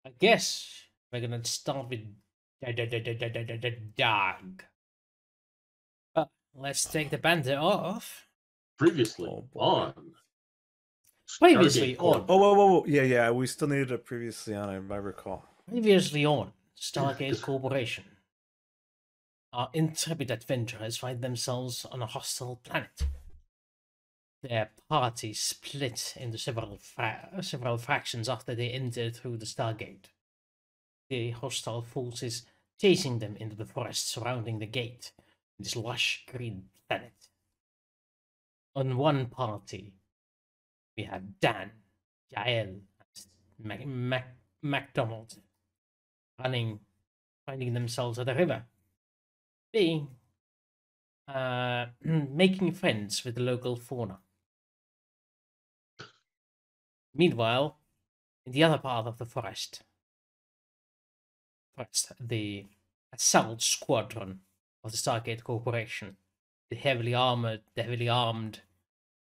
I guess we're gonna start with dog. But let's take the banter off. Previously on Previously Stargate Corp. on. Whoa. Yeah. We still needed a previously on, I recall. Previously on Stargate Corporation. Our intrepid adventurers find themselves on a hostile planet. Their party split into several fractions after they entered through the Stargate. The hostile forces chasing them into the forest surrounding the gate, this lush green planet. On one party, we have Dan, Jaelle, and MacDonald finding themselves at the river, being making friends with the local fauna. Meanwhile, in the other part of the forest, the assault squadron of the Stargate Corporation, the heavily armed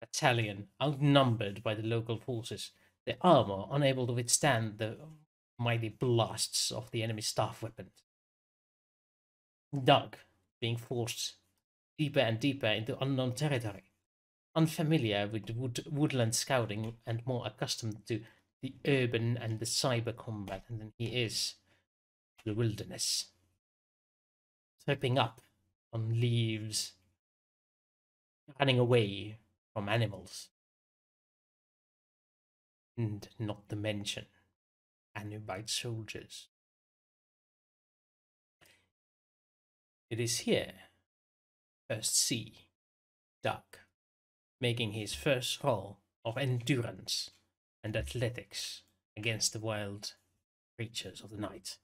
battalion, outnumbered by the local forces, their armor unable to withstand the mighty blasts of the enemy staff weapons. Doug being forced deeper and deeper into unknown territory, unfamiliar with woodland scouting and more accustomed to the urban and the cyber combat than he is to the wilderness. Tripping up on leaves, running away from animals. And not to mention Anubite soldiers. It is here, first see Doug making his first roll of endurance and athletics against the wild creatures of the night.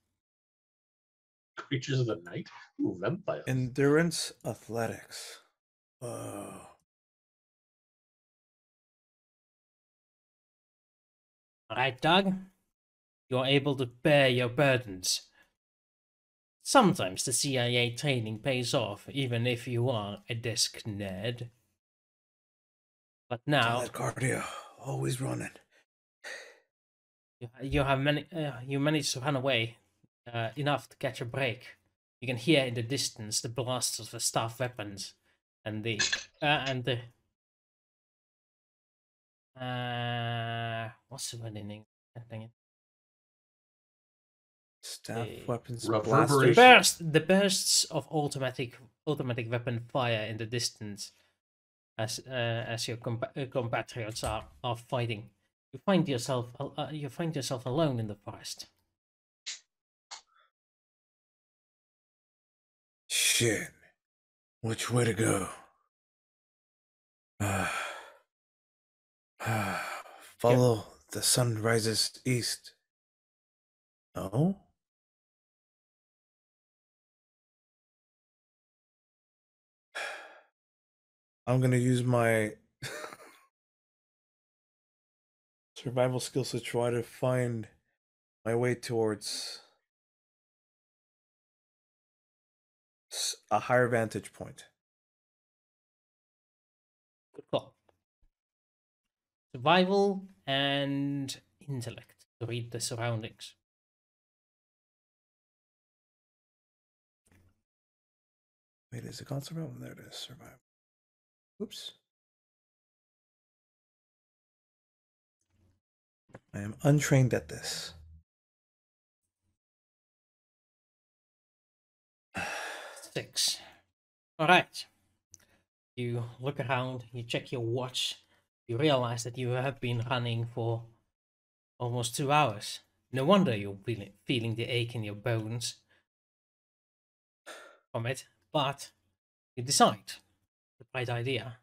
Creatures of the night? Ooh, vampires. Endurance athletics. Alright, Doug? You are able to bear your burdens. Sometimes the CIA training pays off, even if you are a desk nerd. But now Solid cardio, always running. you managed to run away enough to catch a break. You can hear in the distance the blasts of the staff weapons and the what's the word in English? Dang it. Staff weapons, reverberation. blasters. The bursts of automatic weapon fire in the distance as your compatriots are fighting. You find yourself alone in the forest. Shit. Which way to go? Follow the sun rises east. No? I'm gonna use my survival skills to try to find my way towards a higher vantage point. Good call. Survival and intellect to read the surroundings. Wait, is it called survival? There it is, survival. Oops. I am untrained at this. Six. Alright. You look around, you check your watch, you realize that you have been running for almost 2 hours. No wonder you're feeling the ache in your bones from it, but you decide the right idea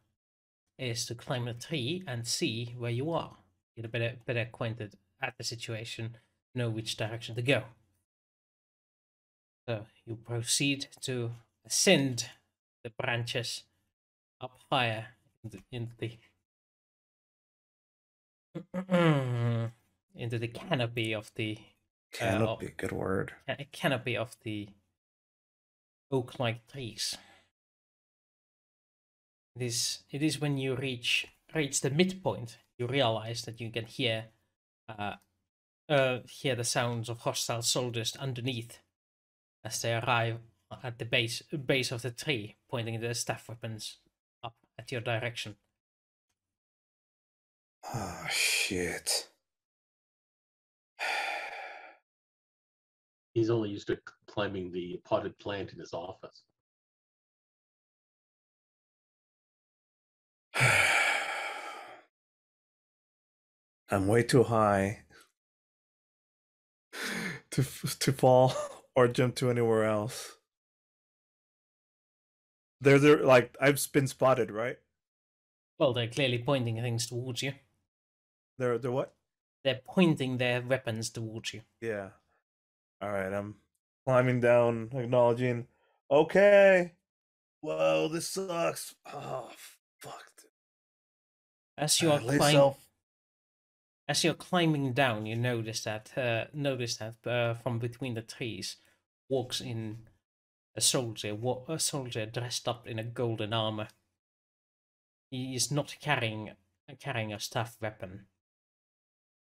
is to climb a tree and see where you are. Get a better acquainted at the situation, know which direction to go. So you proceed to ascend the branches up higher into the canopy of the Canopy, good word. Canopy of the oak-like trees. It is when you reach the midpoint you realize that you can hear hear the sounds of hostile soldiers underneath as they arrive at the base of the tree, pointing their staff weapons up at your direction. Oh, shit. He's only used to climbing the potted plant in his office. I'm way too high to fall or jump to anywhere else. They're like, I've been spotted, right? Well, they're clearly pointing things towards you. They're what? They're pointing their weapons towards you. Yeah. All right, I'm climbing down, acknowledging. Okay. Whoa, this sucks. Oh, fuck. As you are climbing down, you notice that from between the trees walks in a soldier dressed up in a golden armor. He is not carrying a staff weapon,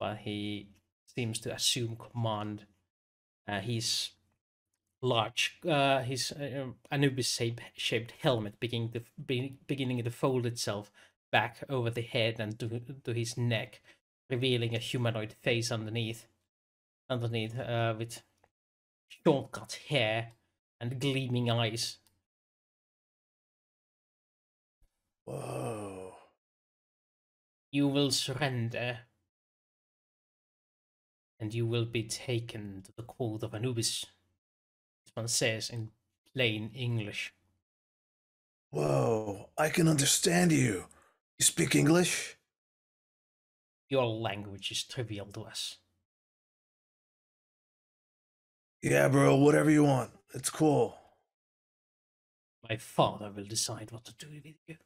but he seems to assume command. He's large. His Anubis-shaped helmet beginning to fold itself back over the head and to his neck, revealing a humanoid face underneath with short-cut hair and gleaming eyes. Whoa. You will surrender, and you will be taken to the court of Anubis. This one says in plain English. Whoa, I can understand you. You speak English? Your language is trivial to us. Yeah, bro, whatever you want. It's cool. My father will decide what to do with you.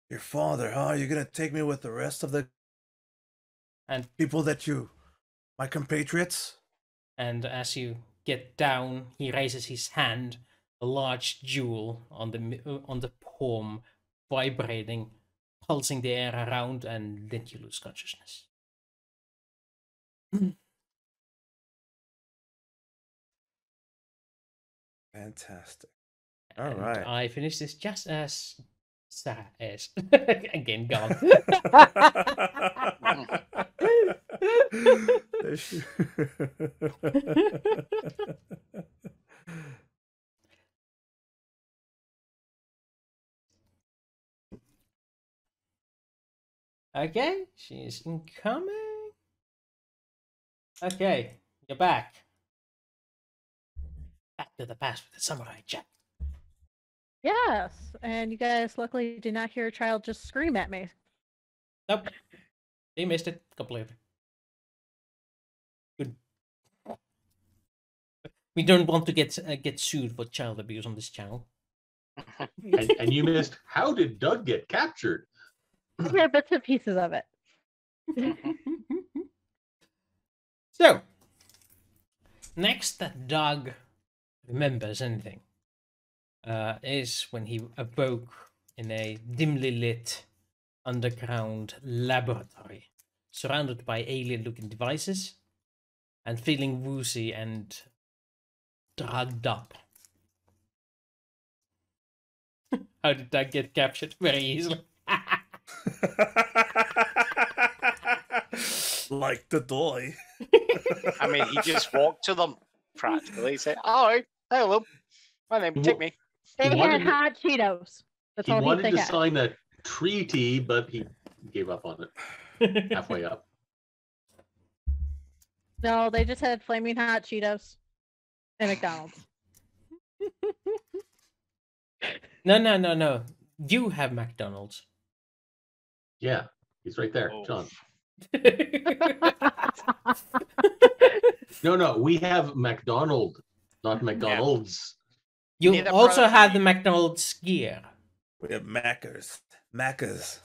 Your father, huh? You're gonna take me with the rest of the people my compatriots? And as you get down, he raises his hand, a large jewel on the palm, vibrating, pulsing the air around, and then you lose consciousness. Fantastic. All And right. I finished this just as Sarah is. Again, gone. Okay, she's incoming. Okay, you're back. Back to the past with the samurai chat. Yes, and you guys luckily did not hear a child just scream at me. Nope. They missed it completely. Good. We don't want to get sued for child abuse on this channel. And you missed, how did Doug get captured? I hear bits and pieces of it. So, next that Doug remembers anything is when he awoke in a dimly lit underground laboratory, surrounded by alien-looking devices, and feeling woozy and drugged up. How did Doug get captured? Very easily. Like the doy. I mean, he just walked to them practically. He said, "Oh, hello, my name, take me." They had wanted to- hot Cheetos. That's He all wanted they to had. sign a treaty, but he gave up on it halfway up. No, they just had flaming hot Cheetos and McDonald's. No. You have MacDonald's. Yeah, he's right there, Oh. John. No, we have MacDonald, not McDonald's. You Neither also brother- have the McDonald's gear. We have Maccas. Maccas.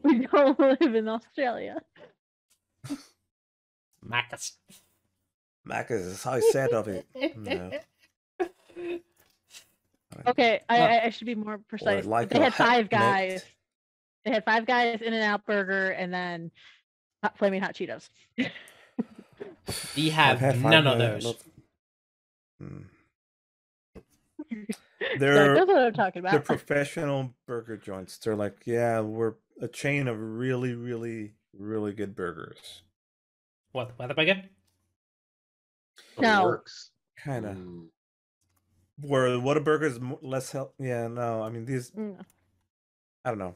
We don't live in Australia. Macca's. Maccas is how I said of it. No. Okay, I should be more precise. like They a had hot Five mix. Guys. They had Five Guys, In-N-Out Burger, and then Flaming hot Cheetos. We I've have had none of I those. They're That's what I'm talking they're about. professional burger joints. They're like, yeah, we're a chain of really, really, really good burgers. What, Whataburger? It No. works. Kind of. Mm. Where Whataburger is less health. Yeah, no. I mean, these. Mm. I don't know.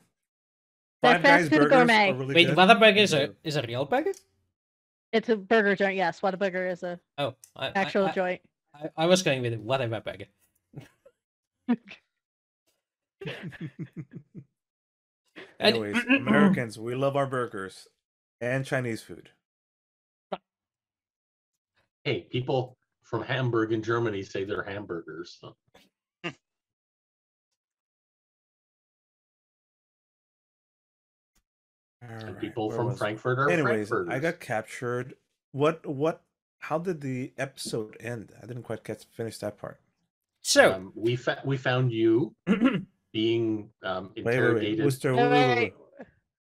They're Five Guys fast food burgers gourmet. are really Wait, good. Whataburger and is a real burger? It's a burger joint. Yes, Whataburger is a Oh, actual joint. I was going with whatever burger. Anyways, Americans, we love our burgers and Chinese food. Hey, people from Hamburg in Germany say they're hamburgers. So. And people from Frankfurt are Anyways, Frankfurters. I got captured. How did the episode end? I didn't quite finish that part. So we found you being interrogated. Wait. Wooster, Wait.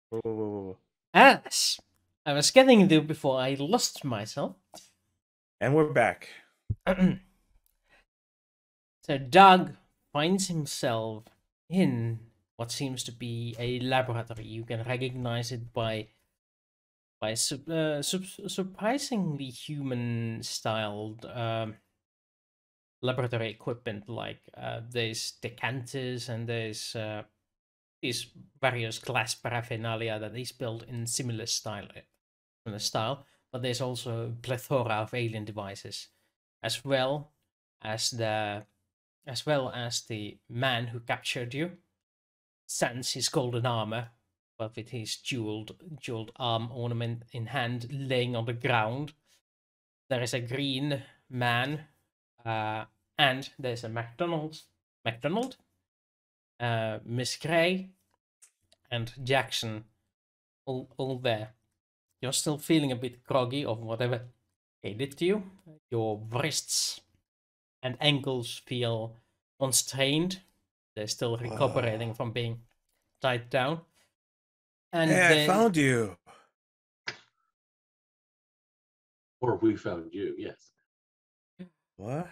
whoa. as I was getting there before I lost myself. And we're back. So Doug finds himself in what seems to be a laboratory. You can recognize it by surprisingly human-styled laboratory equipment. Like there's decanters and there's these various glass paraphernalia that is built in similar style. But there's also a plethora of alien devices, as well as the man who captured you. Sans his golden armor, but with his jeweled arm ornament in hand, laying on the ground. There is a green man, and there's a MacDonald, Miss Gray, and Jackson, all there. You're still feeling a bit groggy of whatever they did to you. Your wrists and ankles feel constrained. They're still recuperating from being tied down. And hey, I found you. Or we found you, yes. What?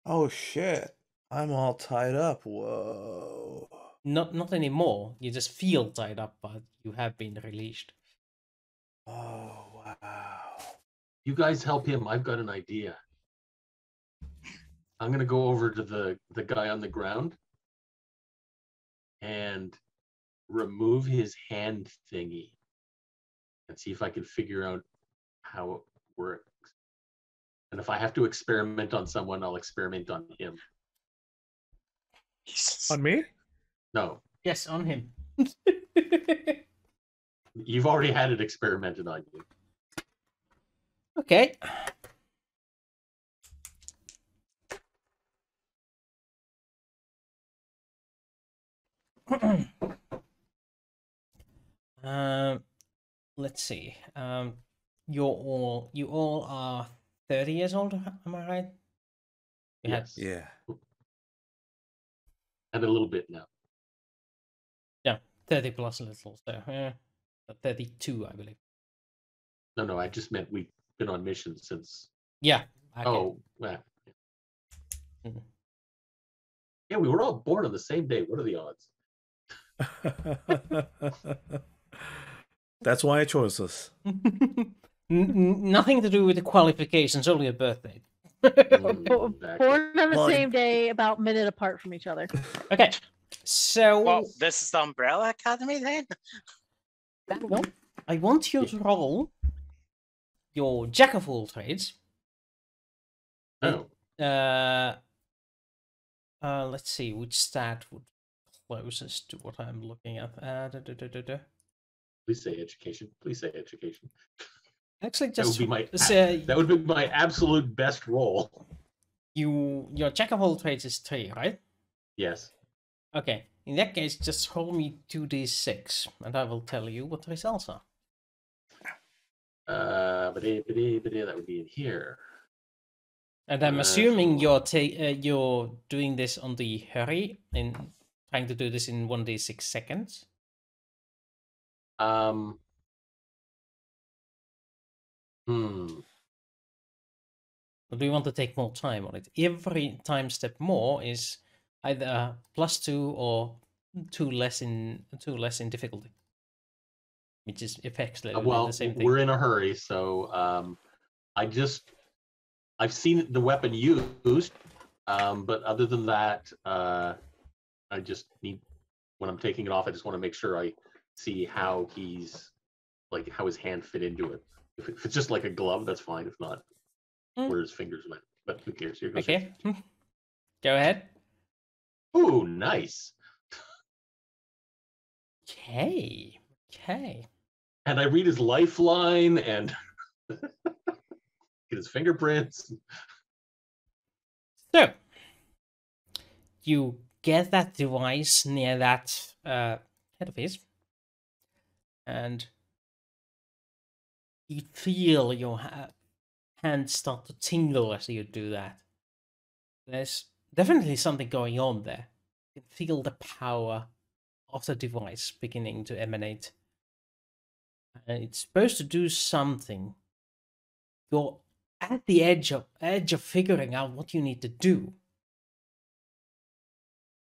Oh shit. I'm all tied up. Whoa. Not anymore. You just feel tied up, but you have been released. Oh wow. You guys help him. I've got an idea. I'm gonna go over to the guy on the ground and remove his hand thingy and see if I can figure out how it works. And if I have to experiment on someone, I'll experiment on him. On me? No. Yes, on him. You've already had it experimented on you. Okay. Let's see. You all are 30 years old, am I right? Yes. Yeah. And a little bit now. Yeah, 30 plus a little. So 32, I believe. No, I just meant we've been on mission since. Yeah. Okay. Oh, well. Mhm. Yeah, we were all born on the same day. What are the odds? That's why I chose this. Nothing to do with the qualifications, only a birthday. Exactly. Born on the Well, same day, about a minute apart from each other. Okay, so Well, this is the Umbrella Academy then? I want you to roll your jack of all trades. Oh, Let's see which stat would closest to what I'm looking at. please say education. Please say education. Actually, That would just be my say that would be my absolute best roll. your jack of all trades is 3, right? Yes. Okay, in that case, just roll me 2d6, and I will tell you what the results are. That would be in here. And I'm assuming you're doing this on the hurry and trying to do this in 1d6 seconds. Um. Or do you want to take more time on it? Every time step more is either +2 or two less in difficulty, which is effectively Well, the same thing. we're in a hurry, so I've seen the weapon used, but other than that, I just need, when I'm taking it off, I just want to make sure I see how he's, like, how his hand fit into it. If it's just like a glove, that's fine. If not, where his fingers went. But who cares? Here goes Okay, go ahead. Ooh, nice. Okay. And I read his lifeline and get his fingerprints. So you get that device near that head of his, and you feel your hands start to tingle as you do that. There's definitely something going on there. You can feel the power of the device beginning to emanate. And it's supposed to do something. You're at the edge of figuring out what you need to do.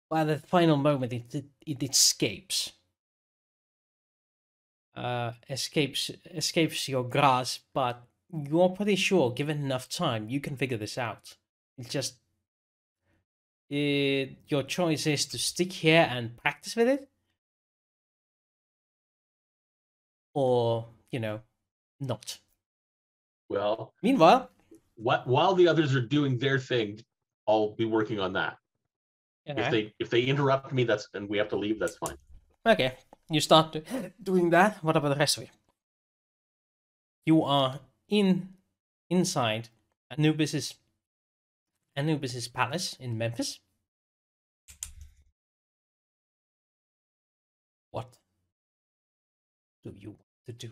But at the final moment, it escapes. Escapes your grasp, but you're pretty sure, given enough time, you can figure this out. It's just your choice is to stick here and practice with it, or not. Well, Meanwhile, while the others are doing their thing, I'll be working on that. okay. If they interrupt me, and we have to leave, that's fine. Okay, you start doing that. What about the rest of you? You are inside Anubis's palace in Memphis. What do you want to do?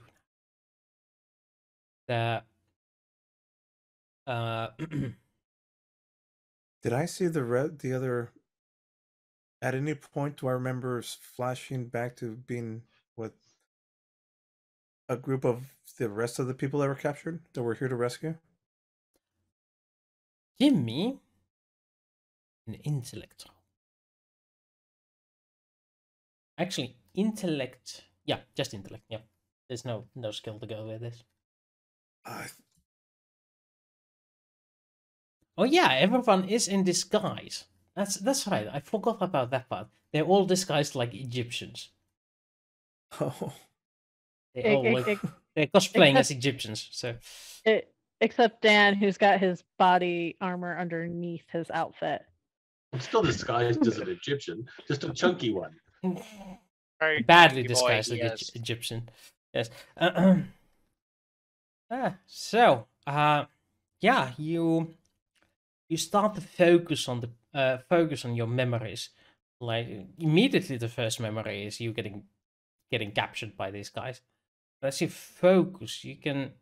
Did I see the other? At any point, do I remember flashing back to being with a group of the rest of the people that were captured that we're here to rescue? Give me an intellect. Actually, intellect. Yeah, just intellect. Yeah, there's no skill to go with this. Oh yeah, everyone is in disguise. That's right. I forgot about that part. They're all disguised like Egyptians. Oh. They're cosplaying as Egyptians. So. Except Dan, who's got his body armor underneath his outfit. I'm still disguised as an Egyptian, just a chunky one. Very Badly chunky boy disguised he as is. Egyptian. Yes. Yeah, you start to focus on your memories. Like immediately, the first memory is you getting captured by these guys. But as you focus, you can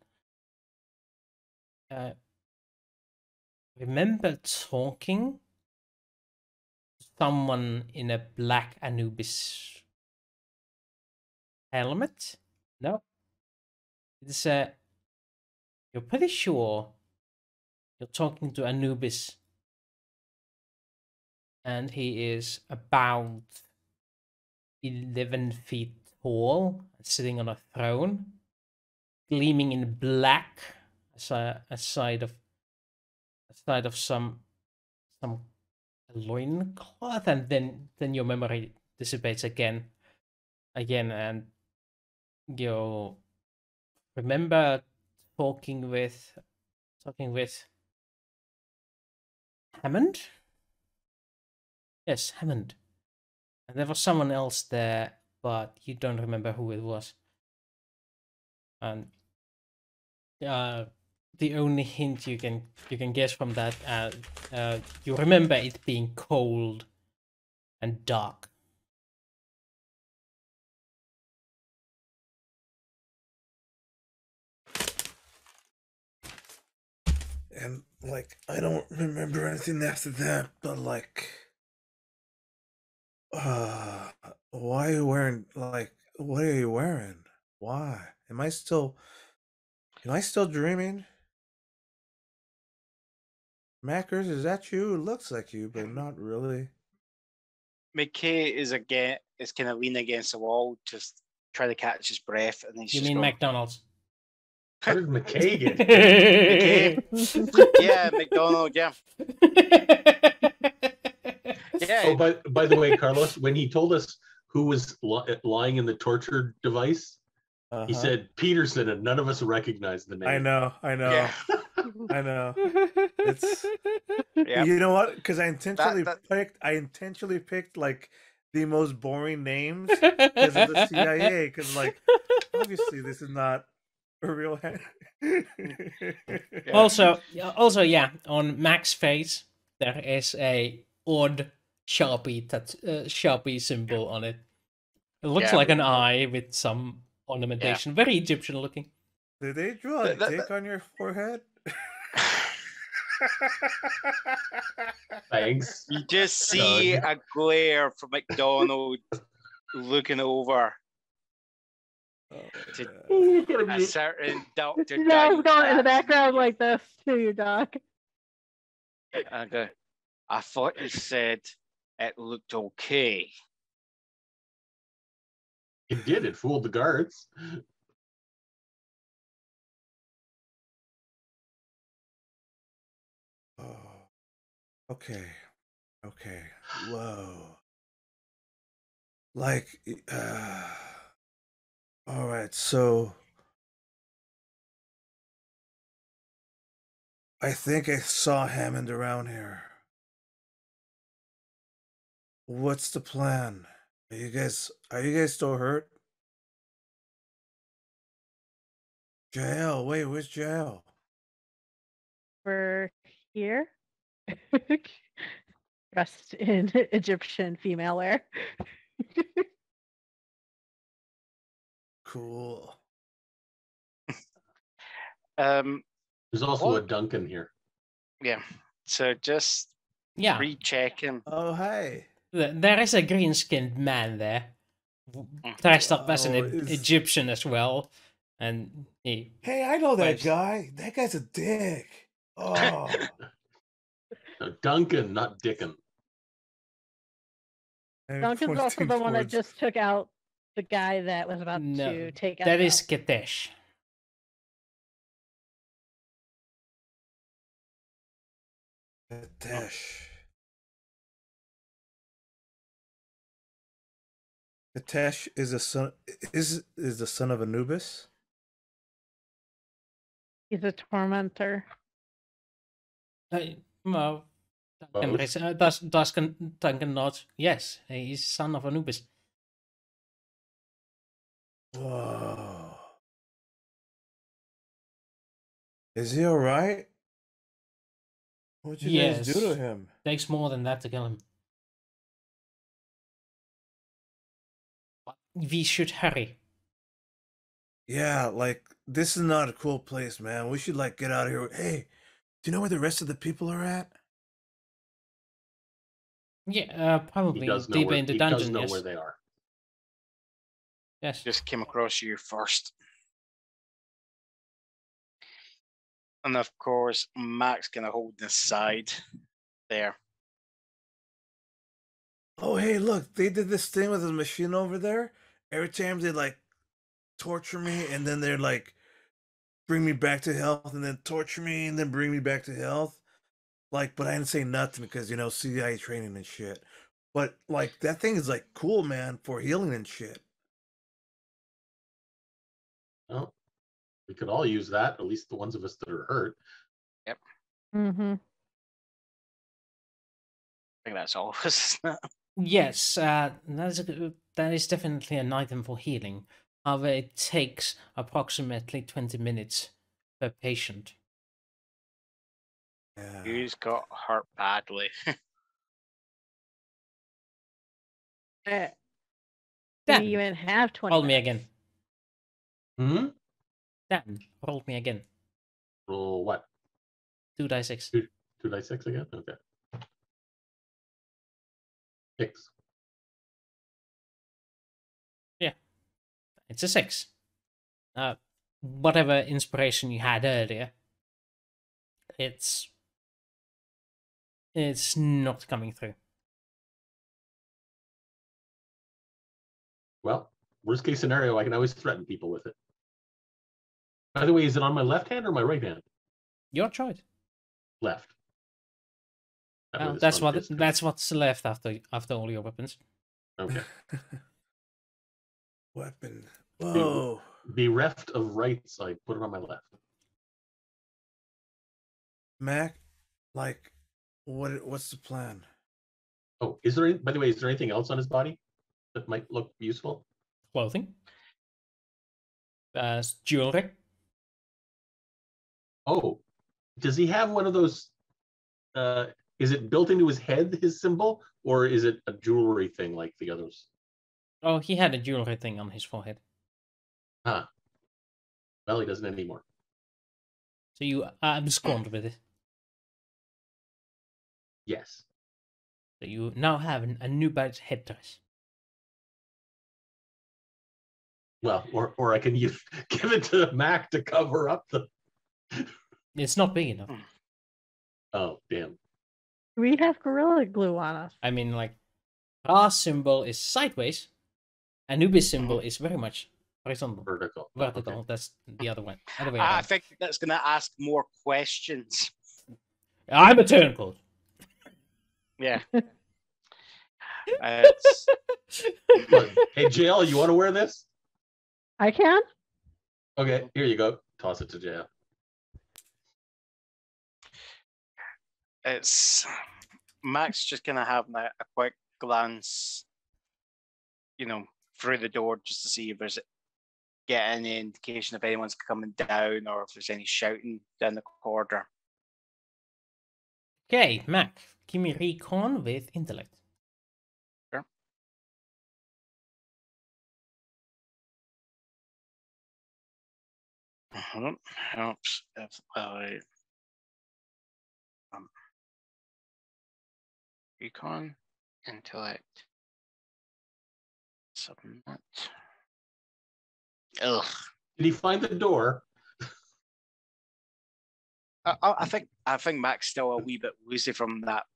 remember talking to someone in a black Anubis helmet. No, it's you're pretty sure you're talking to Anubis, and he is about 11 feet tall, sitting on a throne, gleaming in black, aside of some loincloth, and then your memory dissipates again, and you remember talking with Hammond. Yes, Hammond. And there was someone else there, but you don't remember who it was. And the only hint you can guess from that, you remember it being cold and dark. And I don't remember anything after that, but why weren't What are you wearing? Why? Am I still dreaming? Mackers, is that you? It looks like you, but not really. McKay is kind of leaning against the wall, just trying to catch his breath, and then he's You just mean going, MacDonald's? How did McKay get here? McKay? Yeah, MacDonald, yeah. Yeah. Oh, by the way, Carlos, when he told us who was lying in the torture device, he said Peterson, and none of us recognized the name. I know. Yeah. I know. It's Yeah. you know what? Because I intentionally picked like the most boring names because of the CIA. Because like obviously this is not a real hand. Yeah. Also, yeah, on Mac's face there is a odd Sharpie symbol on it. It looks Yeah. like an eye with some ornamentation, very Egyptian looking. Did they draw a dick on your forehead? Thanks. You just see a glare from MacDonald looking over to a certain Dr. No, going in the background like this to your dog. Okay. I thought you said it looked okay. It did. It fooled the guards. Oh, okay. Whoa. Like, all right. So, I think I saw Hammond around here. What's the plan? Are you guys still hurt? Jaelle, wait, where's Jaelle? We're here. Dressed in Egyptian female wear. Cool. There's also What? a Duncan here. Yeah. So just Yeah, rechecking. Oh, hi. there is a green-skinned man there, dressed up as an Oh, is- Egyptian as well, and he. Hey, I know that Waves. guy. That guy's a dick. Oh. No, Duncan, not Dickon. And Duncan's also pointing the one that towards- just took out the guy that was about No, to take out. that is Kadesh. Katesh. Katesh is the son the son of Anubis. He's a tormentor. Well, Duncan nods. Yes, he's son of Anubis. Whoa. Is he alright? What'd you guys do to Yes. him? Takes more than that to kill him. But we should hurry. Yeah, like this is not a cool place, man. We should like get out of here. Hey, do you know where the rest of the people are at? Yeah, He probably does know deeper where, in the he dungeon. does know Yes. where they are. Yes. Just came across you first. And of course, Mac's gonna hold this side there. Oh, hey, look, they did this thing with the machine over there. Every time they like torture me and then they're like bring me back to health and then torture me and then bring me back to health. Like, but I didn't say nothing because, you know, CIA training and shit. But like that thing is like cool, man, for healing and shit. Well, we could all use that, at least the ones of us that are hurt. Mm-hmm. I think that's all of us. Yes, that is definitely an item for healing. However, it takes approximately 20 minutes per patient. Yeah. Who's got hurt badly? We Dan, even have 20 roll me minutes. again. Hmm? Dan, roll me again. Roll what? 2d6. 2d6 again? Okay. 6. Yeah. It's a 6. Whatever inspiration you had earlier, it's not coming through. Well, worst case scenario, I can always threaten people with it. By the way, is it on my left hand or my right hand? Your choice. Left. That way Well, this that's one fits that's what's left after all your weapons. Okay. Weapon. Whoa. Bereft of rights, I put it on my left. Mac, like, what's the plan? Oh, is there? By the way, is there anything else on his body that might look useful? Clothing. Jewelry. Oh, does he have one of those? Is it built into his head, his symbol, or is it a jewelry thing like the others? Oh, he had a jewelry thing on his forehead. Huh. Well, he doesn't anymore. So you abscond with it. Yes. So you now have a new badge headdress. Well, or I can use give it to Mac to cover up the. It's not big enough. Oh, damn. We have Gorilla Glue on us. I mean, like, our symbol is sideways, Anubis symbol is very much horizontal. Vertical. Vertical. Okay. That's the other way. Other way I around. think that's going to ask more questions. I'm a turncoat. Yeah. Look, hey, Jaelle, you want to wear this? I can? Okay, here you go. Toss it to Jaelle. It's Max just gonna have a quick glance, through the door just to see if there's any indication if anyone's coming down or if there's any shouting down the corridor. Okay, Mac, give me recon with intellect. Sure. Helps if I recon, intellect, submit. Ugh. Did he find the door? I think Mac's still a wee bit woozy from that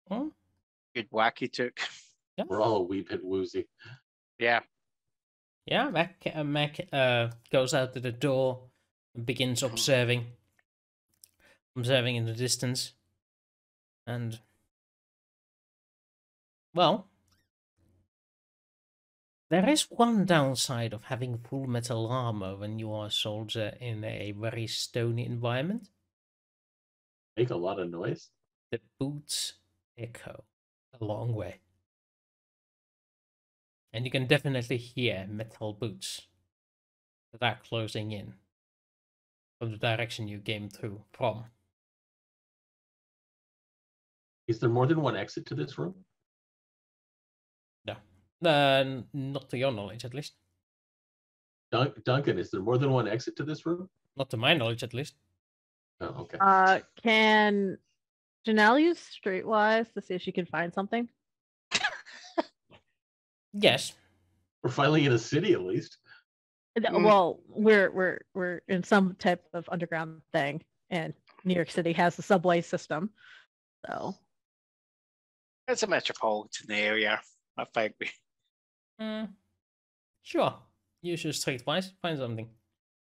Hmm? good whack he took. We're all a wee bit woozy. Yeah. Yeah, Mac goes out to the door and begins observing in the distance. And, well, there is one downside of having full metal armor when you are a soldier in a very stony environment. Make a lot of noise. The boots echo a long way. And you can definitely hear metal boots that are closing in from the direction you came through from. Is there more than one exit to this room? No. Not to your knowledge, at least. Duncan, is there more than one exit to this room? Not to my knowledge, at least. Oh, okay. Can Jaelle use Streetwise to see if she can find something? Yes. We're finally in a city, at least. Well, we're in some type of underground thing, and New York City has the subway system. So It's a metropolitan area. I think Sure. Use your streetwise. Find something.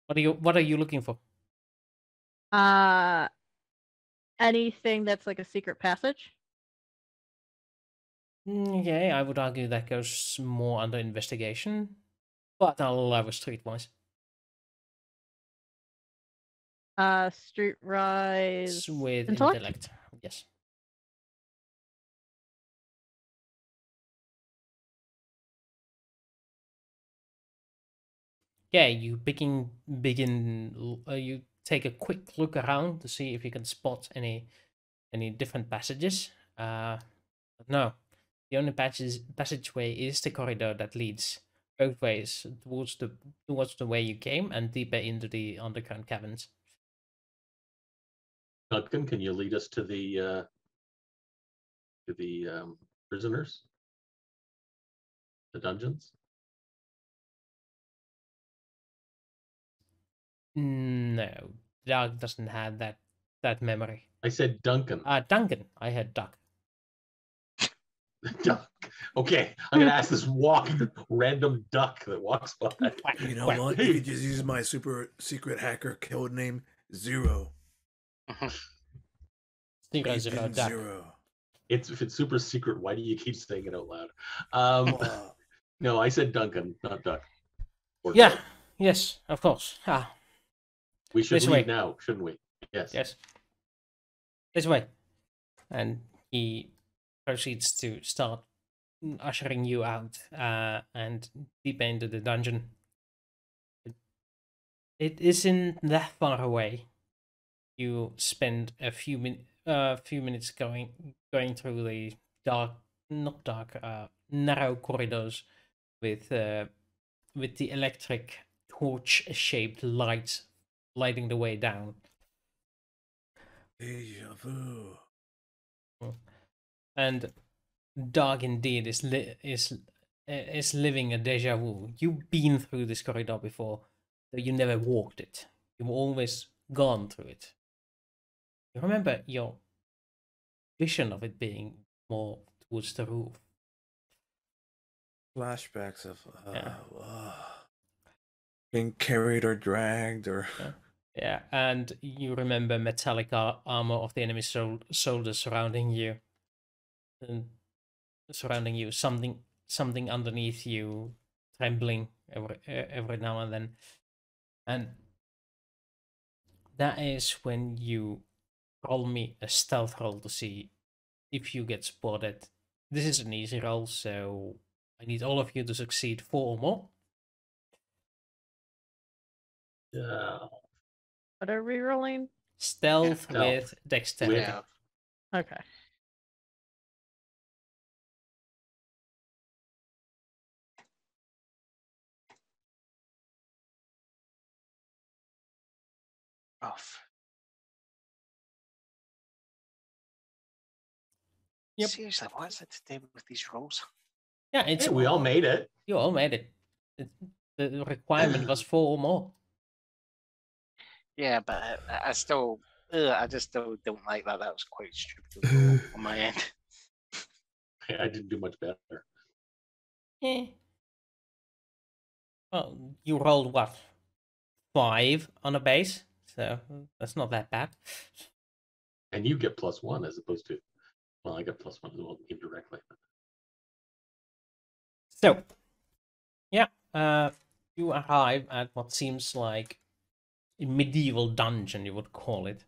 What are you looking for? anything that's like a secret passage. Okay, I would argue that goes more under investigation, but I'll allow a streetwise. Streetwise With intellect? intellect. Yes. Yeah, you you take a quick look around to see if you can spot any different passages. But no, the only passageway is the corridor that leads both ways towards the way you came and deeper into the underground caverns. Duncan, can you lead us to the prisoners, the dungeons? No, Doug doesn't have that memory. I said Duncan. Duncan, I had Duck. Duck. Okay, I'm gonna ask this walking random duck that walks by. You know Quack. what? You could just use my super secret hacker code name, Zero. Zero, zero, Agent Duck. Zero. If it's super secret, why do you keep saying it out loud? Well, No, I said Duncan, not Duck. Or Yeah, Duck. yes, of course. We should This leave way. now, shouldn't we? Yes. Yes. This way. And he proceeds to start ushering you out and deep into the dungeon. It isn't that far away. You spend a few minutes going through the narrow corridors with the electric torch-shaped lights lighting the way down. deja vu. And Dog indeed is living a deja vu. You've been through this corridor before, though you never walked it. You've always gone through it. You remember your vision of it being more towards the roof. Flashbacks of Yeah. being carried or dragged or Yeah, and you remember metallic armor of the enemy soldiers surrounding you. And surrounding you, something underneath you, trembling every now and then. And that is when you roll me a stealth roll to see if you get spotted. This is an easy roll, so I need all of you to succeed 4 or more. Yeah. What are we rolling? Stealth Stealth. with dexterity. Yeah. Okay. Rough. Yep. Seriously, what's it to do with these rolls? Yeah, it's Hey, we all made it. You all made it. The requirement was 4 or more. Yeah, but I still, I just still don't like that. That was quite stupid roll on my end. I didn't do much better. Eh. Well, you rolled what? 5 on a base, so that's not that bad. And you get +1 as opposed to, well, I got +1 as well indirectly. So, yeah, you arrive at what seems like a medieval dungeon, you would call it.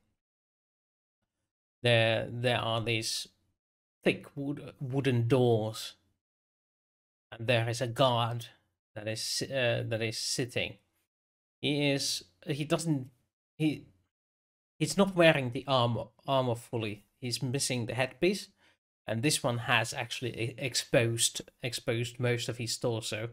There are these thick wooden doors, and there is a guard that is sitting. He's not wearing the armor fully. He's missing the headpiece, and this one has actually exposed most of his torso.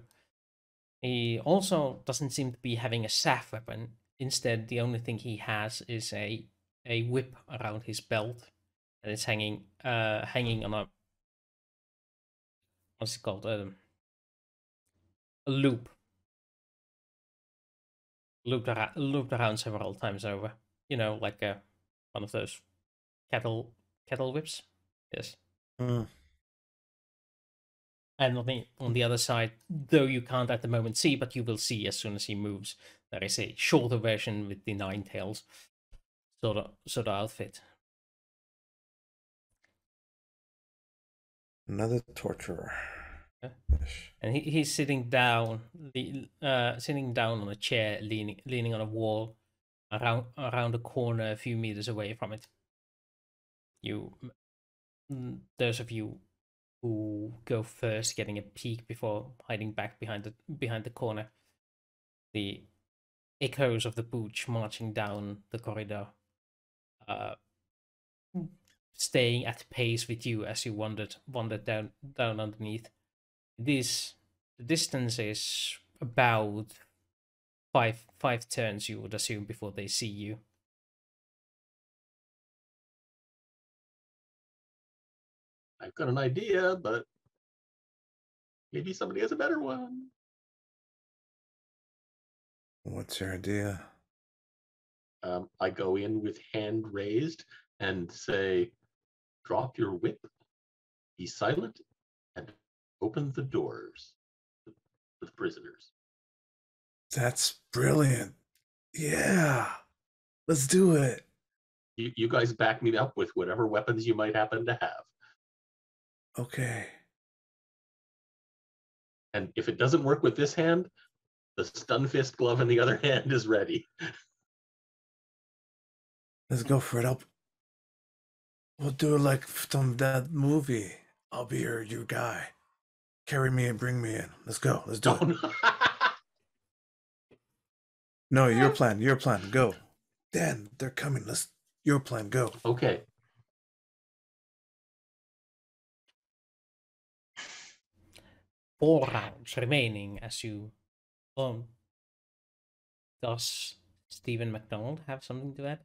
He also doesn't seem to be having a staff weapon. Instead, the only thing he has is a whip around his belt, and it's hanging on a, what's it called, a loop. Looped around several times over. You know, like one of those kettle whips. Yes. Mm. And on the other side, though you can't at the moment see, but you will see as soon as he moves, there is a shorter version with the 9 tails sort of outfit. another torturer. Yeah. And he's sitting down, sitting down on a chair, leaning on a wall, around a corner, a few meters away from it. Those of you who go first, getting a peek before hiding back behind the corner. The echoes of the booch marching down the corridor, staying at pace with you as you wandered down underneath. The distance is about five turns, you would assume, before they see you. I've got an idea, but maybe somebody has a better one. What's your idea? I go in with hand raised and say, drop your whip, be silent, and open the doors to the prisoners. That's brilliant. Yeah. Let's do it. You guys back me up with whatever weapons you might happen to have. Okay. And if it doesn't work with this hand, the stun fist glove in the other hand is ready. Let's go for it. We'll do it like from that movie. I'll be your guy. Carry me and bring me in. Let's go. Let's do it. No, your plan. Your plan. Go. Dan, they're coming. Your plan. Go. Okay. Four rounds remaining as you. Does Stephen MacDonald have something to add?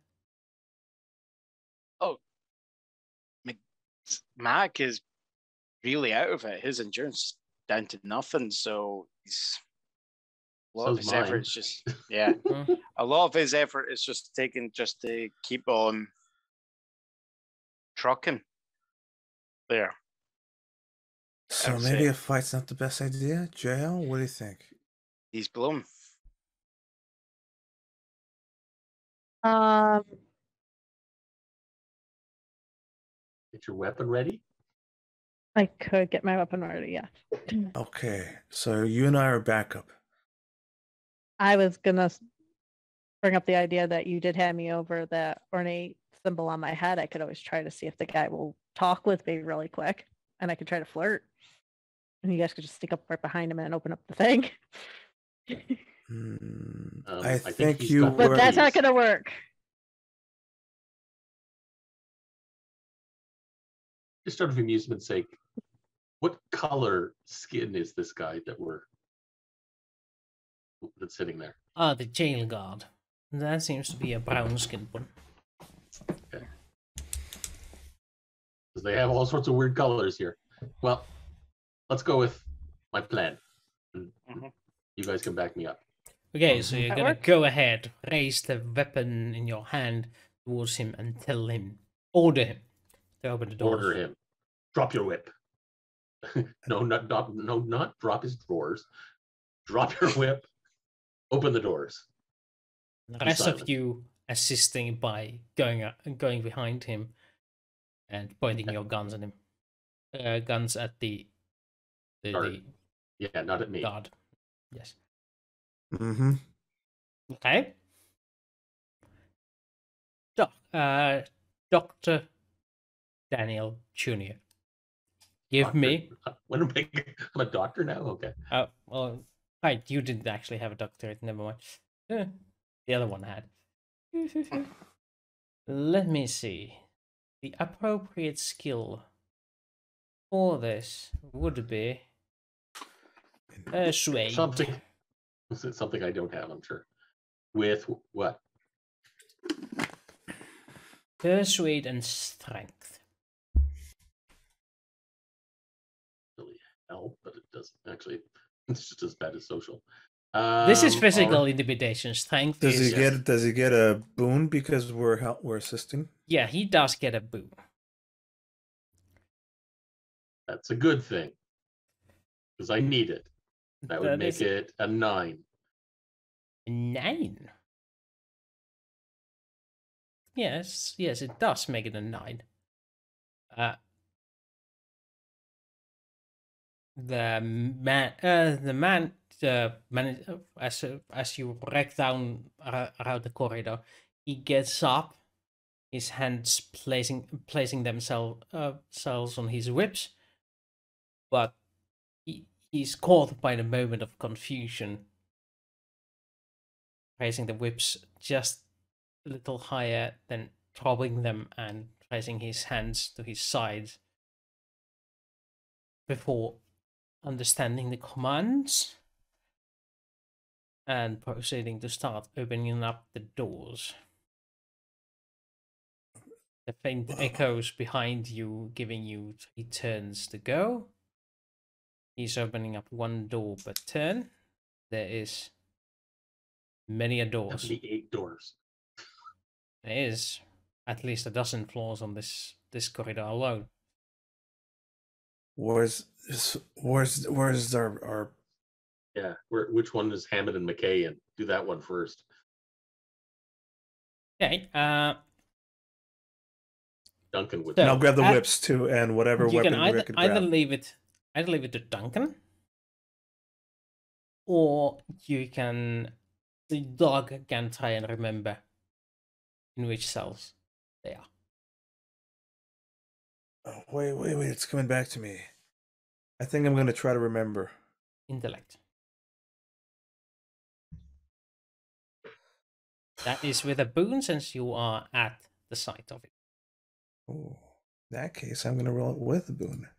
Mac is really out of it. His endurance is down to nothing, so he's a lot of his effort is just a lot of his effort is just taken just to keep on trucking there. So maybe a fight's not the best idea. Jaelle, what do you think? He's blown. Get your weapon ready. I could get my weapon ready, yeah. Okay, so you and I are backup. I was gonna bring up the idea that you did hand me over the ornate symbol on my head. I could always try to see if the guy will talk with me really quick, and I could try to flirt. And you guys could just stick up right behind him and open up the thing. I think you But were... that's not gonna work. Just out of amusement's sake, what color skin is this guy that's sitting there? The jail guard. That seems to be a brown skinned one. Okay. Because they have all sorts of weird colors here. Well, let's go with my plan. You guys can back me up. Okay, so you're That gonna works. go ahead, raise the weapon in your hand towards him and tell him, order him to open the door. Order him. Drop your whip. No, not drop his drawers. Drop your whip. Open the doors. The Be rest of silent. you assisting by going behind him and pointing your guns at him. Guns at the Guard. Yeah, not at me. guard. Yes. Mm-hmm. Okay. Dr. Daniel Jr. Give Doctor. me. I'm a doctor now? Okay. Well, right, you didn't actually have a doctorate, never mind. The other one had. Let me see. The appropriate skill for this would be persuade. Something I don't have, I'm sure. With what? Persuade and strength. Really help, but it doesn't actually. It's just as bad as social. This is physical all right. intimidation. Strength Does is. he get a boon because we're assisting? Yeah, he does get a boon. That's a good thing. Because I need it. That would make is it a 9. 9. Yes, it does make it a 9. The man, as you break down around the corridor, he gets up, his hands placing themselves on his whips, but he's caught by the moment of confusion, raising the whips just a little higher, then dropping them and raising his hands to his sides before understanding the commands and proceeding to start opening up the doors. The faint echoes behind you giving you 3 turns to go. He's opening up 1 door per turn. There is many a doors. 78 doors. There is at least a dozen floors on this corridor alone. Where's our Yeah, which one is Hammond and McKay? And do that one first. Okay. Duncan would. So, and I'll grab the whips too, and whatever You can weapon we could either grab. leave it to Duncan, or the dog can try and remember in which cells they are. Oh, wait, it's coming back to me. I think I'm gonna try to remember. Intellect. That is with a boon, since you are at the site of it. Oh, in that case, I'm gonna roll it with a boon.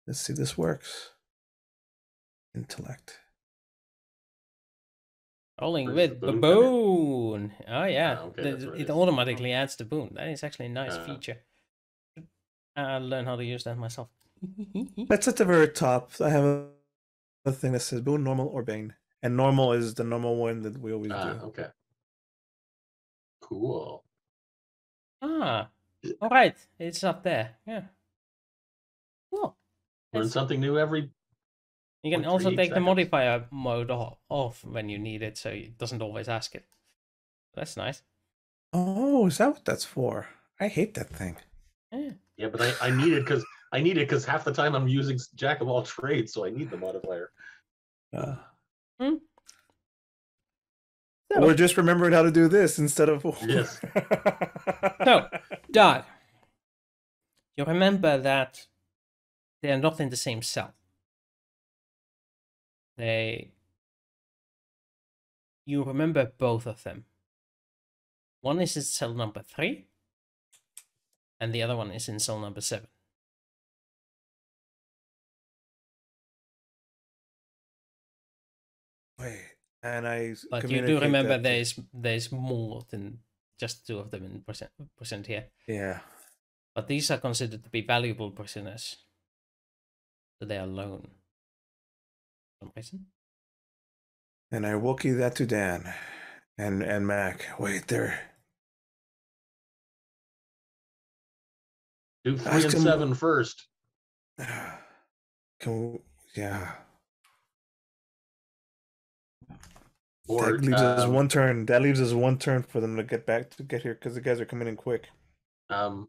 Let's see if this works. Intellect. Rolling Where's with the the boon come in? boon. Oh yeah, Ah, okay, that's what it it is. automatically adds the boon. That is actually a nice Ah. feature. I'll learn how to use that myself. That's at the very top. I have a thing that says boon, normal, or bane, and normal is the normal one that we always do. Okay. Cool. All right, it's up there. Yeah. Cool. Learn That's- something new every. You can 0.38 also take the seconds. modifier mode off when you need it, so it doesn't always ask it. That's nice. Oh, is that what that's for? I hate that thing. Yeah. Yeah, but I need it because half the time I'm using Jack of all trades, so I need the modifier. We're just remembering how to do this instead of Yes. So, Doug, you remember that they are not in the same cell. You remember both of them. One is in cell number 3, and the other one is in cell number 7. Wait, and I. But you do remember there's more than just 2 of them in present here. Yeah. But these are considered to be valuable prisoners. So they are alone. For some reason. And I Wookie that to Dan and Mac. Wait, there. Do 3 Ask and him- 7 first. Yeah. Or That leaves us one turn. That leaves us one turn for them to get here because the guys are coming in quick. Jaelle,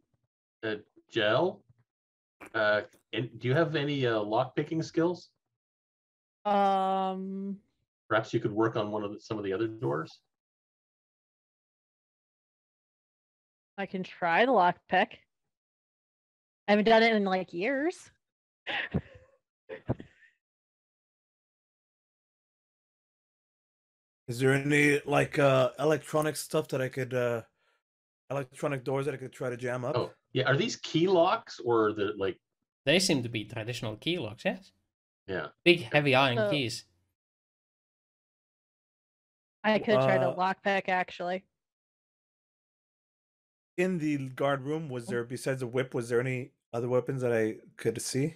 and do you have any lock picking skills? Perhaps you could work on some of the other doors. I can try the lockpick. I haven't done it in like years. Is there any like electronic stuff that I could electronic doors that I could try to jam up? Oh, yeah. Are these key locks or the like? They seem to be traditional key locks, yes? Yeah. Big, heavy iron So- keys. I could try to Uh, lockpick actually. In the guard room, was there besides the whip? Was there any other weapons that I could see?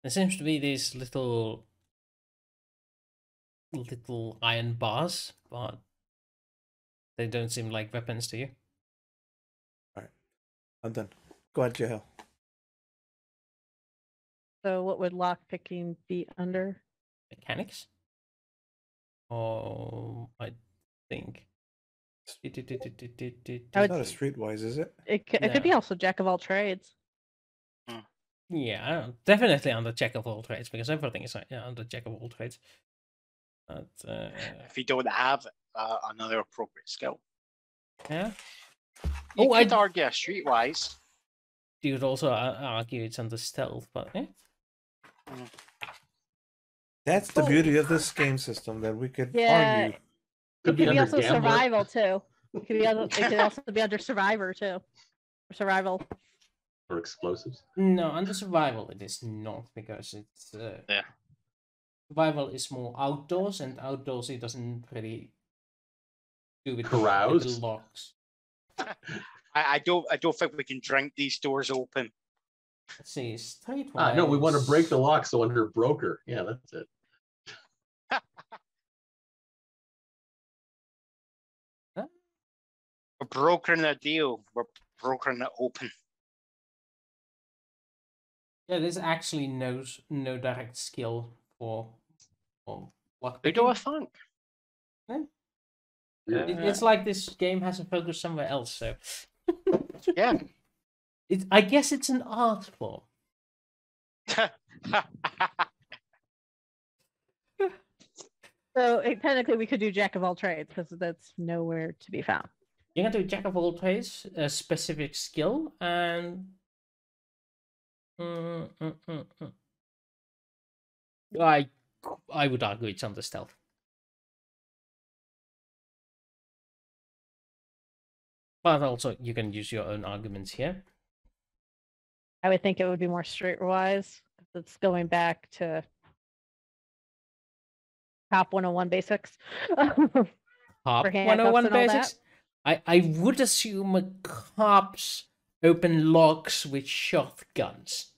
There seems to be these little iron bars, but they don't seem like weapons to you. I'm done. Go ahead, Jaelle. So what would lockpicking be under? Mechanics? Oh, I think. It's not a streetwise, is it? It could be No. also jack of all trades. Yeah, definitely under jack of all trades, because everything is under jack of all trades. But, If you don't have another appropriate skill, yeah, you Oh, could argue streetwise. you could also argue it's under stealth, but yeah. That's the Oh. beauty of this game system that we could Yeah. argue. It Could could be be under also gambler. survival too. It could be it could also be under survivor too. Or survival. Or explosives. No, under survival it is not, because it's Yeah. survival is more outdoors, and outdoors it doesn't really do with Carouse? with the locks. I don't think we can drink these doors open. Let's see, streetwise. No, we want to break the lock, so under broker. Yeah, that's it. We're brokering a deal. We're brokering it open. Yeah, there's actually no direct skill for Who lockpicking. do I think? It's like this game has a focus somewhere else. So Yeah. I guess it's an art form. So technically, we could do jack of all trades because that's nowhere to be found. You can do jack of all trades, a specific skill, and I would argue it's under stealth. But also, you can use your own arguments here. I would think it would be more streetwise. It's going back to Cop 101 basics. Cop For handcuffs 101 and all basics. I would assume a cops open locks with shotguns.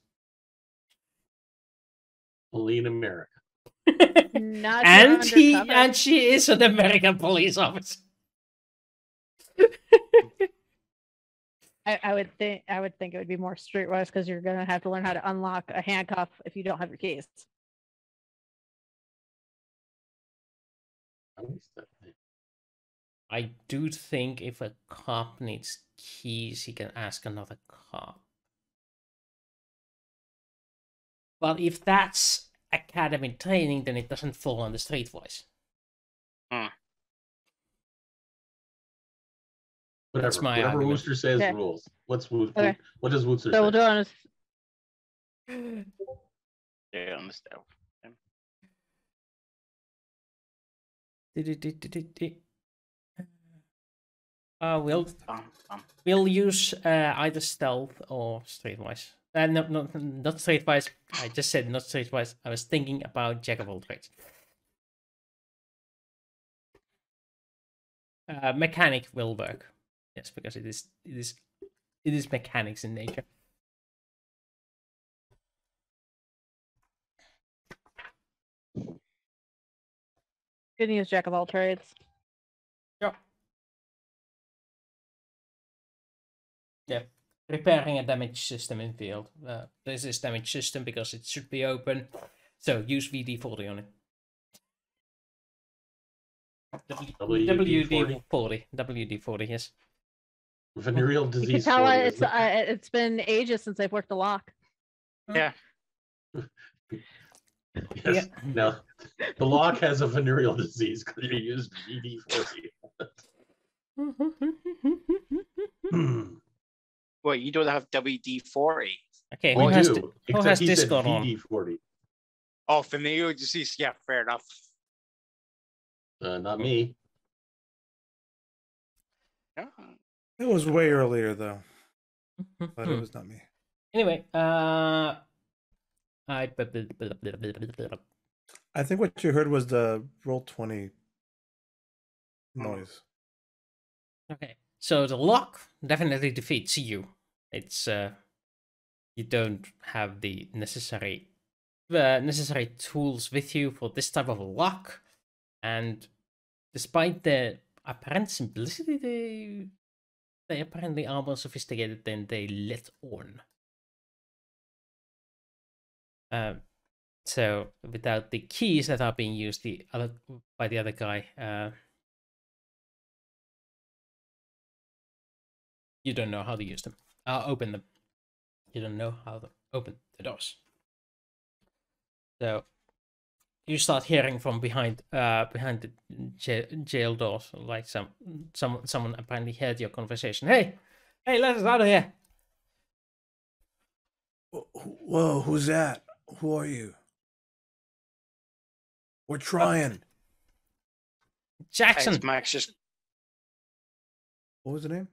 Only in America. Not and she is an American police officer. I would think it would be more streetwise because you're gonna have to learn how to unlock a handcuff if you don't have your keys. I do think if a cop needs keys, he can ask another cop. But if that's academy training, then it doesn't fall on the streetwise. Whatever. That's my Whatever argument. Wooster says Okay. rules. What does Wooster So we'll say? do it on Yeah, on the stealth. We'll use either stealth or streetwise. No, not streetwise. I just said not streetwise. I was thinking about jack of all trades. Mechanic will work. Yes, because it is mechanics in nature. Good news, jack of all trades. Sure. Yeah. Repairing a damaged system in field. This is damaged system because it should be open. So use VD40 on it. WD40. WD40, yes. Venereal disease. You can tell 40, it's isn't it? it's been ages since I've worked the lock. Yeah. Yes. Yeah. Now, the lock has a venereal disease because you used VD40. Well, you don't have WD-40. Okay, We who has, do, who except has he said Discord on? VD40. Oh, venereal disease. Yeah, fair enough. Not me. Yeah. It was way earlier though, but it was not me. Anyway, I think what you heard was the Roll20 noise. okay. So the lock definitely defeats you. It's you don't have the necessary tools with you for this type of a lock, and despite the apparent simplicity, they apparently are more sophisticated than they let on. So without the keys that are being used by the other guy, you don't know how to use them. Open them. You don't know how to open the doors. So you start hearing from behind the jail doors, like someone apparently heard your conversation. Hey, let us out of here. Whoa, who's that? Who are you? We're trying. Jackson. Max just What was the name?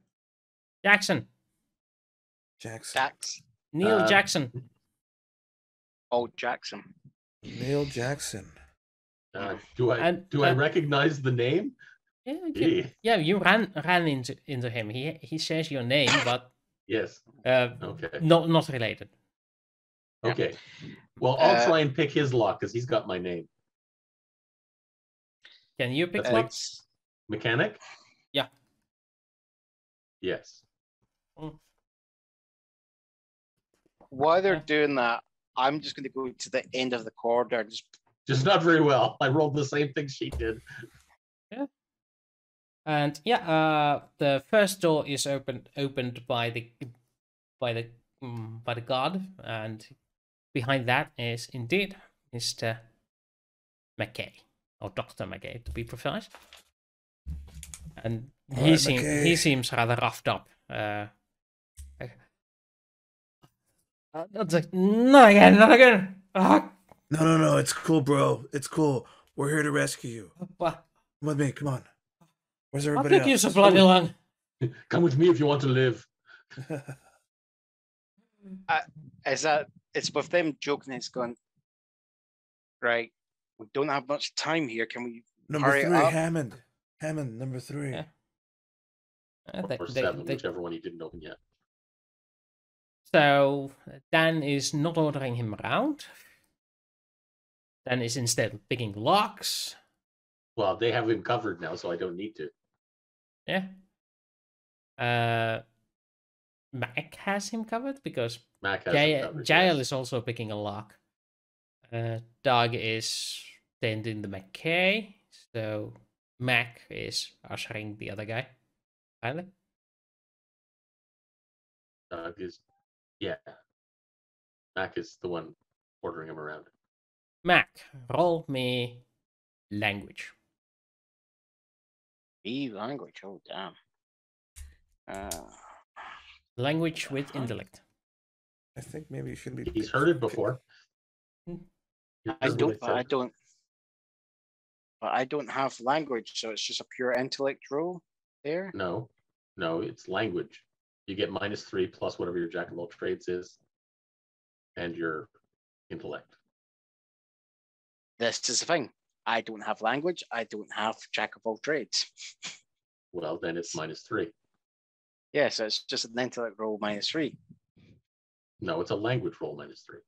Jackson. Jackson. Neil Jackson. Oh, Jackson. Neil Jackson. Do I recognize the name? Yeah, you ran into him. He says your name, but yes. Okay. Not related. Okay. Well, I'll try and pick his lock because he's got my name. Can you pick That's locks? Mechanic? Yeah. Yes. While they're Yeah. doing that, I'm just going to go to the end of the corridor and Just not very well. I rolled the same thing she did. And the first door is opened by the guard, and behind that is indeed Mr. McKay, or Dr. McKay to be precise. And he McKay. seems rather roughed up. Not again, not again. No, it's cool, bro. It's cool. We're here to rescue you. What? Come with me, come on. Where's I'll everybody take you else? so bloody long. Come with me if you want to live. it's with them joking. It's going, right, we don't have much time here. Can we Number hurry 3, up? Hammond. Hammond, number 3. Yeah. Or 7, whichever one you didn't open yet. So Dan is not ordering him around. Dan is instead picking locks. Well, they have him covered now, so I don't need to. Yeah. Mac has him covered because Mac has him covered. Jaelle yes. is also picking a lock. Doug is tending the McKay, so Mac is ushering the other guy. Finally. Doug is, yeah. Mac is the one ordering him around. Mac, roll me language. Language. Oh, damn. Language with intellect. I think maybe you shouldn't be. He's heard it before. I don't have language, so it's just a pure intellect roll there. No, it's language. You get -3 plus whatever your jack of all trades is, and your intellect. This is the thing. I don't have language. I don't have jack of all trades. Well, then it's -3. Yeah, so it's just an intellect roll -3. No, it's a language roll -3.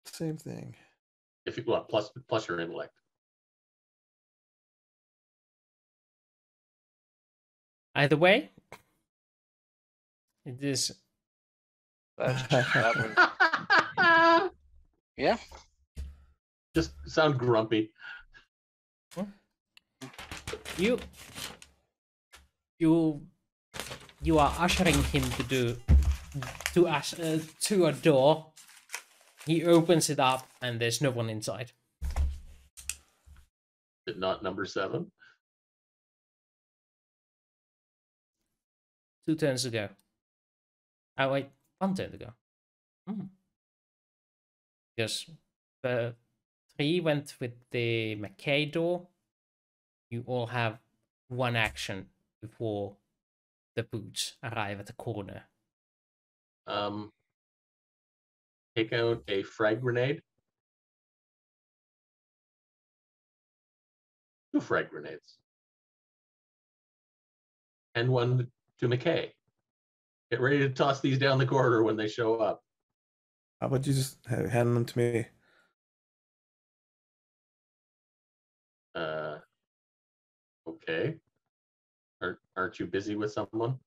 Same thing. If you plus your intellect. Either way, it is. Yeah. Just sound grumpy. You are ushering him to a door. He opens it up, and there's no one inside. Is it not number 7? 2 turns to go. Oh wait, 1 turn to go. Because the 3 went with the McKay door. You all have 1 action before the boots arrive at the corner. Take out a frag grenade. 2 frag grenades. And 1 to McKay. Get ready to toss these down the corridor when they show up. How about you just hand them to me? Okay. Aren't you busy with someone?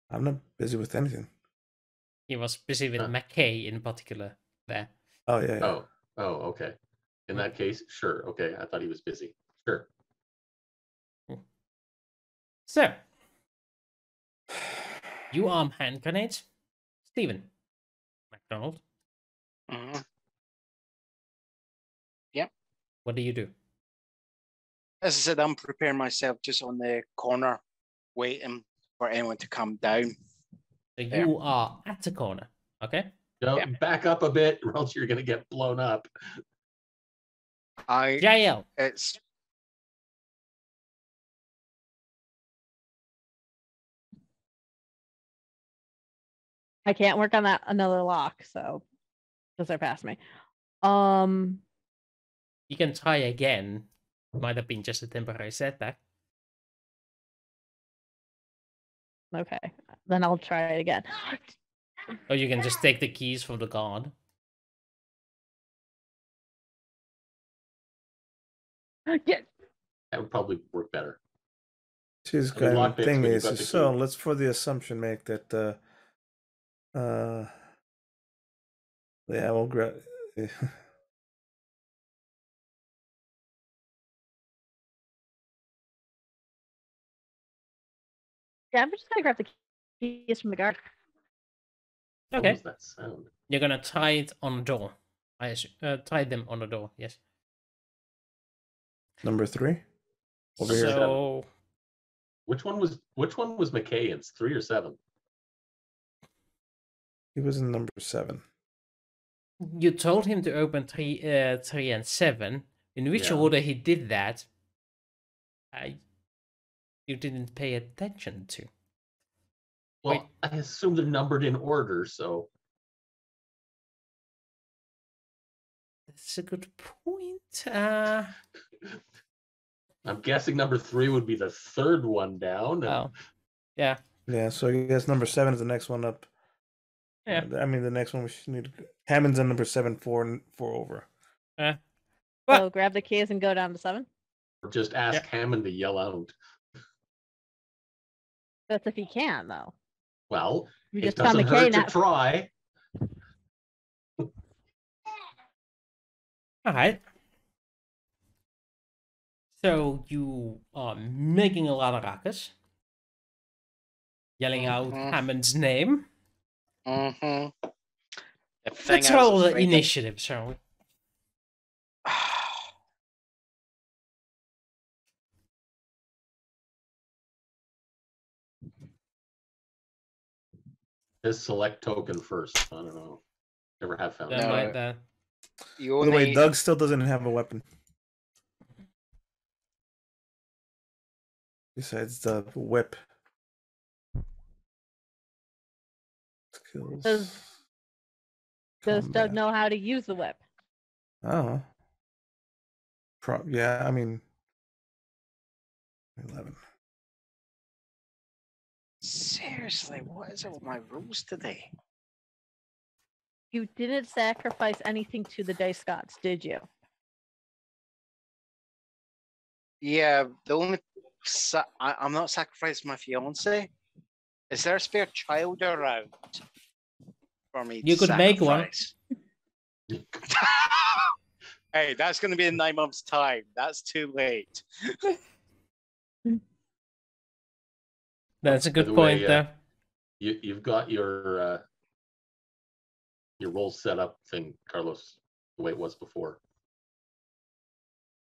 I'm not busy with anything. He was busy with McKay in particular there. Oh, yeah. Oh, okay. In that case, sure. Okay, I thought he was busy. Sure. So, you arm hand grenades. Stephen. MacDonald. Mm-hmm. Yep. What do you do? As I said, I'm preparing myself just on the corner, waiting for anyone to come down. So you are at the corner, okay? No, back up a bit, or else you're going to get blown up. Jaelle. I can't work on that another lock, so because they're past me. You can try again. Might have been just a temporary setback. Okay, then I'll try it again. Or you can just take the keys from the guard. Yeah. That would probably work better. She's I mean, got lockpicks thing when you've is got the so. key. Let's for the assumption make that. Yeah, we'll grab. Yeah, I'm just gonna grab the keys from the guard. What Okay. was that sound? You're gonna tie it on the door. I assume, tie them on the door. Yes. Number 3. Over here. So Which one was McKay? 3 or 7? He was in number 7. you told him to open 3 and 7. In which Yeah. order he did that, you didn't pay attention to. Well, Wait. I assume they're numbered in order, so That's a good point. I'm guessing number 3 would be the third one down. And Oh, yeah. Yeah, so I guess number 7 is the next one up. Yeah. I mean, the next one we should need. Hammond's in number 7, 4 over. What? So grab the keys and go down to 7. Or just ask Hammond to yell out. That's if he can, though. Well, You it just tell doesn't McKay hurt to now. try. All right. So you are making a lot of ruckus, yelling out Hammond's name. Mm-hmm. Let's roll the initiative, shall we? His select token first. I don't know. Never have found Then out. like that. You By the way, only Doug still doesn't have a weapon. Besides the whip. Skills. Does Doug combat. know how to use the whip? Oh. Yeah, I mean 11. seriously, what is it with my rules today? You didn't sacrifice anything to the dice gods, did you? Yeah, the only I'm not sacrificing my fiance. Is there a spare child around for me? You to could make one. sacrifice? Hey, that's going to be in 9 months' time. That's too late. That's a By good the point, way, there. You've got your roll set up thing, Carlos, the way it was before.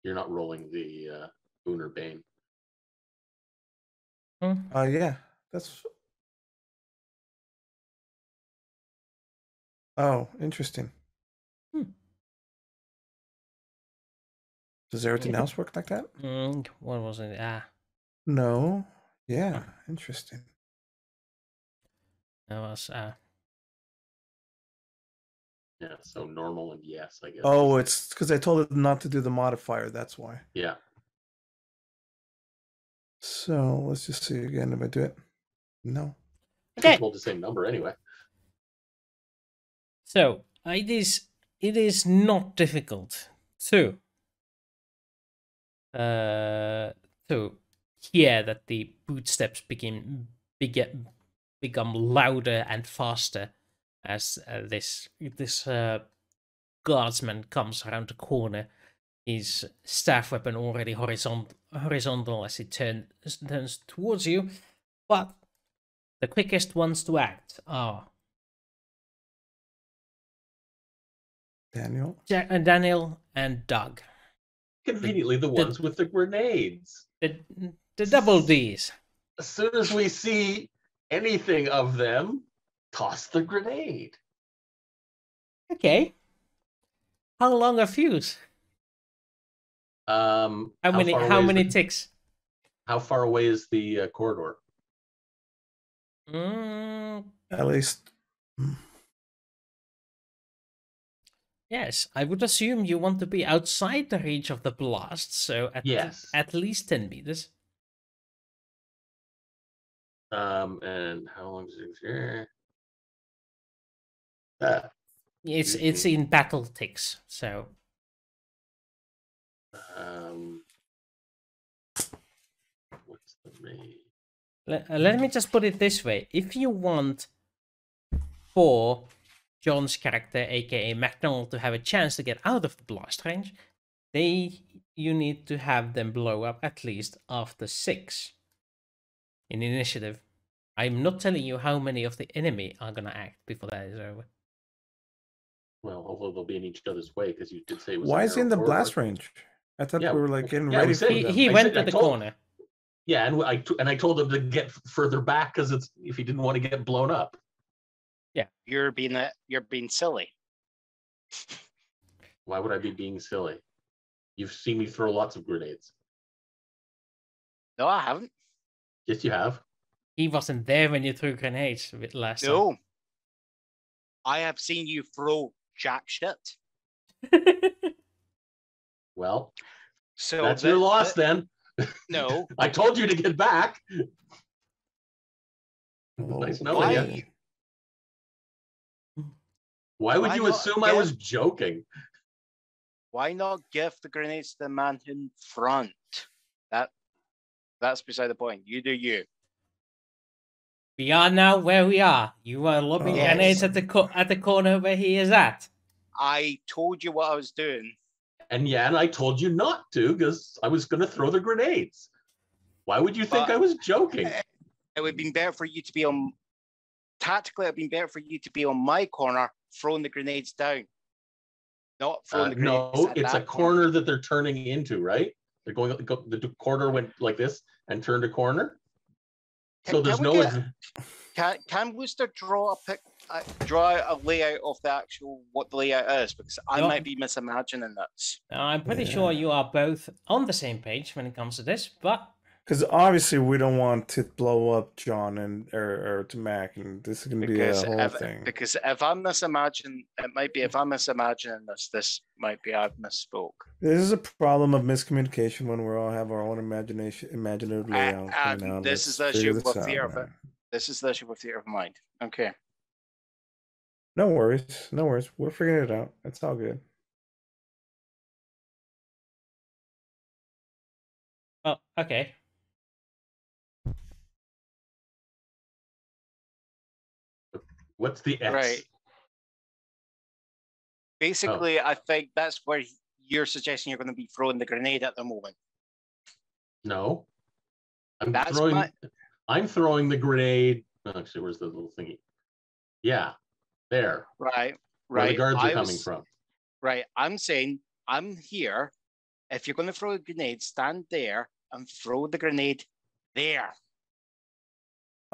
You're not rolling the Boon or Bane. Yeah, that's. Oh, interesting. Does everything else work like that? What was it? No. Yeah, interesting. That was Yeah, so normal and yes, I guess. Oh, it's because I told it not to do the modifier. That's why. Yeah. So let's just see again if I do it. No. okay. Rolled the same number anyway. So it is not difficult to hear that the footsteps become louder and faster as this guardsman comes around the corner, his staff weapon already horizontal as he turns towards you. But the quickest ones to act are Daniel and Doug. Conveniently, the ones with the grenades. The double Ds. As soon as we see anything of them, toss the grenade. Okay. How long a fuse? How How many ticks? How far away is the corridor? At least. Yes, I would assume you want to be outside the reach of the blast, so at least 10 meters. And how long is it? It's in battle ticks, so. What's the range? Let me just put it this way. If you want for John's character, aka MacDonald, to have a chance to get out of the blast range, you need to have them blow up at least after 6 in initiative. I'm not telling you how many of the enemy are gonna act before that is over. Well, hopefully they'll be in each other's way because you did say it was. Why a is he in narrow the blast range? I thought Yeah, we were like getting yeah, ready we for said- them. He I went said- to I the told- corner. Yeah, and I told him to get further back because it's if he didn't want to get blown up. You're being silly. Why would I be being silly? You've seen me throw lots of grenades. No, I haven't. Yes, you have. He wasn't there when you threw grenades last No. I have seen you throw jack shit. time. Well, So that's your loss then. No. I told you to get back. Oh, Nice knowing Why? you. Why would Why you not assume I give- was joking? Why not give the grenades to the man in front? That's beside the point. You do you. We are now where we are. You are lobbing Oh. grenades at the corner where he is at. I told you what I was doing. And I told you not to because I was going to throw the grenades. Why would you think But- I was joking? It would have been better for you to be on. Tactically, it would have been better for you to be on my corner, throwing the grenades down. Not throwing the grenades. No, at it's a that corner that they're turning into, right? They're going. The corner went like this and turned a corner. So Can there's we no. get- Can Wooster draw a layout of the actual what the layout is? Because I No. might be misimagining this. Now, I'm pretty sure you are both on the same page when it comes to this, but Because obviously we don't want to blow up John or to Mac, and this is going to be a whole thing. Because if I'm misimagining, it might be if I'm misimagining this might be I've misspoke. This is a problem of miscommunication when we all have our own imaginative layouts coming out. This is Let's the figure issue this with out, fear of it. man. This is the issue with theater of mind. Okay. No worries, no worries. We're figuring it out. It's all good. well, okay. What's the X? Right. Basically, I think that's where you're suggesting you're going to be throwing the grenade at the moment. No. I'm That's throwing. my- I'm throwing the grenade. Oh, actually, where's the little thingy? Yeah, there. Right. Where the Right. guards are I coming was- from. Right. I'm saying I'm here. If you're going to throw a grenade, stand there and throw the grenade there.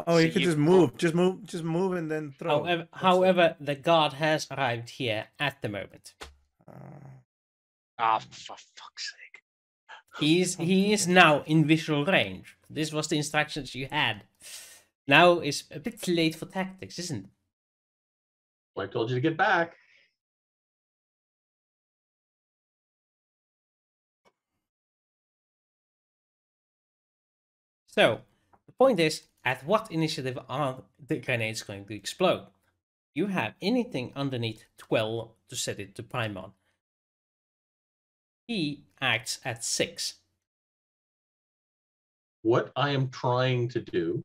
Oh, So you could you just move, and then throw. That's it. However, the guard has arrived here at the moment. Ah, for fuck's sake. He is now in visual range. This was the instructions you had. Now it's a bit late for tactics, isn't it? Well, I told you to get back. So, the point is, at what initiative are the grenades going to explode? You have anything underneath 12 to set it to prime on. He acts at 6. What I am trying to do,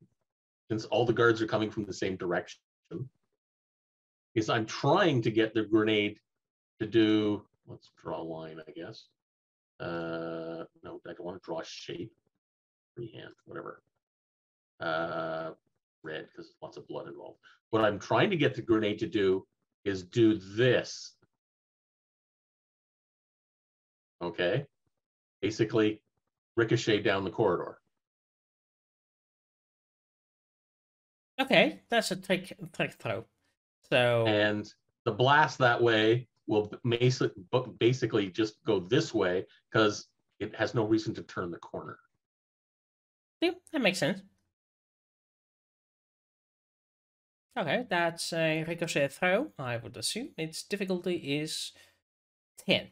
since all the guards are coming from the same direction, is I'm trying to get the grenade to do. Let's draw a line, I guess. No, I don't want to draw a shape. Freehand, whatever. Red, because there's lots of blood involved. What I'm trying to get the grenade to do is do this. Okay? Basically, ricochet down the corridor. Okay, that's a trick throw. So And the blast that way will basically just go this way because it has no reason to turn the corner. yeah, that makes sense. Okay, that's a ricochet throw. I would assume its difficulty is 10.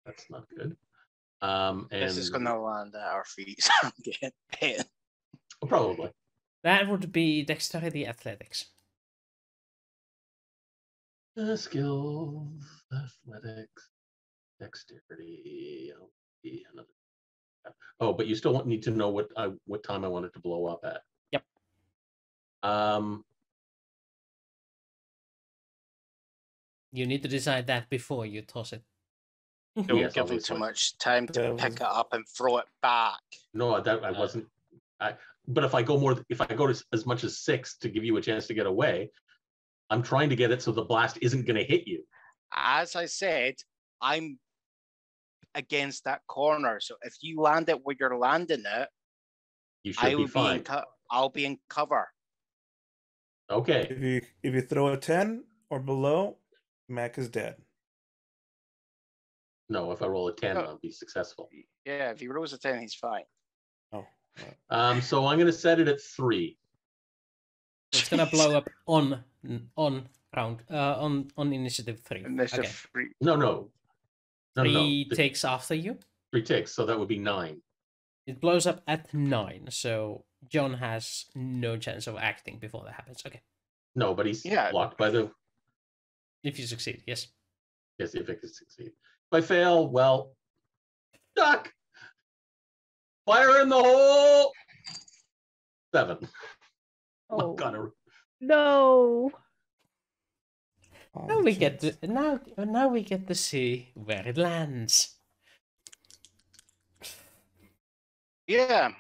That's not good. And This is going to land at our feet. I'm getting paid. probably. That would be dexterity athletics. Skills, athletics, dexterity. Oh, but you still need to know what time I want it to blow up at. Yep. You need to decide that before you toss it. Don't Yes, give him too obviously. much time to pick it up and throw it back. No, I wasn't. But if I go to as much as 6 to give you a chance to get away, I'm trying to get it so the blast isn't going to hit you. As I said, I'm against that corner. So if you land it where you're landing it, You should be fine. I'll be in cover. Okay. If you throw a 10 or below, Mac is dead. No, if I roll a 10, Oh. I'll be successful. Yeah, if he rolls a 10, he's fine. Oh. So I'm going to set it at 3. It's gonna blow up on round on initiative 3. Initiative Okay. 3. No. 3 takes after you. 3 ticks, so that would be 9. It blows up at 9, so John has no chance of acting before that happens. Okay. No, but he's Yeah. blocked by the. If you succeed, yes. Yes, if I could succeed. If I fail, well, duck. Fire in the hole. 7. Oh, God, no. Now we get to now we get to see where it lands. Yeah.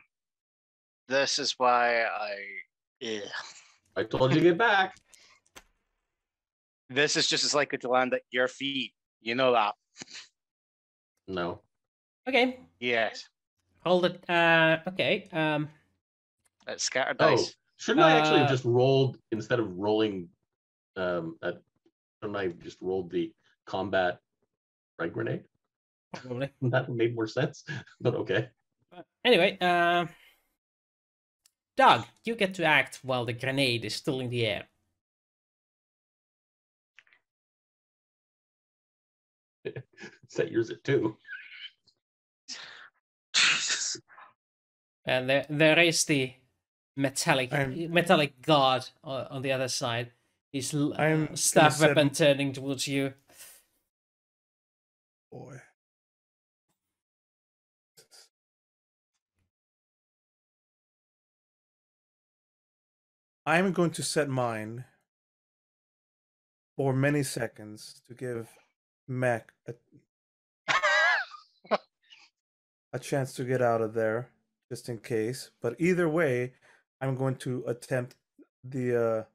This is why I told you to get back. This is just as likely to land at your feet. You know that. No. Okay. Yes. Hold it. Okay. That's scattered Oh, dice. shouldn't I actually have just rolled instead of rolling? Shouldn't I just rolled the combat frag grenade? Probably. That made more sense. But okay. Anyway, Doug, you get to act while the grenade is still in the air. Set yours at 2. And there is the metallic guard on the other side. His staff weapon turning towards you. Boy. I'm going to set mine for many seconds to give Mac a chance to get out of there, just in case. But either way, I'm going to attempt the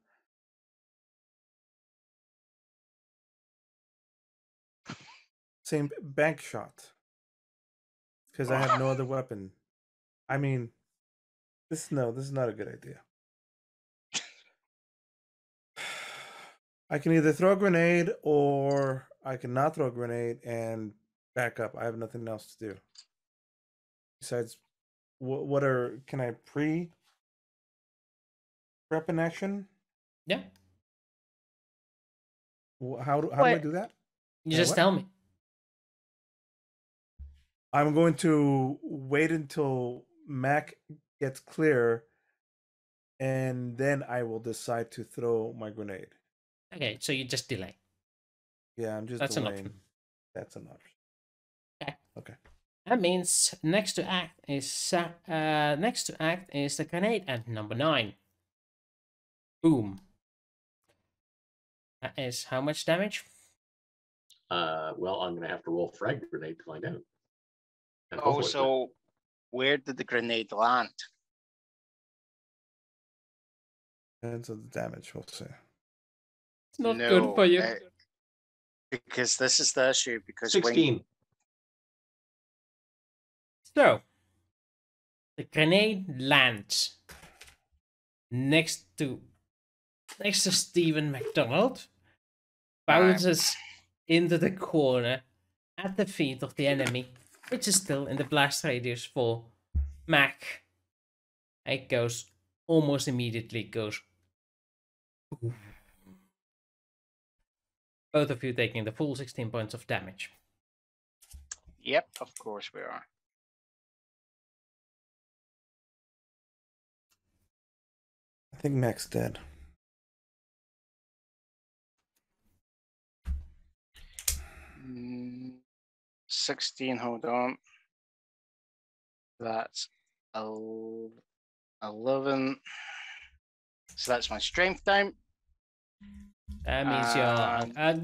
same bank shot because I have no other weapon. I mean, this is not a good idea. I can either throw a grenade or I can not throw a grenade and back up. I have nothing else to do. Besides, can I prep an action? Yeah. How do I do that? You just tell me. I'm going to wait until Mac gets clear, and then I will decide to throw my grenade. Okay, so you just delay. Yeah, I'm just That's delaying. an option. That's an option. Okay. Okay. That means next to act is the grenade at number 9. Boom. That is how much damage? Well, I'm going to have to roll frag grenade to find out. And Oh, hopefully- so where did the grenade land? Depends on the damage, we'll see. It's not good for you. Because this is the issue. Because 16. So, the grenade lands next to Stephen MacDonald, bounces into the corner at the feet of the enemy, which is still in the blast radius for Mac. It goes almost immediately. Both of you taking the full 16 points of damage. Yep, of course we are. I think Mac's dead. Mm, 16, hold on. That's 11. So that's my strength down. That means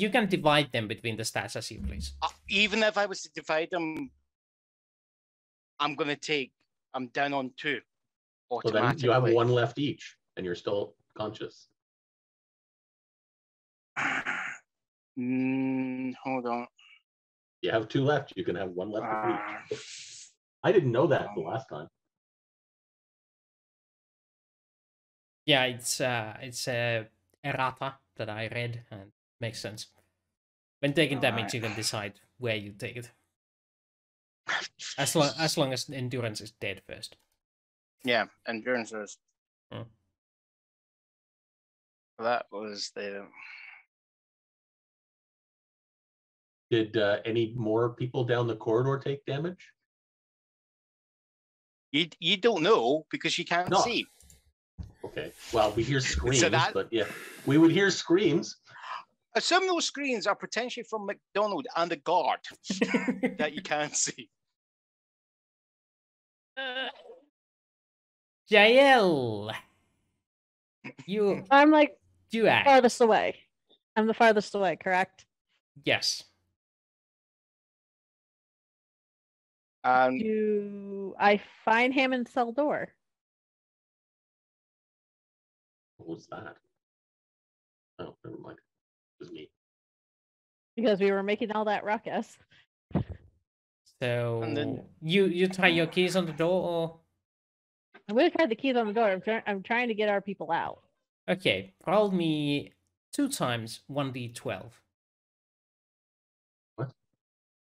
you can divide them between the stats as you please. Even if I was to divide them, I'm down on 2 So automatically. then you have 1 left each, and you're still conscious. Hold on. You have 2 left. You can have 1 left of each. I didn't know that the last time. Yeah, it's a errata that I read, and makes sense. When taking damage, you can decide where you take it. As long as endurance is dead first. Yeah, endurance is. Hmm. That was the. Did any more people down the corridor take damage? You don't know because you can't see. Okay. Well, we hear screams, that... but yeah, we would hear screams. Some of those screams are potentially from MacDonald and the guard that you can't see. Jaelle, I'm like you act. farthest away. I'm the farthest away, correct? Yes. Do I find Hammond's cell door? What was that? Oh, never mind. It was me. Because we were making all that ruckus. So then... you try your keys on the door, or I'm gonna try the keys on the door. I'm trying to get our people out. okay? Roll me 2 times 1d12. What?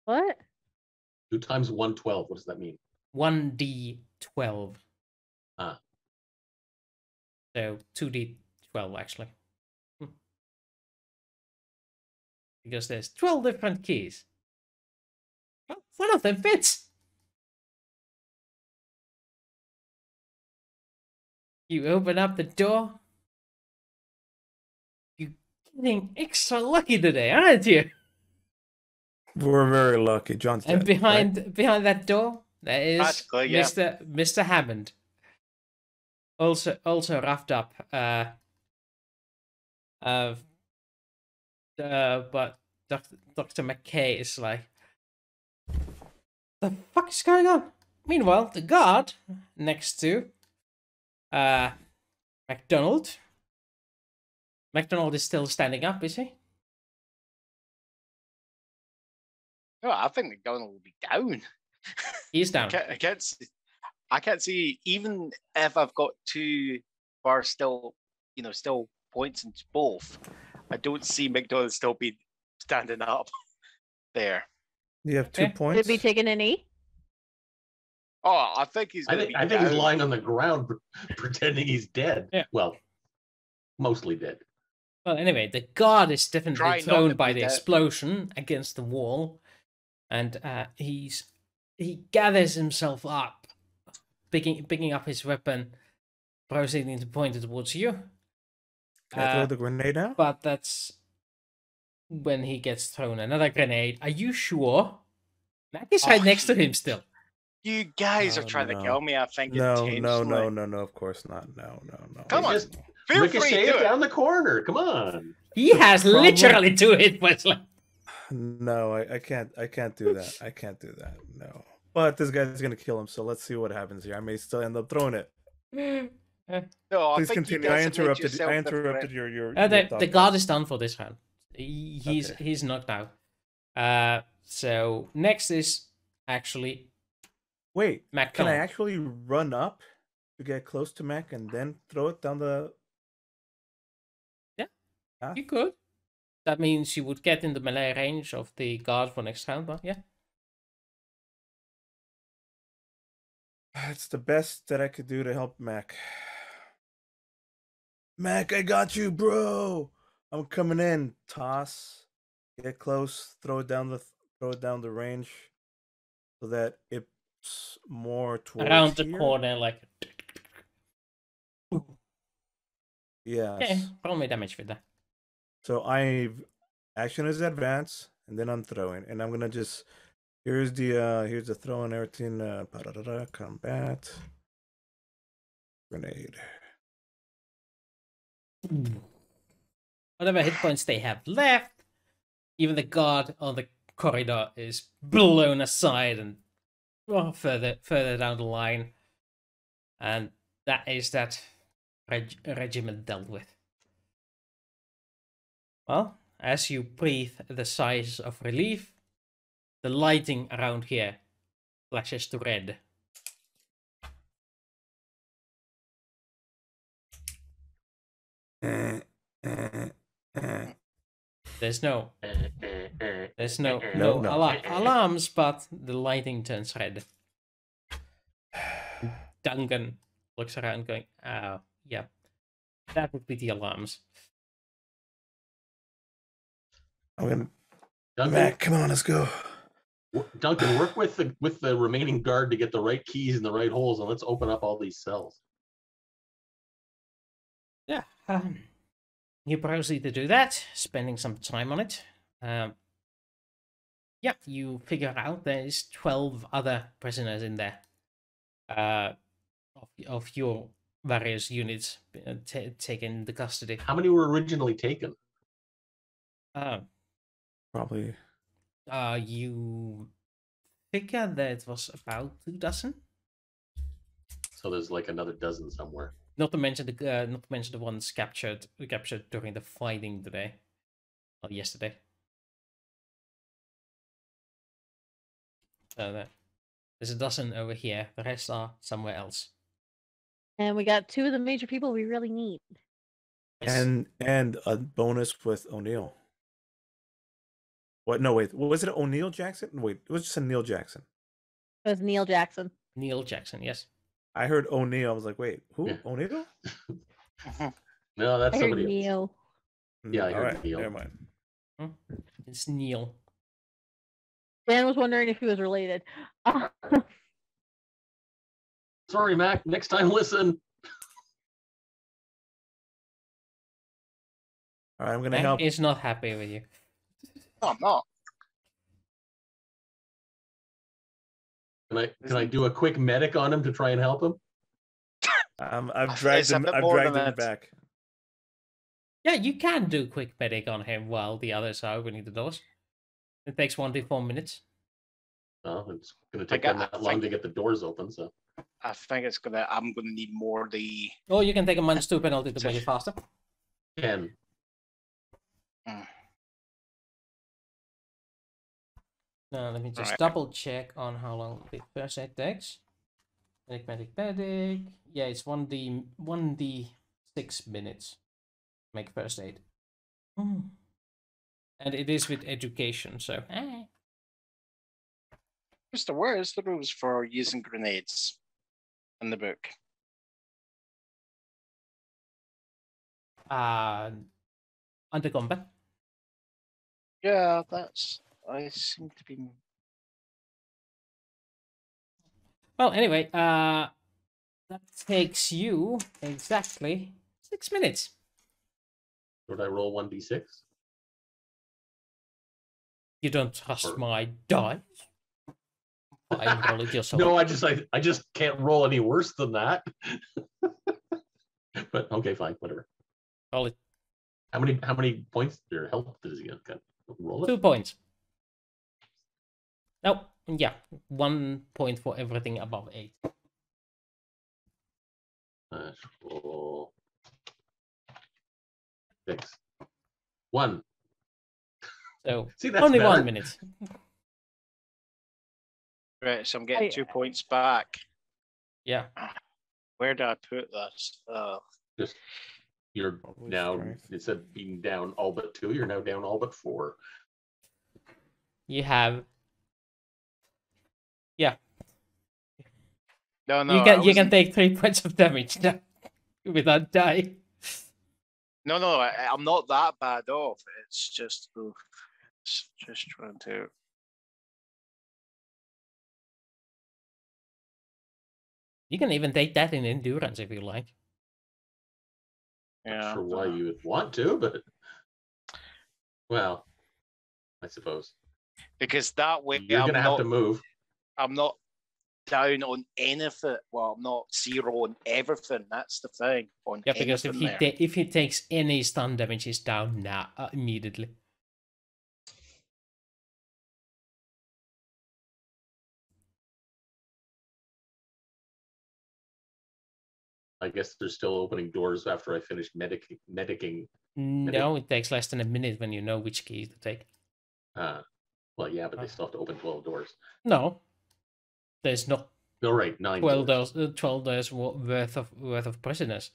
What? 2 times 112. What does that mean? 1d12. Ah. So 2d12 actually. Because there's 12 different keys. Well, one of them fits. You open up the door. You're getting extra lucky today, aren't you? We're very lucky, John's dead. And behind that door, there is Mr. Hammond. Also roughed up. But Dr. McKay is like, the fuck is going on? Meanwhile, the guard next to MacDonald. MacDonald is still standing up, is he? No, I think MacDonald will be down. He's down. I can't see, even if I've got 2 bars still points in both. I don't see MacDonald still be standing up there. You have 2 points. Did we take an E? Oh, I think he's. I think he's lying on the ground pretending he's dead. Yeah. Well, mostly dead. Well, anyway, the guard is definitely thrown by the dead. explosion against the wall, and he gathers himself up, picking up his weapon, proceeding to point it towards you. Can I throw the grenade out? But that's when he gets thrown another grenade. Are you sure? Mac is right next to him still. You guys are trying to kill me, I think. No, of course not. No. Come on. Just Feel free ricochet to it down the corner. Come on. He has literally 2 hit points left. No, I can't do that. I can't do that. No. But this guy's gonna kill him, so let's see what happens here. I may still end up throwing it. No, Please continue. I interrupted your the guard is done for this round. He's knocked out. So next is actually wait. MacDonald. Can I actually run up to get close to Mac and then throw it down the? Yeah, you could. That means you would get in the melee range of the guard for next round, but yeah. It's the best that I could do to help Mac. Mac, I got you, bro. I'm coming in. Toss, get close, throw it down the range, so that it's more towards around the here. corner, like. Yes. Okay, roll me damage with that. So action is advance, and then I'm throwing, and I'm gonna just Here's the throw and everything. Combat. Grenade. Whatever hit points they have left, even the guard on the corridor is blown aside and further down the line. And that is that regiment dealt with. Well, as you breathe the sighs of relief, the lighting around here flashes to red. There's no alarms, but the lighting turns red. Duncan looks around going, oh, yeah, that would be the alarms. Duncan, Duncan, come on, let's go. Duncan, work with the remaining guard to get the right keys in the right holes, and let's open up all these cells. Yeah, you proceed to do that, spending some time on it. Yeah, you figure out there's 12 other prisoners in there. Of your various units taken into custody. How many were originally taken? Probably. You figure that it was about 2 dozen. So there's like another dozen somewhere. Not to mention the ones captured during the fighting today, or yesterday. There's a dozen over here. The rest are somewhere else. And we got 2 of the major people we really need. And a bonus with O'Neill. What? No, wait. Was it O'Neill Jackson? Wait, it was just a Neil Jackson. It was Neil Jackson. Neil Jackson, yes. I heard O'Neill. I was like, wait, who? Yeah. O'Neill? No, that's I heard somebody else. Neil. Yeah, I All heard right, Neil. never mind. It's Neil. Dan was wondering if he was related. Sorry, Mac. Next time, listen. All right, I'm gonna Mac help. is not happy with you. No, I'm not. Can I do a quick medic on him to try and help him? I've dragged him. I've more dragged than him that. back. Yeah, you can do quick medic on him while the others are opening the doors. It takes 1 to 4 minutes. Well, it's going to take them that long to get the doors open. So I think I'm gonna need more the. Oh, you can take a -2 penalty to make it faster. 10. Now let me just Alright. double check on how long the first aid takes. Medic. Yeah, it's 1d6 minutes. Make first aid. And it is with education, so. Mister, where is the rules for using grenades in the book? Under combat. Yeah, I seem to be. Well, anyway, that takes you exactly 6 minutes. Would I roll 1d6? You don't trust my dice? I roll it yourself. No, I just can't roll any worse than that. But okay, fine, whatever. Roll it. How many points or health does he get? Roll it. 2 points. No, yeah, 1 point for everything above 8. Roll 6. 1. So See, that's only better. 1 minute. Right, so I'm getting 2 points back. Yeah. Where did I put that? Just you're Probably now strength. instead of being down all but 2, you're now down all but 4. You have. Yeah. No, You can take 3 points of damage now without dying. No, I'm not that bad off. It's just trying to. You can even take that in endurance if you like. Yeah. Not sure why you would want to, but well, I suppose. Because that way You're gonna have to move. I'm not down on anything. Well, I'm not zero on everything. That's the thing. On Yeah, because anything if he takes any stun damage, he's down now immediately. I guess they're still opening doors after I finish medicing. No, it takes less than a minute when you know which keys to take. Well, yeah, but they still have to open 12 doors. No, there's not No, right, 9 12 doors. doors, 12 doors worth of prisoners.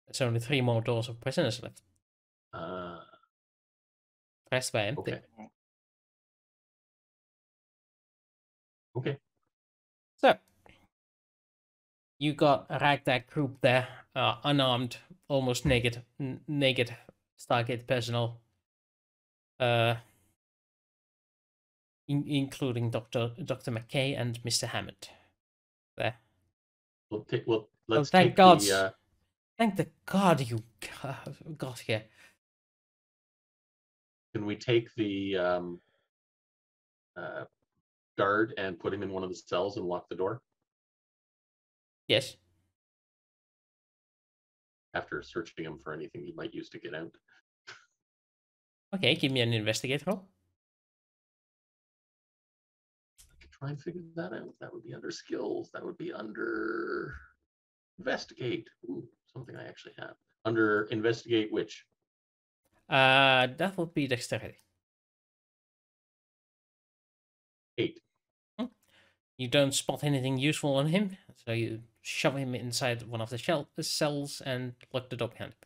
There's only 3 more doors of prisoners left. Rest were empty. Okay. Okay. So, you got a ragtag group there, unarmed, almost naked Stargate personnel, including Dr. McKay and Mr. Hammond. There. Let's thank take God. the. Thank the God you got here. Can we take the guard and put him in one of the cells and lock the door? Yes. After searching him for anything he might use to get out. Okay, give me an investigate roll. I could try and figure that out. That would be under skills. That would be under investigate. Ooh, something I actually have. Under investigate which? That would be dexterity. 8. You don't spot anything useful on him, so you shove him inside one of the cells and lock the door behind him.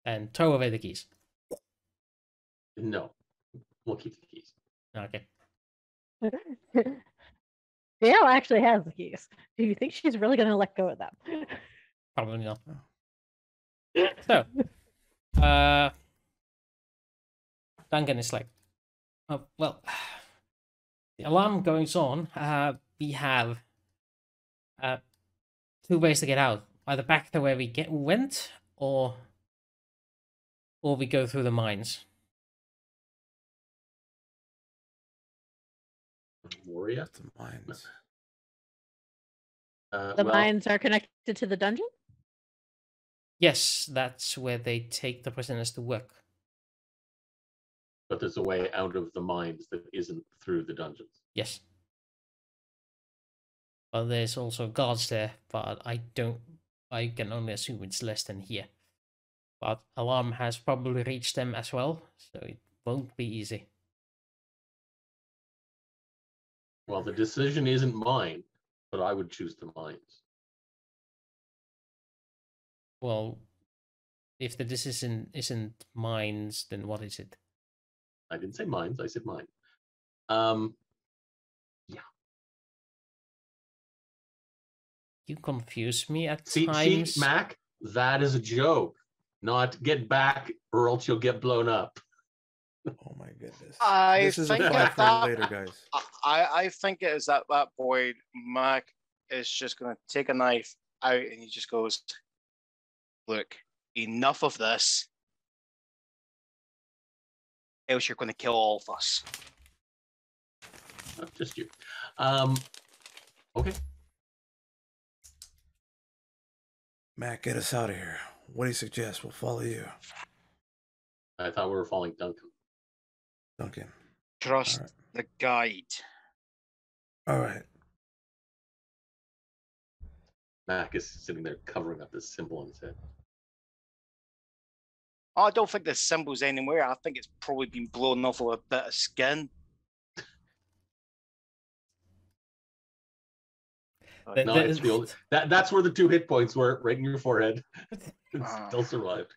And throw away the keys. No, we'll keep the keys. Okay. Jaelle actually has the keys. Do you think she's really going to let go of them? Probably not. So, Duncan is like, oh, well, the alarm goes on. We have 2 ways to get out: either back to where we went, or we go through the mines. Moria? The mines. The mines are connected to the dungeon? Yes, that's where they take the prisoners to work. But there's a way out of the mines that isn't through the dungeons. Yes. Well, there's also guards there, but I can only assume it's less than here. But alarm has probably reached them as well, so it won't be easy. Well, the decision isn't mine, but I would choose the mines. Well, if the decision isn't mines, then what is it? I didn't say mines, I said mine. Yeah. You confuse me at See, times. Mac, that is a joke. Not get back or else you'll get blown up. Oh my goodness. This is a think fly at for that, later, guys. I think it is at that point, Mac is just going to take a knife out and he just goes, look, enough of this. Else you're going to kill all of us. Not just you. Okay. Matt, get us out of here. What do you suggest? We'll follow you. I thought we were following Duncan. Duncan. Trust All right. the guide. All right. Mac is sitting there covering up this symbol on his head. Oh, I don't think the symbol's anywhere. I think it's probably been blown off with a bit of skin. No, it's the old, that's where the 2 hit points were, right in your forehead. It still survived.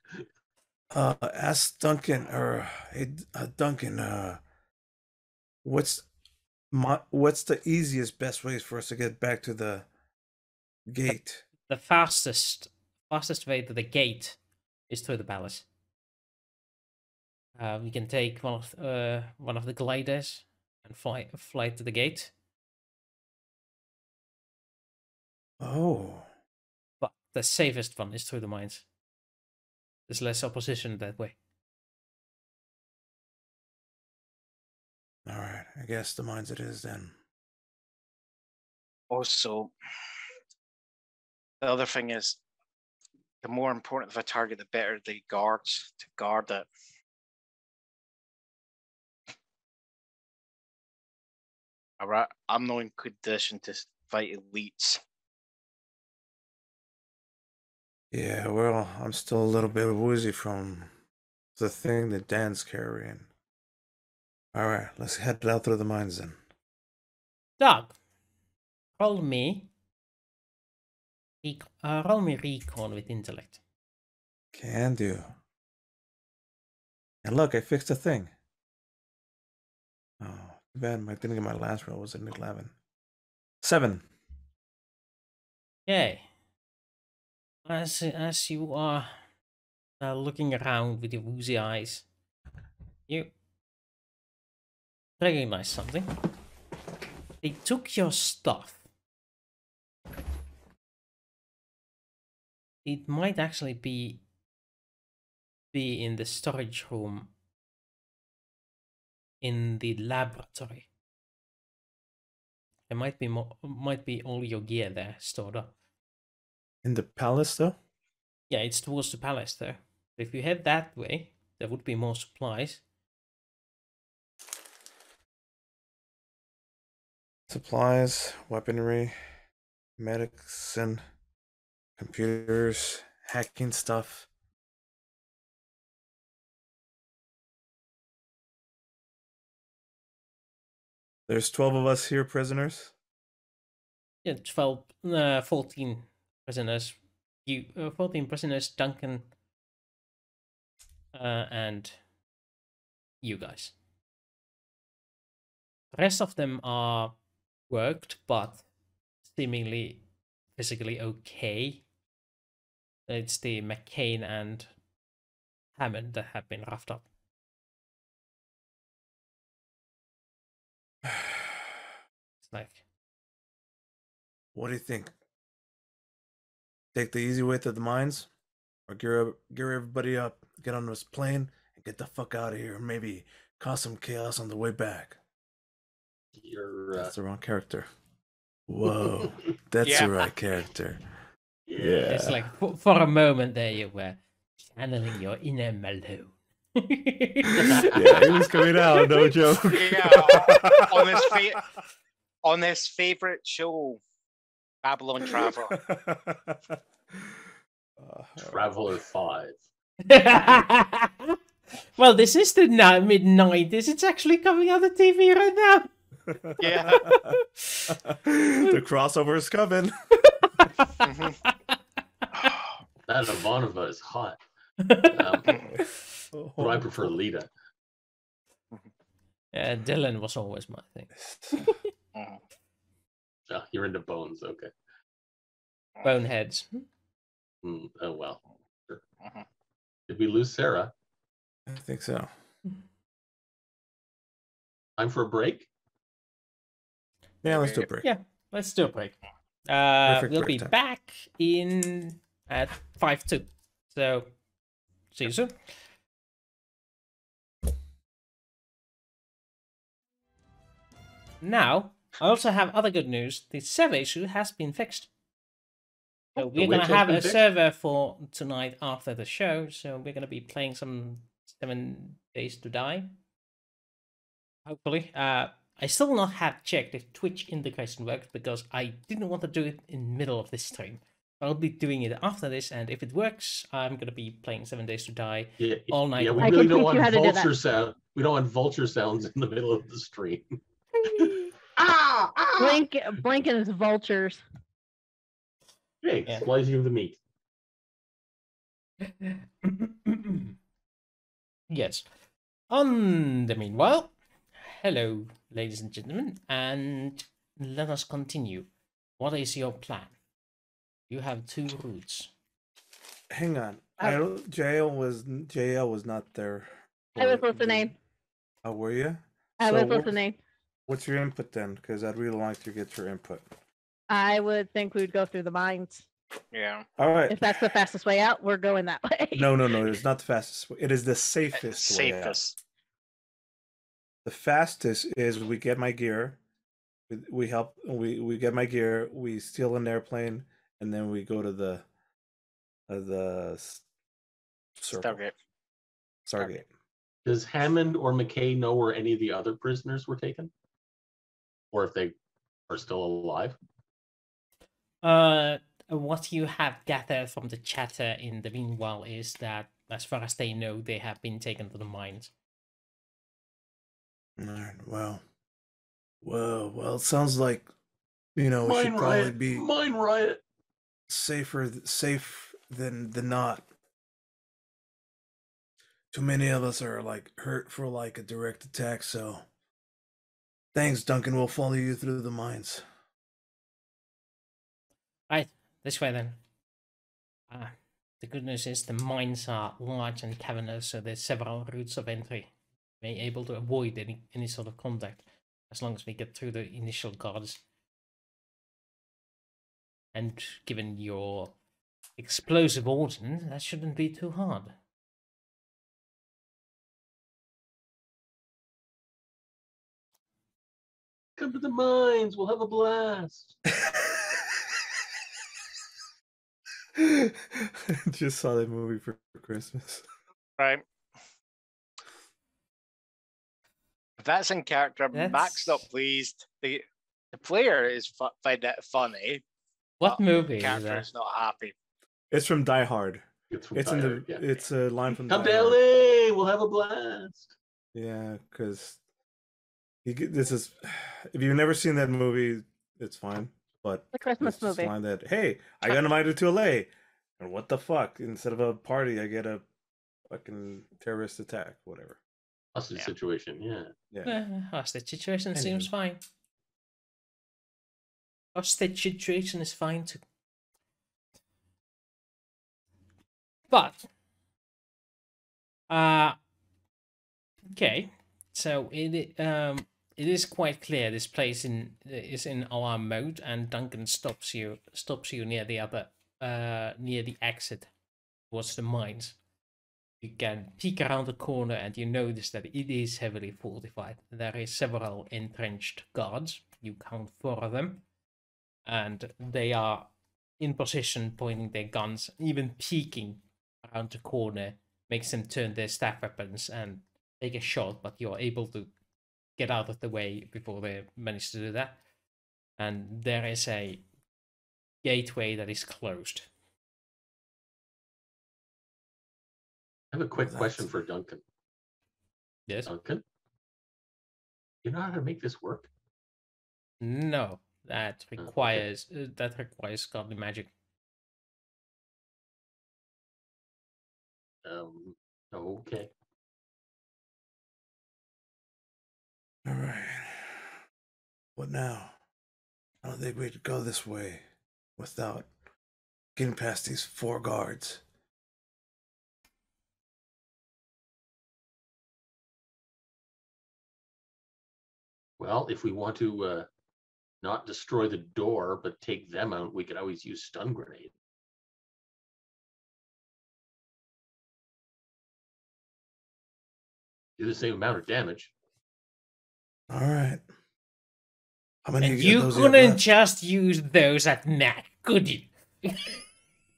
Ask Duncan, or hey, Duncan, what's the easiest, best ways for us to get back to the gate? The fastest way to the gate is through the palace. We can take one of the gliders and fly to the gate. Oh. But the safest one is through the mines. There's less opposition that way. All right, I guess the mines it is then. Also, the other thing is, the more important of a target, the better the guards to guard it. All right, I'm not in condition to fight elites. Yeah, well, I'm still a little bit woozy from the thing that Dan's carrying. All right, let's head out through the mines then. Doug, roll me. Roll me recon with intellect. Can do. And look, I fixed a thing. Oh, too bad I didn't get my last roll. Was an 11. 7. Okay. As you are looking around with your woozy eyes, you recognize something. They took your stuff. It might actually be in the storage room in the laboratory. There might be all your gear there stored up. In the palace, though? Yeah, it's towards the palace though. If you head that way, there would be more supplies. Supplies, weaponry, medicine, computers, hacking stuff. There's 12 of us here, prisoners. Yeah, 14 prisoners. 14 prisoners, Duncan, and you guys. The rest of them are worked, but seemingly physically okay. It's the McKay and Hammond that have been roughed up. It's like, What do you think? Take the easy way to the mines? Or gear everybody up, get on this plane, and get the fuck out of here. Maybe cause some chaos on the way back. That's the wrong character. Whoa, that's the right character. Yeah. it's like for a moment there you were channeling your inner Malone. Yeah, it was coming out, no joke. Yeah, on his favorite show, Babylon Traveler. Traveler 5. Well, this is the mid-90s. It's actually coming on the TV right now. Yeah. The crossover is coming. That Ivanova is hot. But I prefer Lita. Dylan was always my thing. You're into bones, okay. Boneheads. Oh, well. Sure. Did we lose Sarah? I think so. Time for a break? Yeah, let's do a break. Yeah, let's do a break. Perfect We'll break be time. back in at 5:02. So, see you soon. Now, I also have other good news. The server issue has been fixed. So we're going to have a server for tonight after the show. So we're going to be playing some 7 Days to Die. Hopefully. I still not have checked if Twitch integration works because I didn't want to do it in the middle of this stream. I'll be doing it after this, and if it works, I'm going to be playing 7 Days to Die all night. Yeah, we really don't want vulture sound. We don't want vulture sounds in the middle of the stream. Blinking is vultures. Hey, slicing of the meat. Yes. On the meanwhile, hello, ladies and gentlemen, and let us continue. What is your plan? You have 2 routes. Hang on. Jaelle was not there. I was listening. Oh, were you? I was listening. What's your input then? Because I'd really like to get your input. I would think we'd go through the mines. Yeah. All right. If that's the fastest way out, we're going that way. No. It's not the fastest way. It is the safest way out. The fastest is we get my gear. We get my gear. We steal an airplane, and then we go to the circle. Stargate. Does Hammond or McKay know where any of the other prisoners were taken? Or if they are still alive? What you have gathered from the chatter in the meanwhile is that, as far as they know, they have been taken to the mines. Alright, well, it sounds like, we should probably be Mine riot. safe than not. Too many of us are hurt for a direct attack, so thanks, Duncan. We'll follow you through the mines. Right, this way then. The good news is the mines are large and cavernous, so there's several routes of entry. We're able to avoid any sort of contact as long as we get through the initial guards. And given your explosive ordnance, that shouldn't be too hard. Come to the mines. We'll have a blast. Just saw that movie for Christmas. Right. If that's in character, Mac's not pleased. The player is find that funny. What movie? The character is not happy. It's from Die Hard. Yeah. It's a line from Come Die to Hard. LA. We'll have a blast. Yeah, because this is, if you've never seen that movie, it's fine. But The Christmas this movie. line that, hey, I got invited to LA, and what the fuck? Instead of a party, I get a fucking terrorist attack, whatever. Hostage situation, yeah. Hostage situation seems fine. Hostage situation is fine too. But okay, so it is quite clear this place is in alarm mode, and Duncan stops you near the exit towards the mines. You can peek around the corner and you notice that it is heavily fortified. There is several entrenched guards. You count 4 of them, and they are in position, pointing their guns. Even peeking around the corner makes them turn their staff weapons and take a shot, but you're able to get out of the way before they manage to do that. And there is a gateway that is closed. I have a quick question for Duncan. Yes? Duncan? You know how to make this work? No, that requires godly magic. Okay. All right. What now? I don't think we could go this way without getting past these 4 guards. Well, if we want to not destroy the door, but take them out, we could always use stun grenade. Do the same amount of damage. All right. How many? And you couldn't just use those at Mac, could you?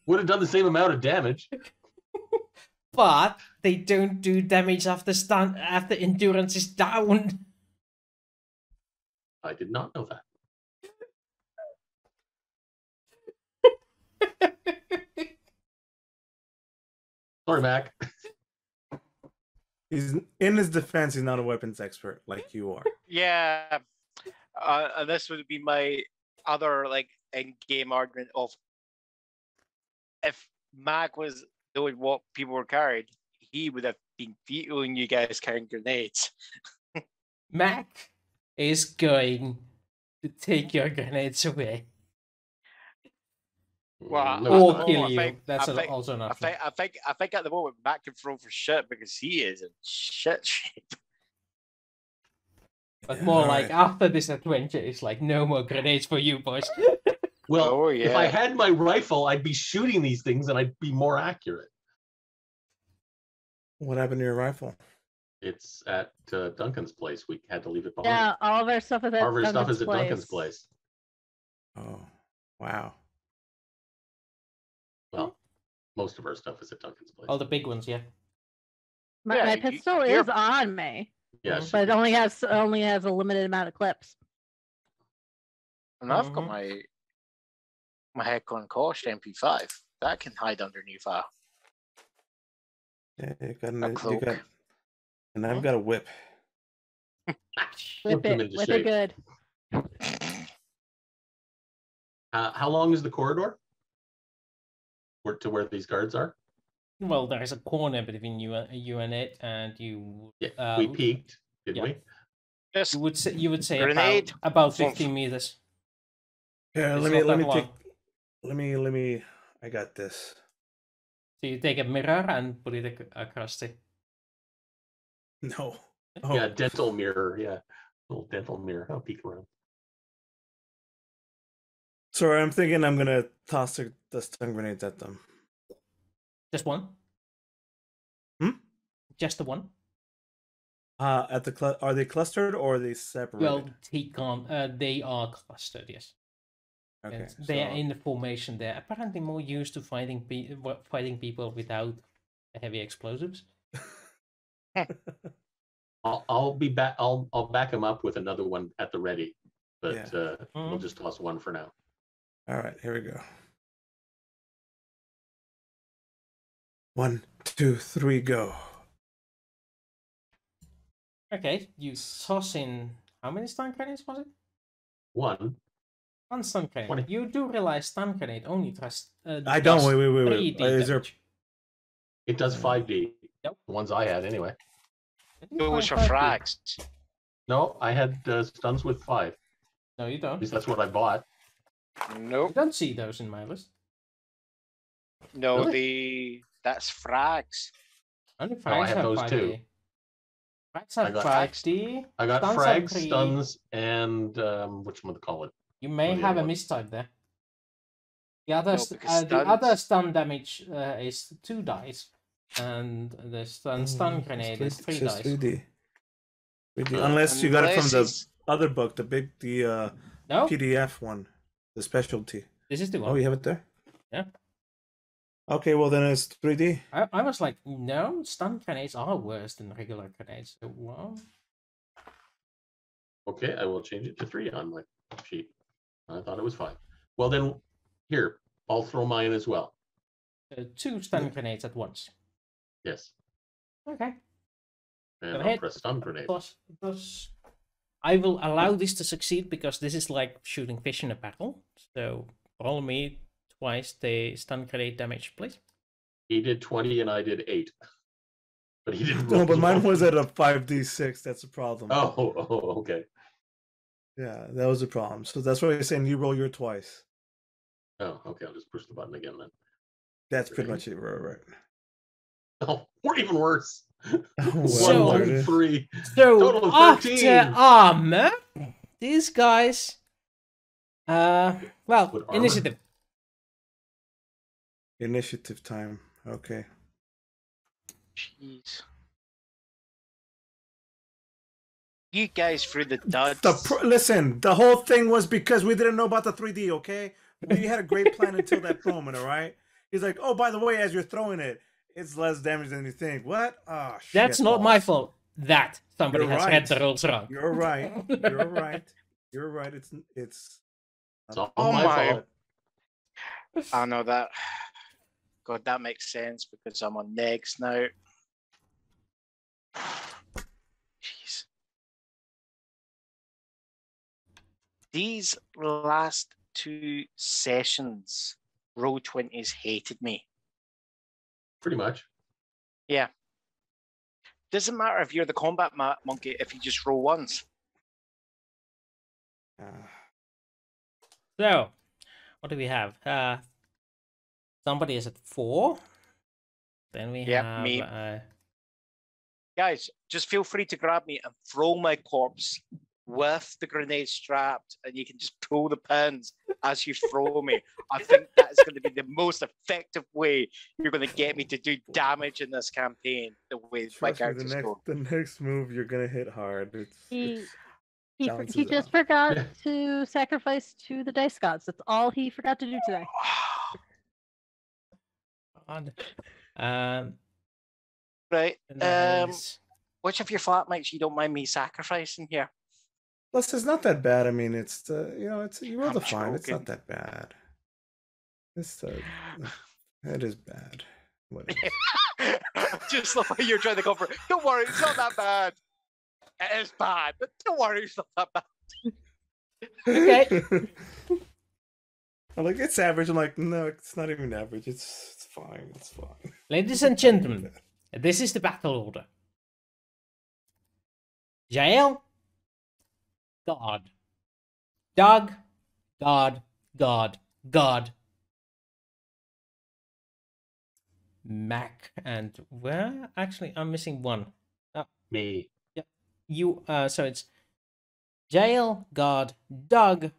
Would have done the same amount of damage. But they don't do damage after endurance is down. I did not know that. Sorry, Mac. He's in his defense. He's not a weapons expert like you are. Yeah, and this would be my other in-game argument of if Mac was doing what people were carrying, he would have been vetoing you guys carrying grenades. Mac is going to take your grenades away. Well, or kill you. That's also an option. I think at the moment Mac can throw for shit because he is in shit shape. But more like after this adventure, it's like no more grenades for you, boys. Well, if I had my rifle, I'd be shooting these things and I'd be more accurate. What happened to your rifle? It's at Duncan's place. We had to leave it behind. Yeah, all of our stuff is at All of our Duncan's stuff is at place. Duncan's place. Oh, wow. Well, most of our stuff is at Duncan's place. Oh, the big ones, yeah. My, Yeah, my you- pistol you're- is on me, yeah, Mhm. but it only has a limited amount of clips. And I've got Mhm. my Headcon Kosh MP5 that can hide underneath a Yeah, cloak. and I've got a whip. Whip them it, into whip shape. it good. How long is the corridor? To where these guards are? Well, there is a corner between you and it, and you. Yeah, we peeked, didn't yeah. we? Just You would say Grenade. about Thump. 15 meters. Yeah, It's let not me that take. long. Let me. I got this. So you take a mirror and put it across it. No. Yeah, dental mirror. Yeah, little dental mirror. I'll peek around. Sorry, I'm thinking I'm gonna toss the stun grenades at them. Just one. Hmm? Just the one. At the are they clustered or are they separated? Well, he can't. They are clustered. Yes. okay, And they are so- in the formation. They're apparently more used to fighting people without heavy explosives. I'll be back. I'll back him up with another one at the ready, but Yeah. we'll just toss one for now. All right, here we go. 1, 2, 3, go. Okay, you toss in how many stun grenades was it? One. One stun grenade. 20. You do realize stun grenade only I don't. Wait. 3D Is there? damage. It does 5D. Yep. The ones I had anyway. I think it was for 5D. frags. No, I had stuns with 5. No, you At don't. least that's what I bought. You Nope. don't see those in my list. No, Really? that's frags. Only No, frags I have those 5D. too. Frags I have got- 5D. I got Stuns are frag, 3. stuns, and whatchamacallit. You may the have other a one? mistype there. The other, No, st- because the other stuns- stun damage is 2 dice, and the stun grenade is 3 dice. 3D. 3D. Unless you got it from the other book, the No, PDF one, the specialty. this is the Oh, one. you have it there? Yeah. Okay, well then it's 3D. I was like, no, stun grenades are worse than regular grenades. So, well, Okay, I will change it to 3 on my sheet. I thought it was 5. Well then, here, I'll throw mine as well. 2 stun grenades at once. Yes, Okay. and Go I'll ahead. press stun grenade. Plus, I will allow this to succeed because this is like shooting fish in a barrel. So roll me twice the stun grenade damage, please. He did 20 and I did 8. But he didn't. No, roll but mine well. was at a 5D6. That's the problem. Oh, okay. Yeah, that was the problem. So that's why I'm saying you roll your twice. Oh, okay. I'll just push the button again then. That's pretty much it, right? Oh, or even worse. Well, So- there it 1, is. 3. So Total of after 13. armor, these guys, well, With armor? initiative. Initiative time. Okay. Jeez. You guys threw the duds. Listen, the whole thing was because we didn't know about the 3D, okay? We had a great plan until that moment, all right? He's like, oh, by the way, as you're throwing it, it's less damage than you think. What? Oh, shit. That's not my balls. fault. That somebody You're has right. read the rules wrong. You're right. You're right. You're right. It's It's all Oh my my- fault. I know that. God, that makes sense because I'm on next now. Jeez. These last 2 sessions, Roll20s hated me. Pretty much. Yeah. Doesn't matter if you're the combat monkey if you just roll once. So, what do we have? Somebody is at 4. Then we Yep, have me. Guys, just feel free to grab me and throw my corpse with the grenade strapped, and you can just pull the pins as you throw me. I think that's going to be the most effective way you're going to get me to do damage in this campaign. The way my Trust me, character's going. the next move you're gonna hit hard. He balances just out. forgot to sacrifice to the dice gods. That's all he forgot to do today. God. Right. Nice. Which of your flatmates you don't mind me sacrificing here? Plus, it's not that bad. I mean, it's it's you rolled I'm a 5. It's not joking. that bad. It's it is bad. Whatever. Just the way you're trying to go for it. Don't worry, it's not that bad. It is bad, but don't worry, it's not that bad. Okay. I'm like, it's average. I'm like, no, it's not even average. It's fine. It's fine. Ladies and gentlemen, this is the battle order. Jaelle, God. Doug, God, God, God. Mac and where? Actually, I'm missing one. Me. Yeah, you. So it's Jaelle, God, Doug,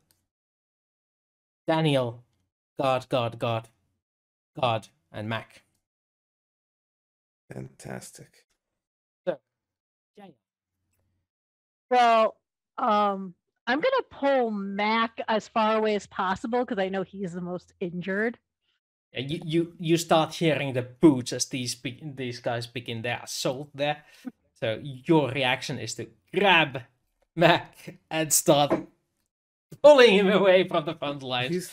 Daniel, God, God, God, God, and Mac. Fantastic. So, Jaelle. So, I'm gonna pull Mac as far away as possible because I know he's the most injured. You start hearing the boots as these guys begin their assault there. So your reaction is to grab Mac and start pulling him away from the front lines.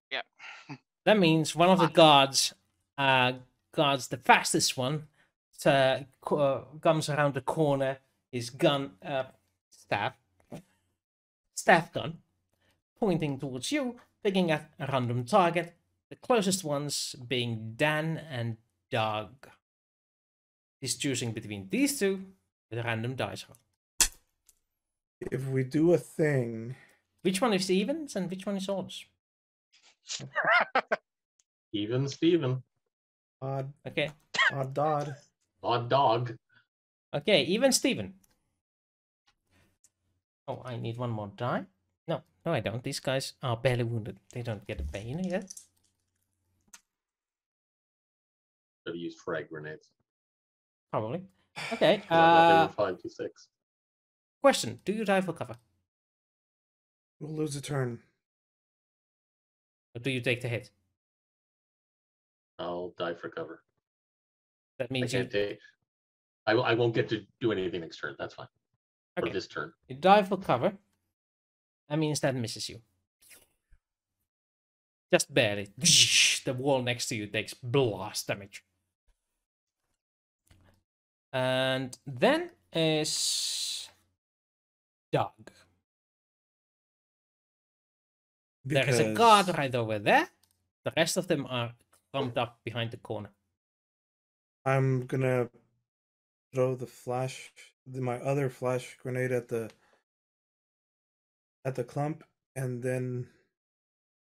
Yeah. That means one of the guards, the fastest one, comes around the corner. His gun, staff gun, pointing towards you, picking at a random target. The closest ones being Dan and Doug. He's choosing between these two with a random dice roll. If we do a thing, which one is evens and which one is odds? Even Steven. Odd. Okay. Odd Dodd. Odd dog. Okay, even Steven. Oh, I need one more die. No, I don't. These guys are barely wounded. They don't get a pain yet. Should have used frag grenades. Probably. Okay. I thought they were 5d6. Question: do you die for cover? We'll lose a turn. Or do you take the hit? I'll die for cover. That means I won't get to do anything next turn. That's fine. Okay. For this turn. You die for cover. That means that misses you. Just barely. The wall next to you takes blast damage. And then is Doug. There is a guard right over there. The rest of them are clumped up behind the corner. I'm gonna throw my other flash grenade at the clump, and then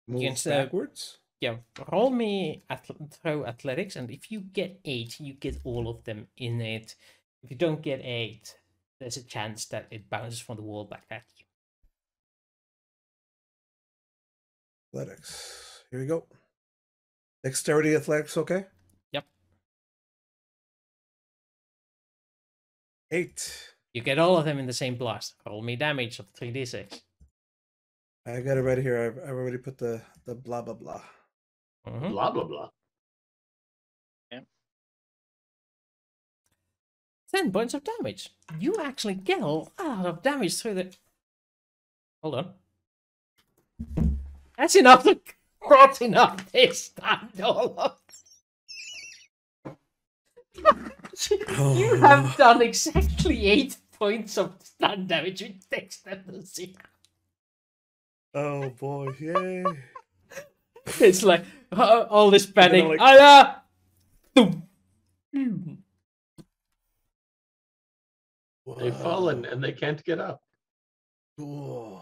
move backwards. Yeah, roll me throw athletics, and if you get 8, you get all of them in it. If you don't get 8, there's a chance that it bounces from the wall back at you. Athletics. Here we go. Dexterity athletics, okay? Yep. 8. You get all of them in the same blast. Roll me damage of 3d6. I got it right here. I've already put the blah blah blah. Mm-hmm. Blah blah blah. Yeah. 10 points of damage. You actually get a lot of damage through the... Hold on. That's enough to rotten up this standoff. You have done exactly 8 points of stun damage, which takes them to 0. Oh boy, yay. It's like all this panic. They've fallen and they can't get up. Whoa.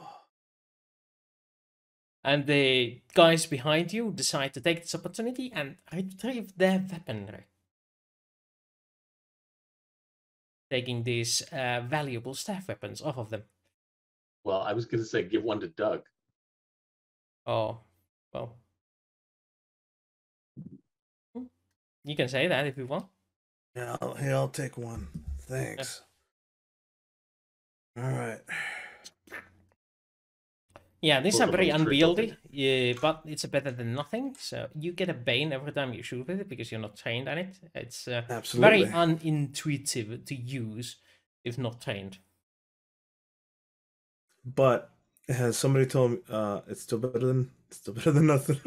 And the guys behind you decide to take this opportunity and retrieve their weaponry. taking these valuable staff weapons off of them. Well, I was going to say give one to Doug. Oh, well. You can say that if you want. Yeah, I'll take one. Thanks. All right. Yeah, these Both are of very them unwieldy, yeah, but it's better than nothing. So you get a bane every time you shoot with it because you're not trained on it. It's very Absolutely. unintuitive to use if not trained. But has somebody told me it's still better than nothing?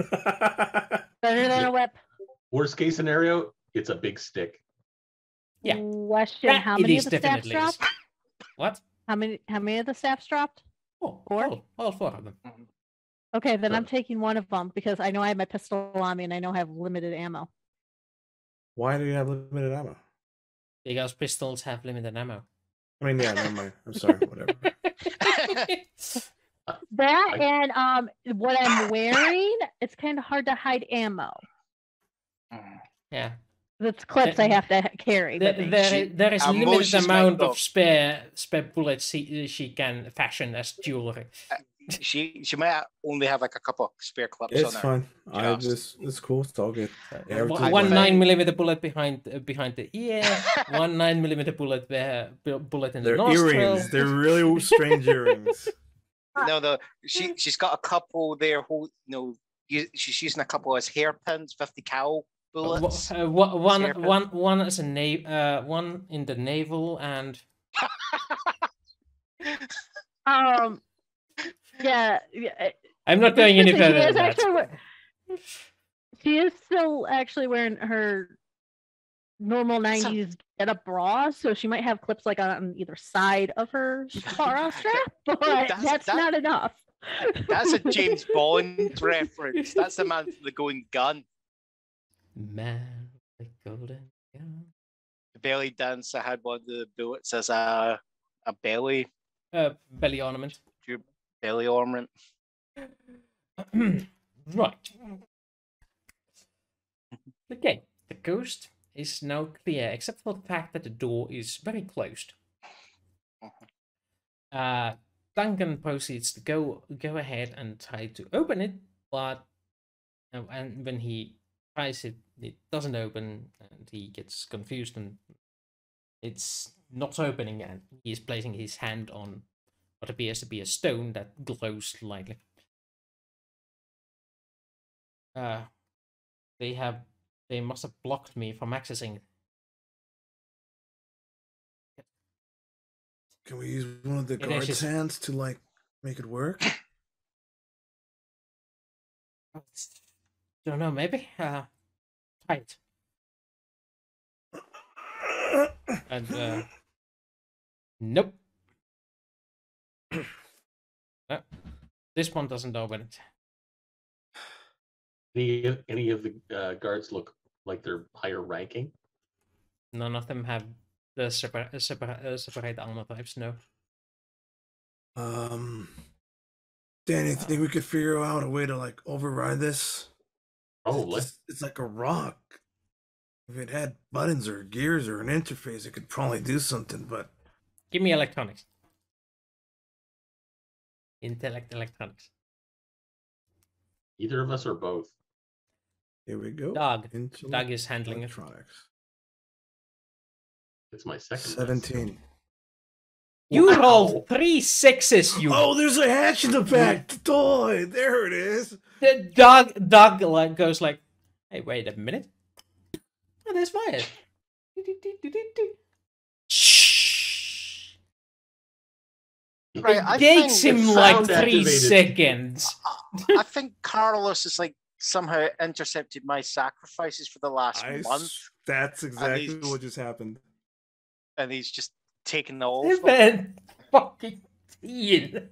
Better than a whip. Worst case scenario, it's a big stick. Yeah. Question: That How it many is of the staffs definitely is. dropped? What? How many of the staffs dropped? Oh, Four? all 4 of them. Okay, then I'm Sure. taking one of them because I know I have my pistol on me and I know I have limited ammo. Why do you have limited ammo? Because pistols have limited ammo. I mean, yeah, never mind. I'm sorry. Whatever. That and what I'm wearing, it's kind of hard to hide ammo. Yeah. That's clips I have to carry. with me. There is limited Emotions might amount go. of spare bullets she can fashion as jewelry. She might only have like a couple of spare clips It's on her. fine. Just- It's cool. It's all good. Everything's I One think- 9mm bullet behind the ear, one 9mm bullet bullet in the They're nostril. earrings. They're really strange earrings. No, she's got a couple there. She's using a couple as hairpins, 50 cal bullets. One as one in the navel and Yeah. I'm not going any She further is than that. actually she is still actually wearing her normal 90s get-up bra, so she might have clips like on either side of her bra strap, but that's not enough. That's a James Bond reference. That's the man for the going gun. Man with the golden gun. The belly dance. I had one of the bullets as a belly Belly ornament. belly ornament. Right. Okay, the coast is now clear, except for the fact that the door is very closed. Duncan proceeds to go ahead and try to open it, but and when he tries it, it doesn't open, and he gets confused, and it's not opening, and he is placing his hand on what appears to be a stone that glows slightly. They must have blocked me from accessing it. Can we use one of the It guard's actually- hands to like make it work? Don't know, maybe? Try it. And, nope. No, this one doesn't open it. Any of the guards look like they're higher ranking? None of them have the separate armor types, no. Danny, think we could figure out a way to like override this? Oh, It's like a rock. If it had buttons or gears or an interface, it could probably do something, but Give me electronics. Intellect electronics. either of us or both. here we go. Doug Intellect is handling it. electronics. It's my second. 17. You Wow. rolled 3 6s, you. Oh, there's a hatch in the back. Toy. There it is. The Doug like goes like, hey, wait a minute. Oh, there's fire. Shh. Right, I It takes think him it like sounds 3 activated. seconds. I think Carlos has like somehow intercepted my sacrifices for the last month, That's exactly he's- what just happened. and he's just taken all. Even fucking Ian.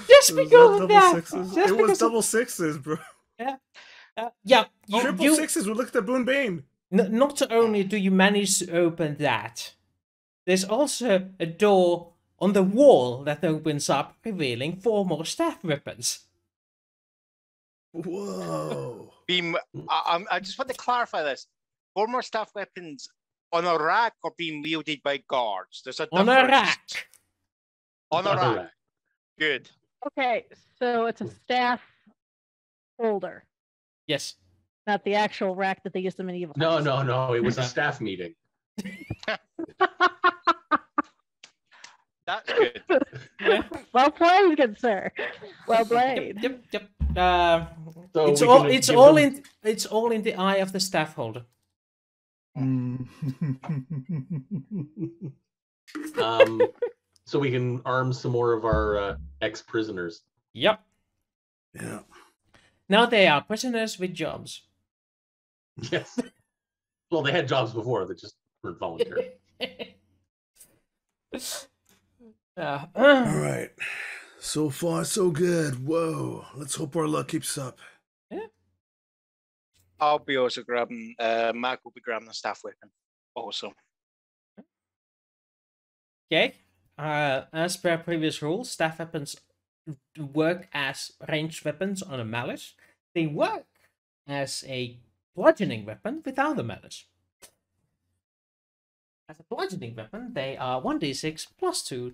Just Was because of double that. sixes? Just It was because of- double sixes, bro. Yeah, Triple sixes. We looked at Boone Bane. Not only do you manage to open that, there's also a door on the wall that opens up, revealing 4 more staff weapons. Whoa. Beam. I just want to clarify this. former staff weapons on a rack or being wielded by guards? There's a On difference. a rack. On a rack. Good. Okay, so it's a staff holder, Yes. not the actual rack that they use in medieval No, times. no. It was a staff meeting. That's good. Yeah. Well played, good sir. Well played. Yep. So it's we all can it's give all them- it's all in the eye of the staff holder. So we can arm some more of our ex-prisoners. Yep. Yeah. Now they are prisoners with jobs. Yes. Well, they had jobs before. They just weren't voluntary. All right. So far, so good. Whoa. Let's hope our luck keeps up. I'll be also grabbing, Mac will be grabbing the staff weapon also. Okay. As per previous rules, staff weapons work as ranged weapons on a mallet. They work as a bludgeoning weapon without a mallet. As a bludgeoning weapon, they are 1d6 plus 2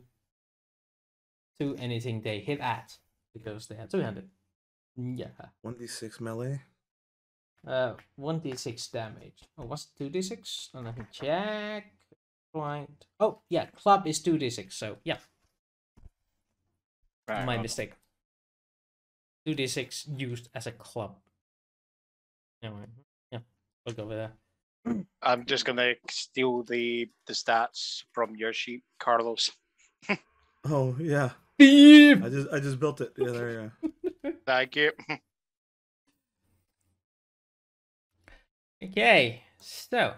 to anything they hit at, because they are two-handed. Yeah. 1d6 melee. 1d6 damage. Oh, what's 2d6? And I can check. Blind. Oh, yeah, club is 2d6, so yeah. Right, My okay. mistake. 2d6 used as a club. Anyway, yeah, we'll go with that. I'm just gonna steal the stats from your sheet, Carlos. Oh yeah. Beep! I just built it. Yeah, there you go. Thank you. Okay, so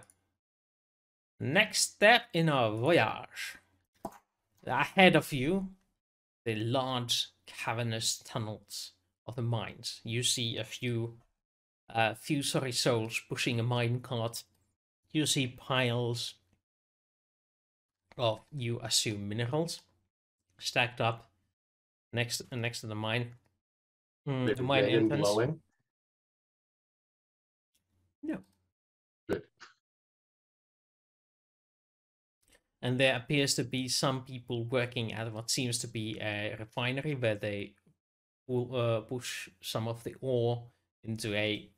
next step in our voyage. Ahead of you, the large cavernous tunnels of the mines. You see a few sorry souls pushing a mine cart. You see piles of, you assume, minerals stacked up next to the mine. Maybe The mine red and entrance. glowing. No. Good. And there appears to be some people working at what seems to be a refinery where they will push some of the ore into a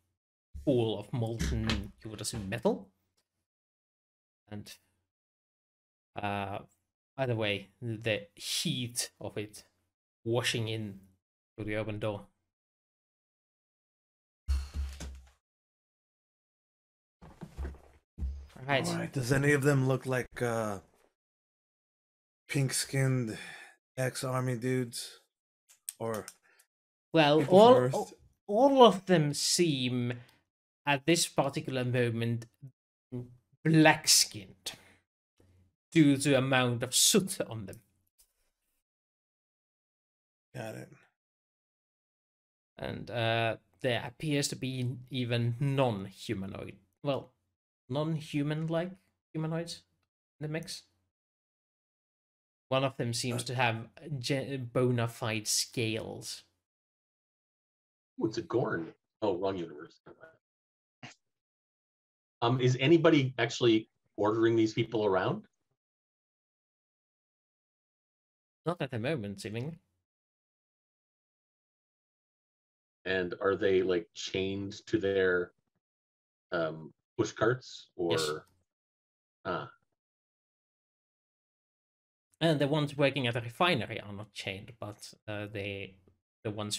pool of molten, you would assume, metal. And either way, the heat of it washing in through the open door. Right. All right. Does any of them look like pink-skinned ex-army dudes, or Well, people from Earth? all of them seem, at this particular moment, black-skinned due to the amount of soot on them. Got it. And there appears to be even non-humanoid, well, non-human-like humanoids in the mix. One of them seems to have bona fide scales. Oh, it's a Gorn. Oh, wrong universe. Is anybody actually ordering these people around? Not at the moment, seemingly. And are they like chained to their push carts, or Yes. And the ones working at the refinery are not chained, but the ones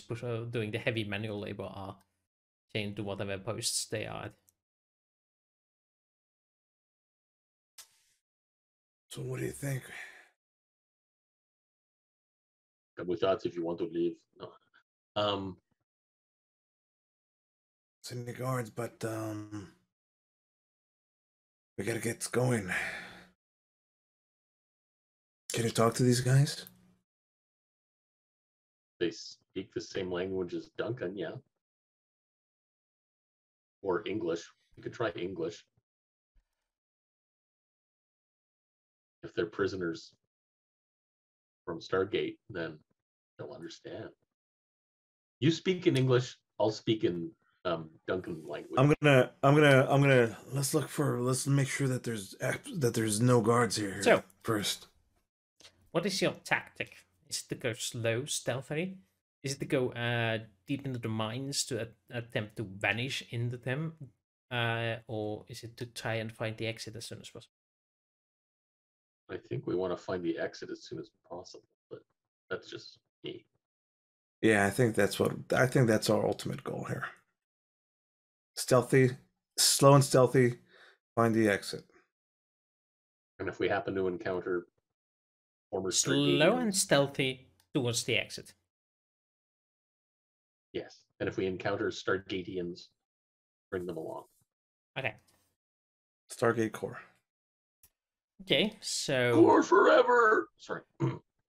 doing the heavy manual labor are chained to whatever posts they are at. So what do you think? Come with us if you want to leave. No. It's in the guards, but we gotta get going. Can you talk to these guys? They speak the same language as Duncan, yeah. Or English. We could try English. If they're prisoners from Stargate, then they'll understand. You speak in English, I'll speak in Duncan language. I'm gonna. Let's make sure that there's no guards here. So- first, What is your tactic? Is it to go slow, stealthily? Is it to go deep into the mines to attempt to vanish into them? Or is it to try and find the exit as soon as possible? I think we want to find the exit as soon as possible, but that's just me. yeah, I think that's our ultimate goal here. Stealthy, slow and stealthy, find the exit. And if we happen to encounter former Slow and Stargatians, stealthy towards the exit. yes. And if we encounter Stargatians, bring them along. Okay. Stargate Core. Okay, so Core forever. Sorry.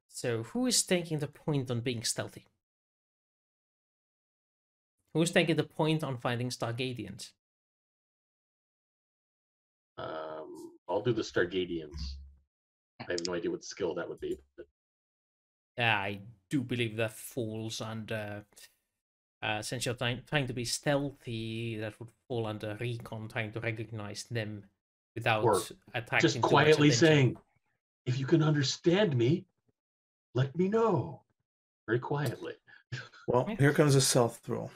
so who is taking the point on being stealthy? Who's taking the point on finding Stargatians? I'll do the Stargatians. I have no idea what skill that would be. But I do believe that falls under, since you're trying to be stealthy, that would fall under recon, trying to recognize them without Or attracting just too much quietly attention. saying, if you can understand me, let me know. Very quietly. Well, Yeah. here comes a stealth roll.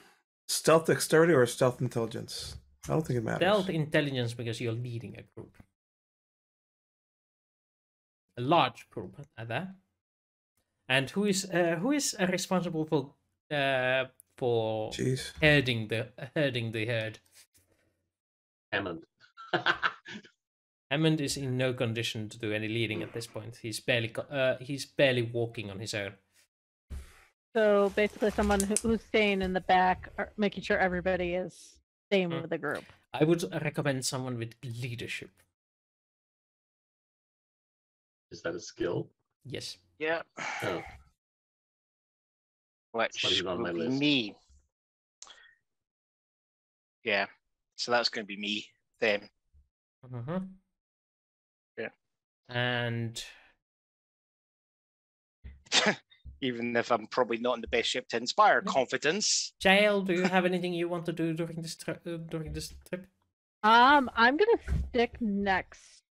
Stealth dexterity or stealth intelligence? I don't think it matters. Stealth intelligence because you're leading a group. A large group at that. And who is responsible for Jeez. herding the herd? Hammond. Hammond is in no condition to do any leading at this point. He's barely walking on his own. So basically, someone who's staying in the back, making sure everybody is staying Mm. with the group. I would recommend someone with leadership. Is that a skill? Yes. Yeah. Oh, Which not even on my will be list. me. Yeah. So that's going to be me then. Mm-hmm. Yeah. And Even if I'm probably not in the best shape to inspire Yeah. confidence. Jaelle, do you have anything you want to do during this trip? I'm gonna stick next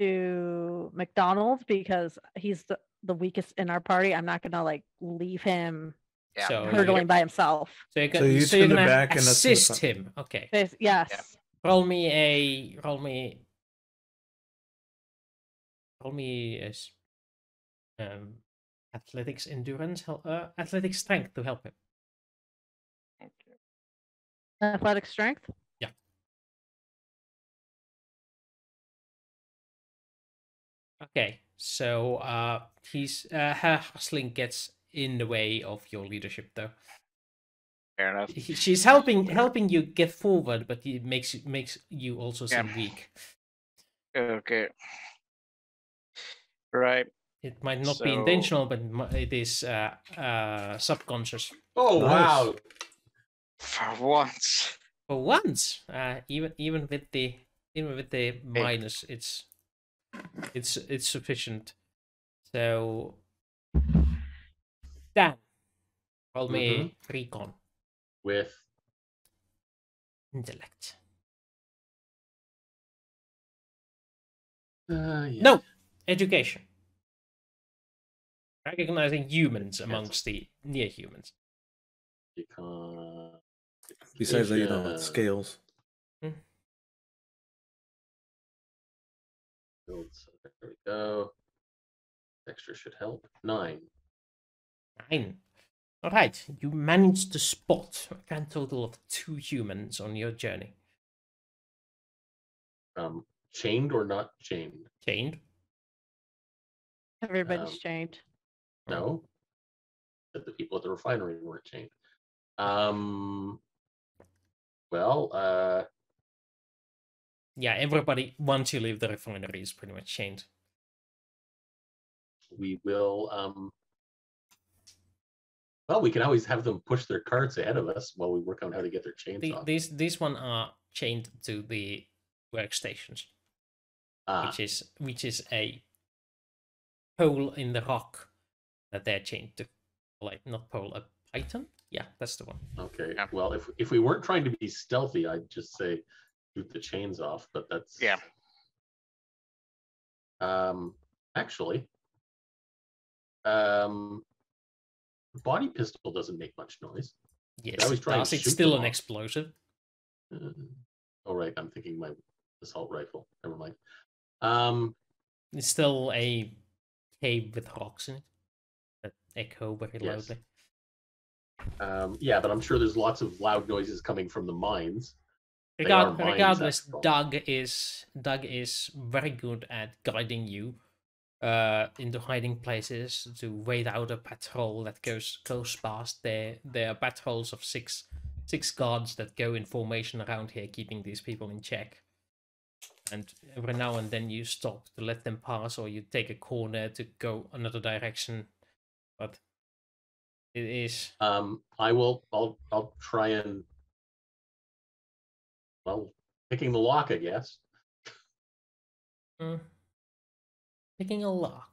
to MacDonald because he's the weakest in our party. I'm not gonna like leave him Yeah. So hurdling by himself. So you're, So you so two you're in the gonna back and us in the assist front. him. Okay. Yes. Roll me a athletics endurance, athletics strength to help him. Athletic strength. Yeah. Okay, so her hustling gets in the way of your leadership, though. Fair enough. She's helping you get forward, but it makes you also seem weak. Okay. Right. It might not be So- intentional, but it is subconscious. Oh, Nice. wow. For once. For once, even with the minus, it's sufficient. So, Dan, roll me recon With intellect. yeah. No, education. Recognizing humans amongst the near humans. Besides that, Education. scales. Builds. There we go. Extra should help. 9. 9. All right, you managed to spot a grand total of 2 humans on your journey. Chained or not chained? Chained. Everybody's chained. No. But the people at the refinery weren't chained. Well, Yeah, everybody, once you leave the refinery, is pretty much chained. we will well, we can always have them push their carts ahead of us while we work on how to get their chains off. These one are chained to the workstations, which is a hole in the rock that they're chained to. Like, not pole, a python? Yeah, that's the one. Okay. Yeah. Well, if we weren't trying to be stealthy, I'd just say shoot the chains off. But that's Yeah. Actually, body pistol doesn't make much noise. Yes, always it try and does. It's shoot still them an off. explosive. All right, I'm thinking my assault rifle. Never mind. It's still a cave with rocks in it that echo very Yes. loudly. Yeah, but I'm sure there's lots of loud noises coming from the mines. They are mines, Regardless, after all. Doug is very good at guiding you into hiding places to wait out a patrol that goes past. There are patrols of six guards that go in formation around here, keeping these people in check. And every now and then you stop to let them pass, or you take a corner to go another direction. But it is I'll try and picking the lock, I guess. picking a lock.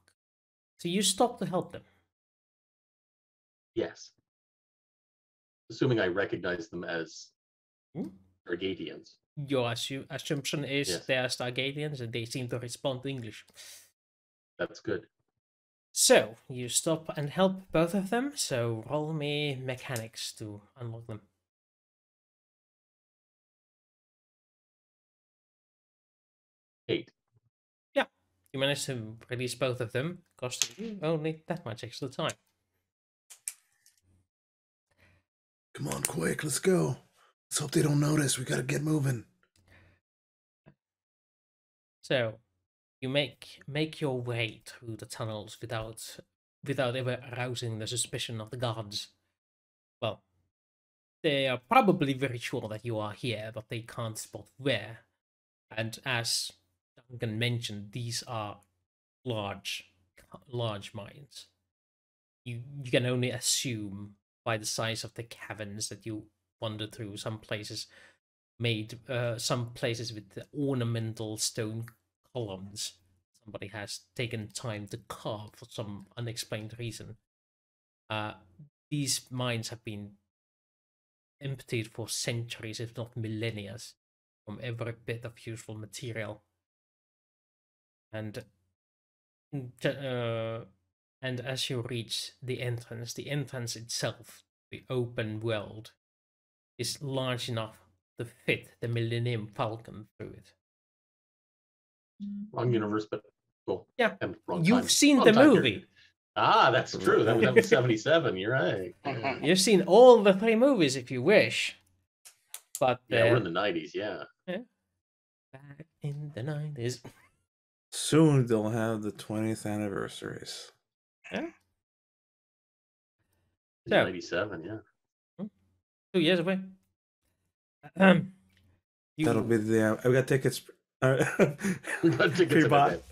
So you stop to help them. Yes. Assuming I recognize them as Stargatians. Your assumption is Yes. they are Stargatians and they seem to respond to English. That's good. So, you stop and help both of them, so roll me mechanics to unlock them. 8. Yeah, you manage to release both of them, costing you only that much extra time. Come on, quick, let's go. Let's hope they don't notice. We gotta get moving. So, you make your way through the tunnels without ever arousing the suspicion of the guards. Well, they are probably very sure that you are here, but they can't spot where. And as Duncan mentioned, these are large mines. You can only assume by the size of the caverns that you wander through. Some places with the ornamental stone columns somebody has taken time to carve for some unexplained reason. These mines have been emptied for centuries, if not millennia, from every bit of useful material. And as you reach the entrance itself, the open world, is large enough to fit the Millennium Falcon through it. Wrong universe, but cool. Yeah, And wrong you've time. seen Wrong the time movie. period. Ah, that's true. That was 77. You're right. Yeah. You've seen all the 3 movies if you wish. But Yeah, we're in the 90s. Yeah. Back in the 90s. Soon they'll have the 20th anniversaries. Yeah. So, 97. Yeah. 2 years away. That'll be the. I got tickets. We got tickets in advance.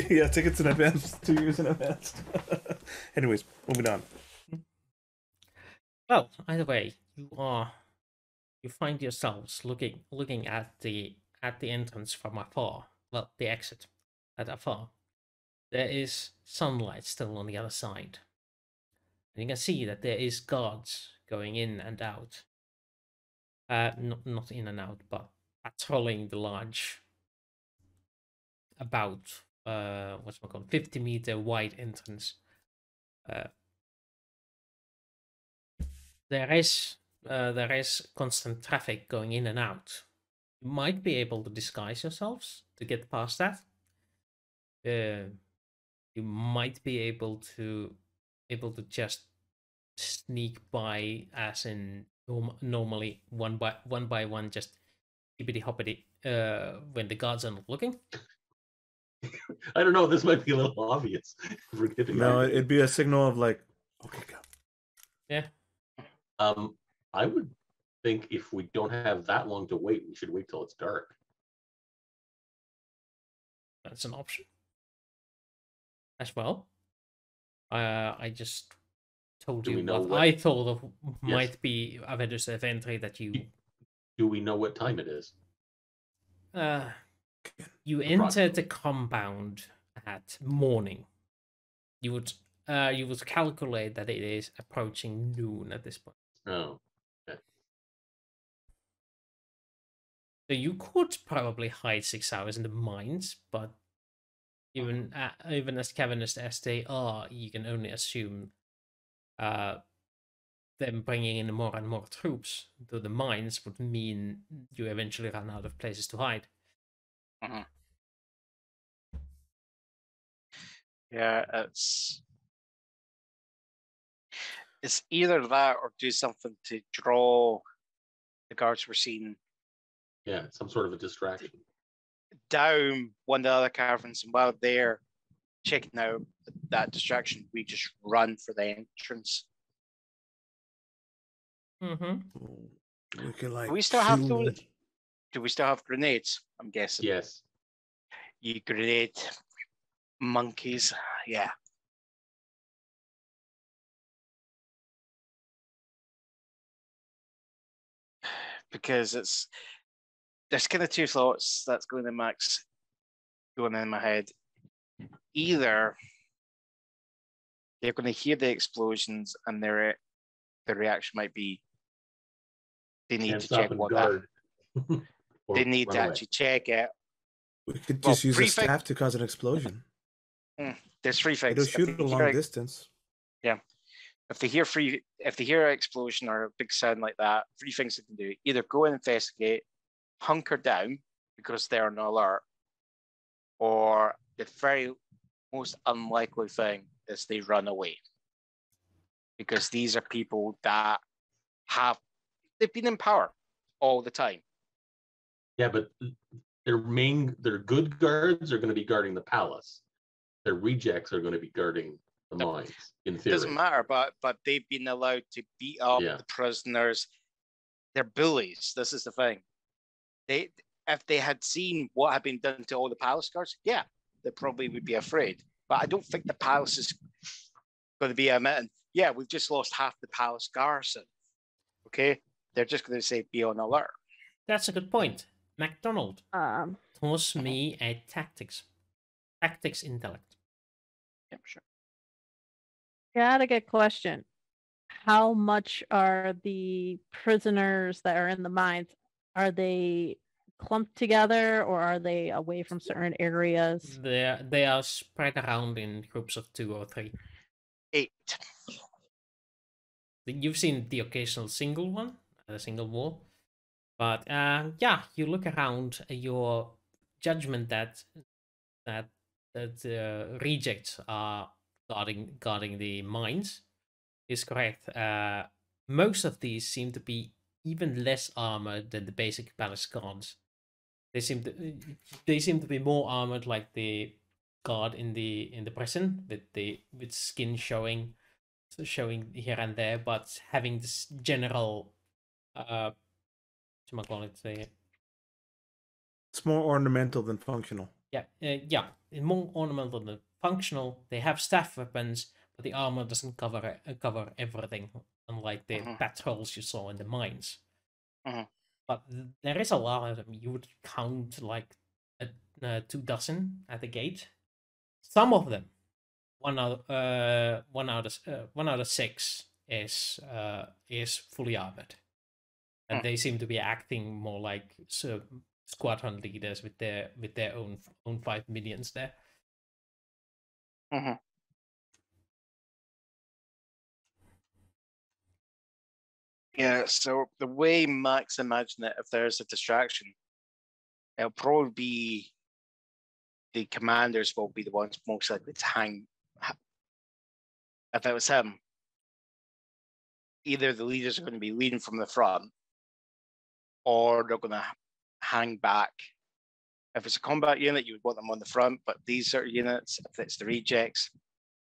Yeah, tickets in advance. 2 years in advance. Anyways, moving on. Well, either way, you find yourselves looking at the entrance from afar. Well, the exit at afar. There is sunlight still on the other side. And you can see that there is guards going in and out. Not in and out, but patrolling the large, about 50-meter wide entrance. There is constant traffic going in and out. You might be able to disguise yourselves to get past that. You might be able to just sneak by, as in normally one by one, just hippity hoppity when the guards are not looking. I don't know. This might be a little obvious. No, it'd be a signal of like, okay, go. Yeah. I would think if we don't have that long to wait, we should wait till it's dark. That's an option as well. I just told you what I thought of might be a vendor's entry that you. Do we know what time it is? You entered the compound at morning. You would calculate that it is approaching noon at this point. Oh. So you could probably hide 6 hours in the mines, but even as cavernous as they are, you can only assume them bringing in more and more troops to the mines would mean you eventually run out of places to hide. Yeah, it's either that or do something to draw the guards we're seeing. Yeah, some sort of a distraction. Down one of the other caverns, and while they're checking out that distraction, we just run for the entrance. We could like. Do we still have those? Do we still have grenades? I'm guessing. Yes. You grenade monkeys. Yeah. Because there's kind of two thoughts that's going in my head. Either they're going to hear the explosions and their reaction might be they need to check what that. They need to actually check it. We could just use a staff to cause an explosion. There's 3 things. It'll shoot a long distance. Yeah. If they hear an explosion or a big sound like that, 3 things they can do: either go and investigate, hunker down because they're on alert, or the very most unlikely thing is they run away. Because these are people that they've been in power all the time. Yeah, but their good guards are going to be guarding the palace. Their rejects are going to be guarding the mines, in theory. It doesn't matter, but they've been allowed to beat up the prisoners. They're bullies. This is the thing. If they had seen what had been done to all the palace guards, yeah, they probably would be afraid. But I don't think the palace is going to be admitting, yeah, we've just lost half the palace garrison. Okay? They're just going to say, be on alert. That's a good point. MacDonald, toss me a tactics intellect. Yeah, sure. Got a good question. How much are the prisoners that are in the mines? Are they clumped together or are they away from certain areas? They are spread around in groups of 2 or 3. 8. You've seen the occasional single one, a single wall, but yeah, you look around. Your judgment that rejects are guarding the mines is correct. Most of these seem to be even less armored than the basic palace guards. They seem to be more armored, like the guard in the prison, with skin showing here and there, but having this general it's more ornamental than functional. Yeah, more ornamental than functional. They have staff weapons, but the armor doesn't cover everything, unlike the patrols you saw in the mines. But there is a lot of them. You would count like 2 dozen at the gate. Some of them, one out of 6 is fully armored, and they seem to be acting more like squadron leaders with their own 5 millions there. Yeah, so the way Max imagined it, if there's a distraction, it'll probably be the commanders will be the ones most likely to hang. If it was him, either the leaders are going to be leading from the front, or they're going to hang back. If it's a combat unit, you would want them on the front, but these are units, if it's the rejects,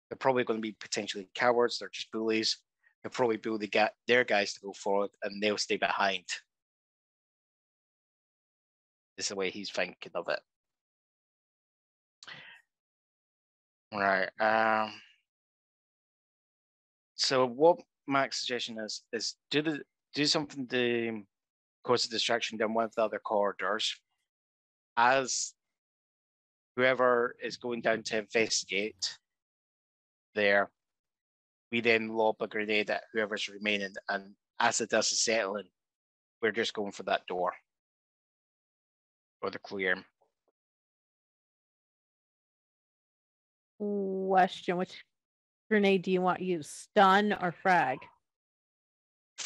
they're probably going to be potentially cowards, they're just bullies. They'll probably bully their guys to go forward, and they'll stay behind. This is the way he's thinking of it. Right. So what Mac's suggestion is do something to cause a distraction down one of the other corridors. As whoever is going down to investigate there, we then lob a grenade at whoever's remaining, and as the dust is settling, we're just going for that door. Or the clear. Question, which grenade do you want used? Stun or frag?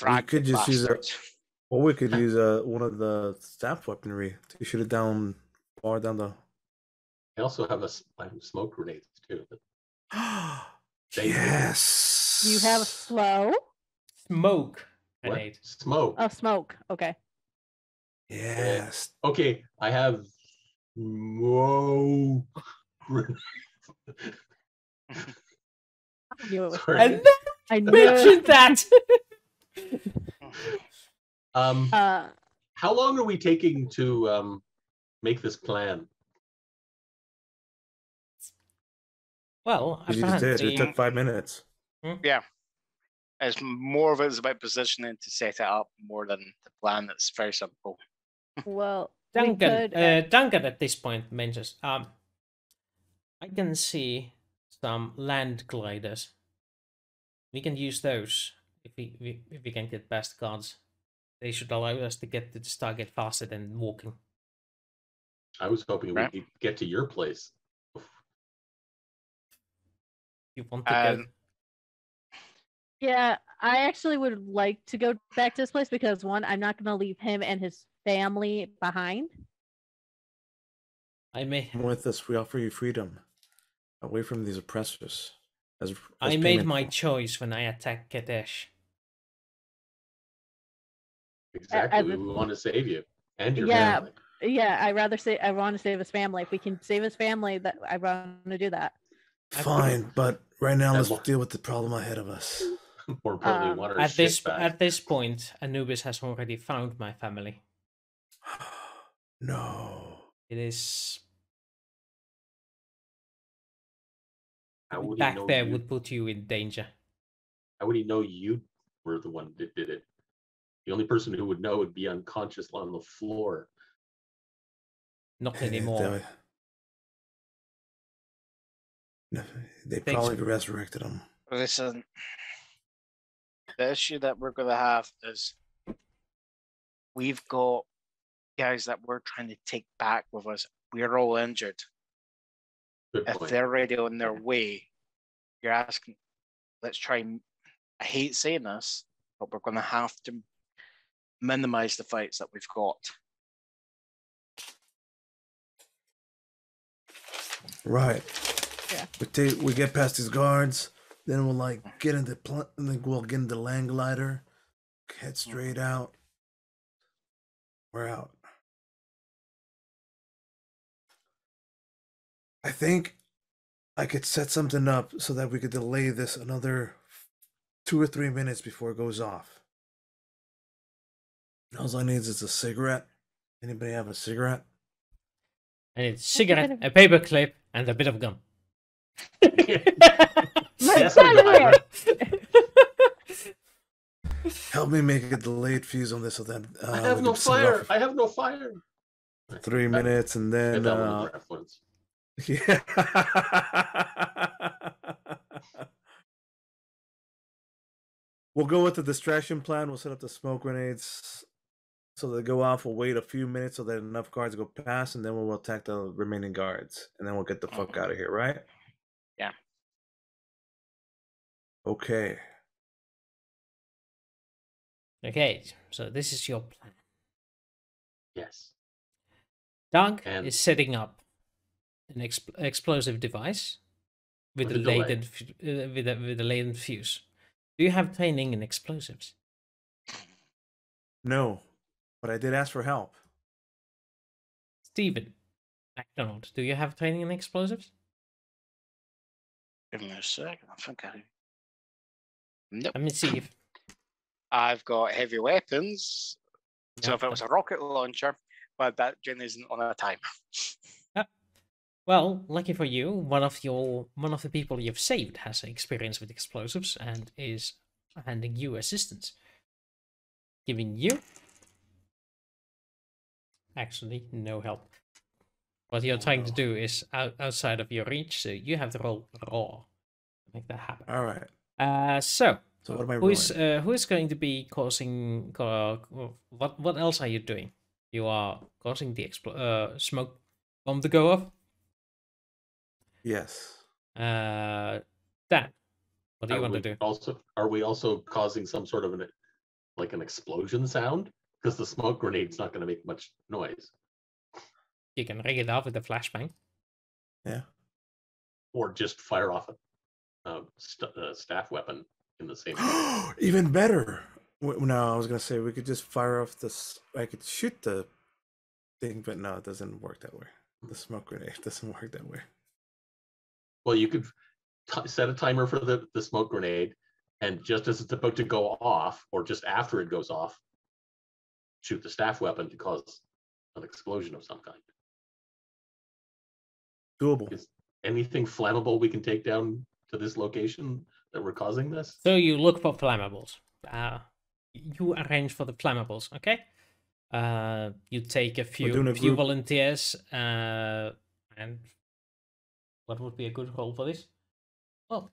We could just use bastards. Or we could use one of the staff weaponry to shoot it down far down the. I also have smoke grenades too. Yes. You have a slow? Smoke What? grenade. Smoke. Oh, smoke. Okay. Yes. Okay, I have smoke grenades. I knew it was Sorry. coming. And then I knew it. mentioned that. How long are we taking to make this plan? Well, You just did. It apparently, took 5 minutes. Yeah. It's more of it is about positioning to set it up more than the plan that's very simple. Well, we Duncan, could. Duncan at this point mentions, I can see some land gliders. We can use those if we can get past guards. They should allow us to get to the Stargate faster than walking. I was hoping Right. we could get to your place. You want to go? Yeah, I actually would like to go back to this place because one, I'm not going to leave him and his family behind. I may. Come with us. We offer you freedom, away from these oppressors. As I made payment my for- choice when I attacked Kadesh. Exactly. We want to save you and your Yeah. family. Yeah, I want to save his family. If we can save his family, that I want to do that. Fine, but right now And let's more- deal with the problem ahead of us. More importantly, we want our At shit this back. at this point, Anubis has already found my family. No. It is How would he back know there you? would put you in danger. How would he know you were the one that did it? The only person who would know would be unconscious on the floor. Not Eh, anymore. They Thanks. probably resurrected him. Listen, the issue that we're going to have is we've got guys that we're trying to take back with us. We're all injured. Good If point. they're already on their way, you're asking, let's try and, I hate saying this, but we're going to have to minimize the fights that we've got. Right. Yeah. We get past these guards, then we'll like get into and then we'll get into land glider, head straight out. We're out. I think I could set something up so that we could delay this another 2 or 3 minutes before it goes off. All I need is a cigarette. Anybody have a cigarette? I need a cigarette, a paperclip, and a bit of gum. Yes, I Help me make a delayed fuse on this so that I have we no can set it fire. off I have no fire. 3 minutes and Get then that one of the reference. yeah. We'll go with the distraction plan. We'll set up the smoke grenades so they go off. We'll wait a few minutes so that enough guards go past, and then we'll attack the remaining guards, and then we'll get the fuck out of here, right? Yeah. Okay. Okay, so this is your plan. Yes. Doug And- is setting up an explosive device with With a a delay. latent with a latent fuse. Do you have training in explosives? No, but I did ask for help. Stephen, MacDonald, do you have training in explosives? Give me a second. I think I. Nope. Let me see if I've got heavy weapons. So Yeah, if it was a rocket launcher, but that gen isn't on a timer. well, lucky for you, one of the people you've saved has experience with explosives and is handing you assistance. Giving you actually no help. What you're trying to do is outside of your reach, so you have to roll raw to make that happen. All right. So So what am I who is going to be causing? What else are you doing? You are causing the smoke bomb to go off. Yes. Dan, what do you want to do? Are we also causing some sort of an explosion sound? Because the smoke grenade's not going to make much noise. You can rig it off with a flashbang. Yeah. Or just fire off a staff weapon in the same. Even better. No, I was gonna say we could just fire off this. I could shoot the thing, but no, it doesn't work that way. The smoke grenade doesn't work that way. Well, you could set a timer for the smoke grenade, and just as it's about to go off, or just after it goes off, shoot the staff weapon to cause an explosion of some kind. Doable. Is anything flammable we can take down to this location that we're causing this? So you look for flammables. You arrange for the flammables, okay? You take a few volunteers, and what would be a good role for this? Well,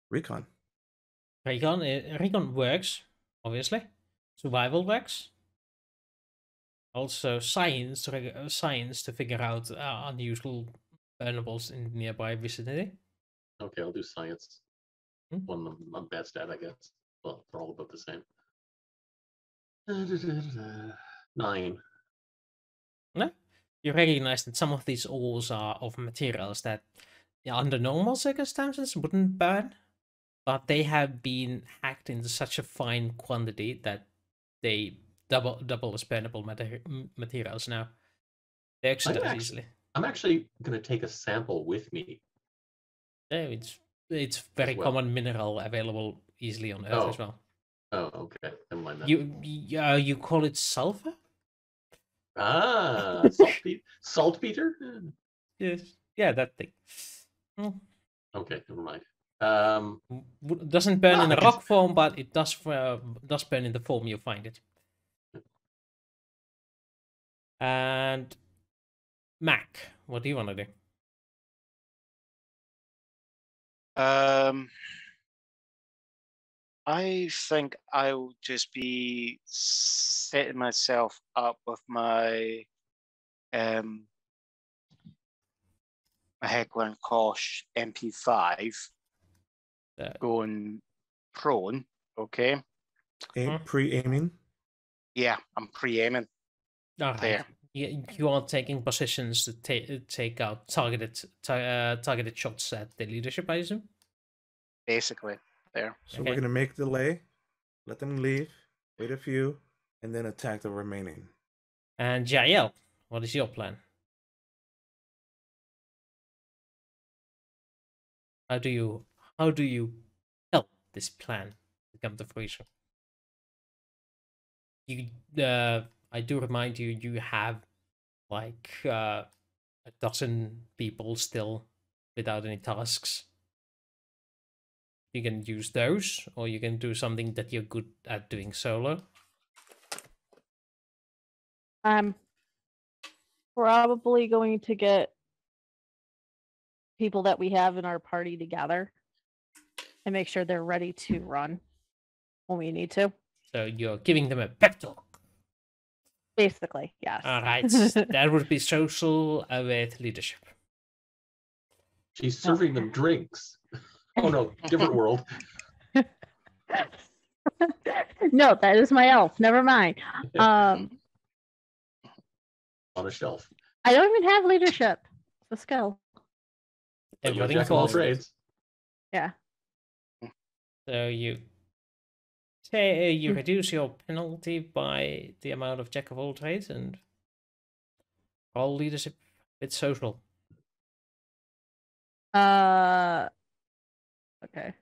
Recon. Recon works, obviously. Survival works. Also science to figure out unusual burnables in the nearby vicinity. Okay, I'll do science. One I'm best at, I guess. Well, they're all about the same. 9. No? You recognize that some of these ores are of materials that under normal circumstances wouldn't burn, but they have been hacked into such a fine quantity that they double as burnable materials now. They oxidize easily. I'm actually going to take a sample with me. Yeah, it's very common mineral available easily on Earth as well. Oh, okay. Never mind that. You call it sulfur? Ah, saltpeter? Yes. Yeah, that thing. Okay, never mind. Doesn't burn in a rock form, but it does burn in the form you find it. And Mac, what do you want to do? I think I'll just be setting myself up with my my Heckler and Koch MP5 going prone, okay? Pre-aiming? Yeah, I'm pre-aiming. All right. You are taking positions to take out targeted shots at the leadership, I assume? Basically, there. So we're going to make delay, let them leave, wait a few, and then attack the remaining. And Jaelle, what is your plan? How do you help this plan come to fruition? I do remind you, you have like a dozen people still without any tasks. You can use those, or you can do something that you're good at doing solo. I'm probably going to get people that we have in our party together and make sure they're ready to run when we need to. So you're giving them a pep talk. Basically, yes. All right, that would be social with leadership. She's serving them drinks. Oh no, different world. No, that is my elf. Never mind. On a shelf. I don't even have leadership. It's a skill. Everything Jack of all trades. Yeah. So you reduce your penalty by the amount of Jack of all trades and all leadership with social. Okay.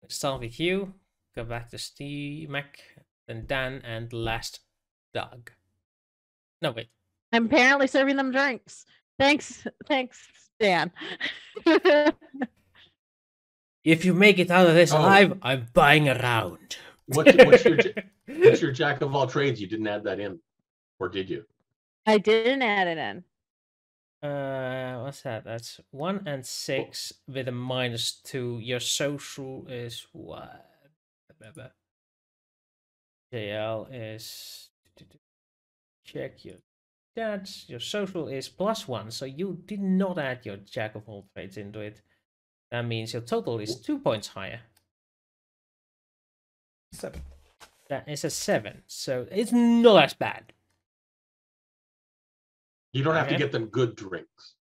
Let's start with you. Go back to Steve, Mac, then Dan, and last Doug. No, wait. I'm apparently serving them drinks. Thanks, Dan. If you make it out of this alive, I'm buying a round. What's your Jack of all trades? You didn't add that in, or did you? I didn't add it in. What's that? That's 1 and 6 with a -2. Your social is what? Jaelle is check your stats. Your social is +1, so you did not add your jack of all trades into it. That means your total is 2 points higher. 7. That is a 7, so it's not as bad. You don't have to Okay. get them good drinks.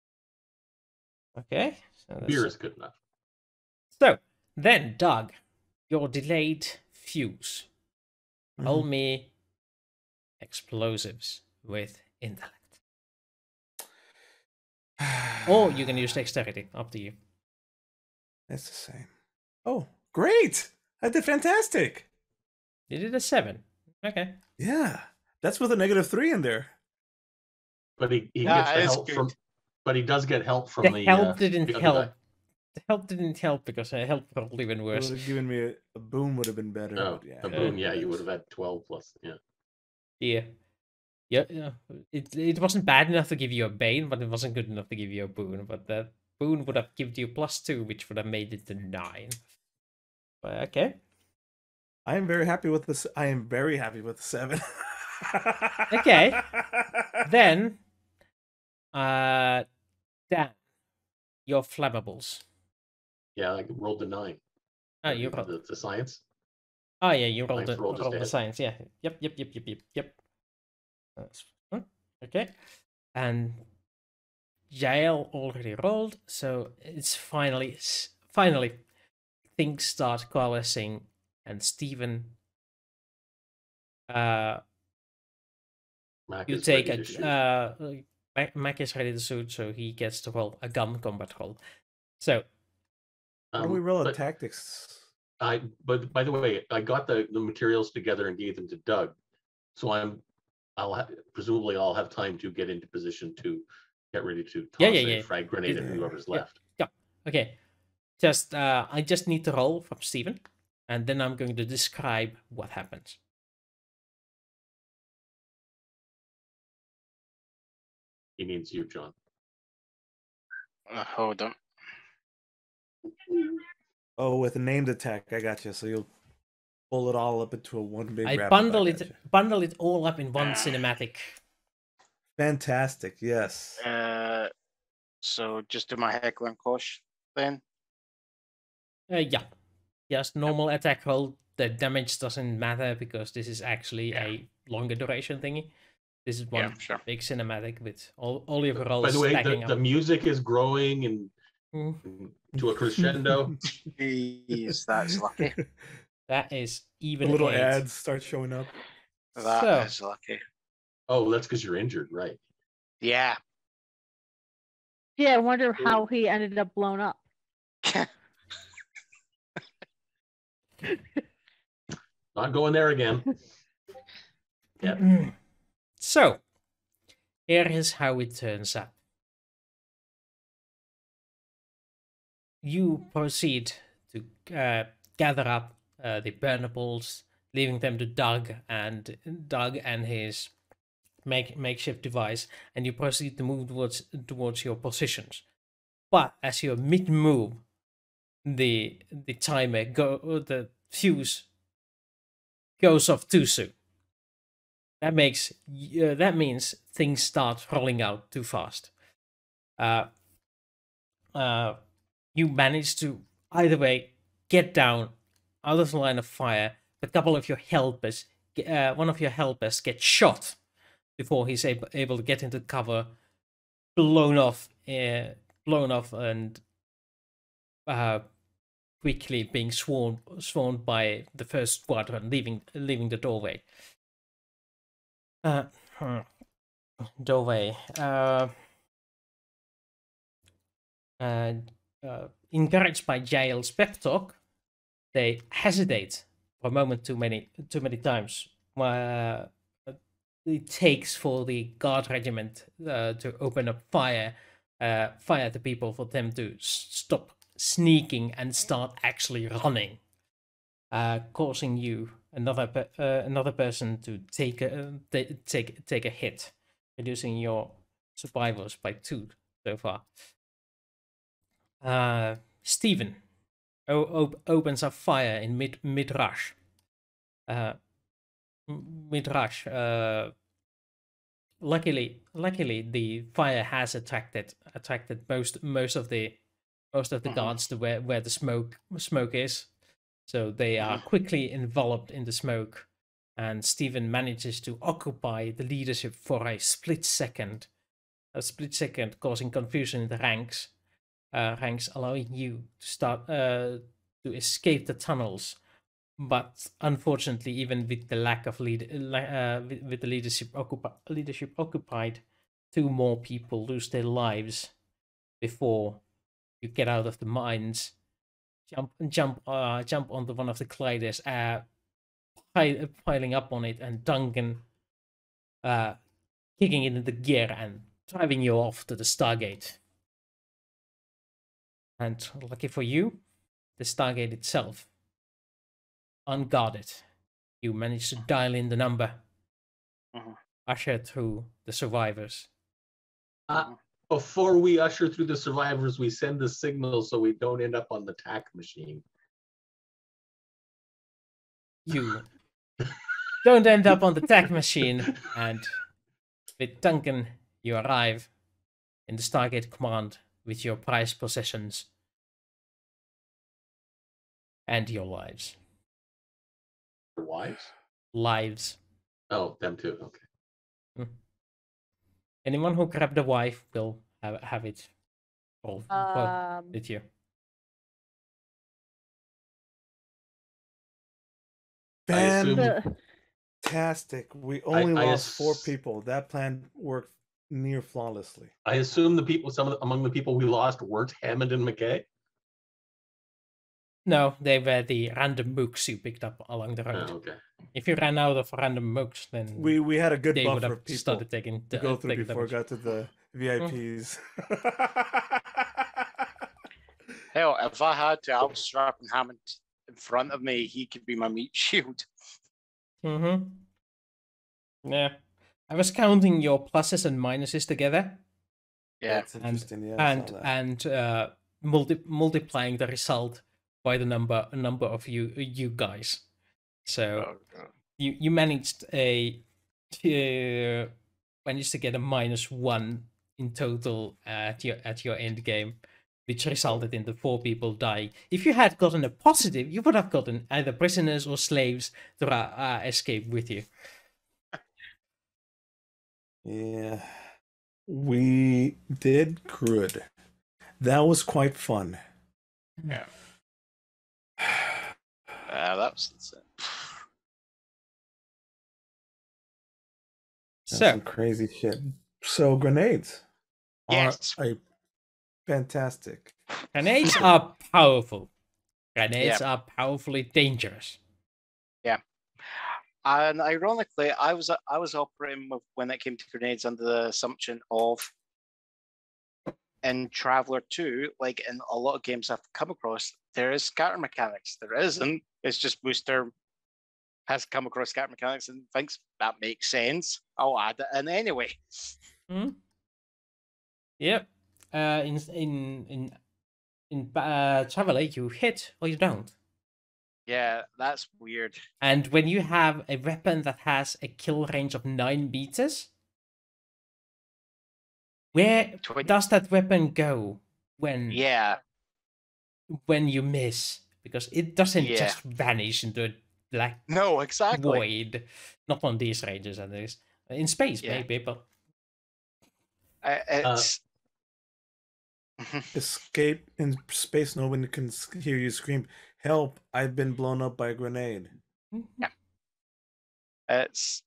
Okay, so that's Beer is good enough. So then, Doug, your delayed fuse. Roll me explosives with intellect, or you can use dexterity. Up to you. It's the same. Oh, great! I did fantastic. You did a 7. Okay. Yeah, that's with a -3 in there. But he Yeah, gets the it's help good. from. But he does get help from The the help didn't the other help. guy. The help didn't help because the help probably even It worse. would have given me a boom. Would have been better. No, but yeah, a boon. Yeah, you would have had 12 plus. Yeah. Yeah. Yeah. It wasn't bad enough to give you a bane, but it wasn't good enough to give you a boon. But that boon would have given you +2, which would have made it to 9. But okay. I am very happy with this. I am very happy with the 7. Okay. Then, Dan, your flammables. Yeah, I rolled the 9. Oh, you rolled. The science. Oh yeah, you rolled Mine's the rolled just rolled the ahead. science. Yeah. Yep. That's fine. Okay. And Jaelle already rolled, so it's finally things start coalescing, and Stephen, Mac you is take ready to shoot. Mac is ready to shoot, so he gets to roll a gun combat roll. So Why don't we roll a but tactics? But by the way, I got the materials together and gave them to Doug, so presumably I'll have time to get into position to get ready to toss a frag grenade at whoever's left. Yeah. Okay. Just I just need to roll from Stephen, and then I'm going to describe what happens. He means you, John. Hold on. Oh, with a named attack, I got you. So you'll pull it all up into a one big. I wrap-up, bundle it all up in one cinematic. Fantastic, yes. So just do my heckler and kosh then. Yeah. Just normal attack roll. The damage doesn't matter because this is actually a longer duration thingy. This is one big cinematic with all your rolls. By the way, stacking the music is growing and to a crescendo. Jeez, that's lucky. That is even the little 8. ads start showing up. That is lucky. Oh, that's because you're injured, right? Yeah. Yeah, I wonder how he ended up blown up. Not going there again. Yeah. So, here is how it turns out. You proceed to gather up the burnables, leaving them to Doug and his makeshift device, and you proceed to move towards your positions. But as you're mid-move, the fuse goes off too soon. That means things start rolling out too fast. You manage to either way get down out of the line of fire. A couple of your helpers, one of your helpers gets shot before he's able to get into cover, blown off, and quickly being swarmed by the first squadron, leaving the doorway. Encouraged by Jaelle's pep talk, they hesitate for a moment too many times. It takes for the guard regiment to open up fire at the people for them to stop sneaking and start actually running, causing you another person to take a hit, reducing your survivors by 2 so far. Stephen opens a fire in mid rush. Mid rush. Luckily, the fire has attracted most of the guards to where the smoke is, so they are quickly enveloped in the smoke, and Stephen manages to occupy the leadership for a split second, causing confusion in the ranks, allowing you to start to escape the tunnels. But unfortunately, even with the lack of with the leadership occupied, 2 more people lose their lives before you get out of the mines. Jump onto one of the gliders, piling up on it, and Duncan kicking it into gear and driving you off to the Stargate. And lucky for you, the Stargate itself, unguarded, you manage to dial in the number, usher through the survivors. Before we usher through the survivors, we send the signal so we don't end up on the tack machine. You don't end up on the tack machine, and with Duncan, you arrive in the Stargate command with your prized possessions and your lives. Wives? Lives. Oh, them too. Okay. Anyone who grabbed a wife will have it all with you. Fantastic. We only lost 4 people. That plan worked near flawlessly. I assume among the people we lost weren't Hammond and McKay? No, they were the random mooks you picked up along the road. Oh, okay. If you ran out of random mooks, then we had a good they would buffer have of people started taking to go through before it got to the VIPs. Hell, if I had to, I was strapping Hammond in front of me. He could be my meat shield. Yeah. I was counting your pluses and minuses together. Yeah. That's interesting. Yeah, multiplying the result by the number of you guys. So you managed to get a -1 in total at your end game, which resulted in the 4 people dying. If you had gotten a positive, you would have gotten either prisoners or slaves to escape with you. Yeah, we did good. That was quite fun. Yeah. That was insane. That's some crazy shit. So grenades are fantastic. Grenades are powerful. Grenades are powerfully dangerous. Yeah. And ironically, I was operating when it came to grenades under the assumption of, in Traveller 2, like in a lot of games I've come across, there is scatter mechanics. There isn't. It's just Wooster has come across scatter mechanics and thinks that makes sense. I'll add it in anyway. Yep. In Traveller, you hit or you don't. Yeah, that's weird. And when you have a weapon that has a kill range of 9 meters, where does that weapon go when you miss? Because it doesn't just vanish into a black void. Not on these ranges, at least. In space, maybe, but it's escape in space. No one can hear you scream, "Help! I've been blown up by a grenade." Yeah. It's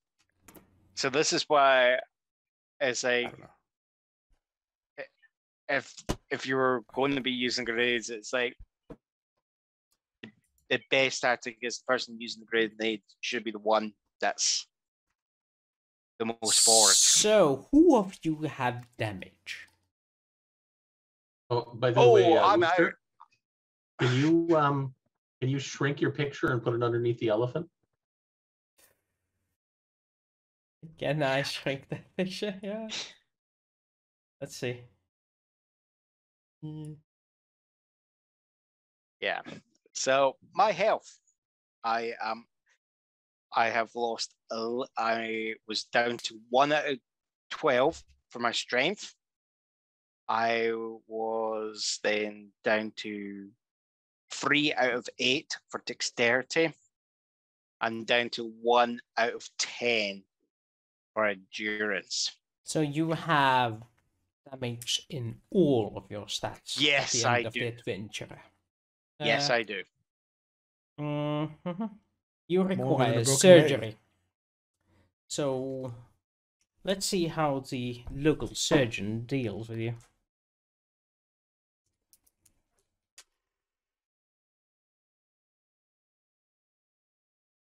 so. This is why, as a, if you were going to be using grenades, it's like the best tactic is the person using the grenade should be the one that's the most forward. So, who of you have damage? Oh, by the way, I'm Wooster, can you shrink your picture and put it underneath the elephant? Can I shrink the picture? Yeah. Let's see. Yeah. So my health, I have lost. I was down to 1 out of 12 for my strength. I was then down to 3 out of 8 for dexterity, and down to 1 out of 10 for endurance. So you have damage in all of your stats Yes, at the end I of do. the adventure. Yes, I do. You More than a require broken surgery. leg. So let's see how the local surgeon deals with you.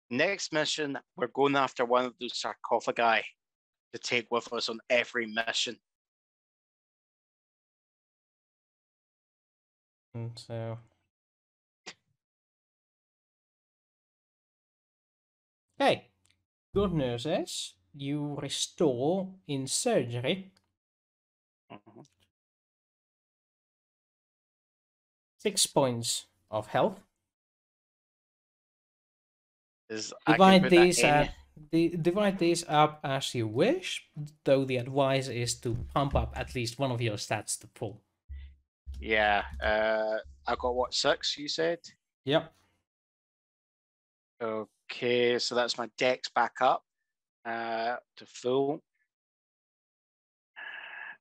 Next mission, we're going after one of those sarcophagi to take with us on every mission. And so, okay. Good news is you restore in surgery 6 points of health. Divide these up as you wish, though the advice is to pump up at least one of your stats to full. Yeah, I got what, 6, you said? Yep. Okay, so that's my dex back up to full.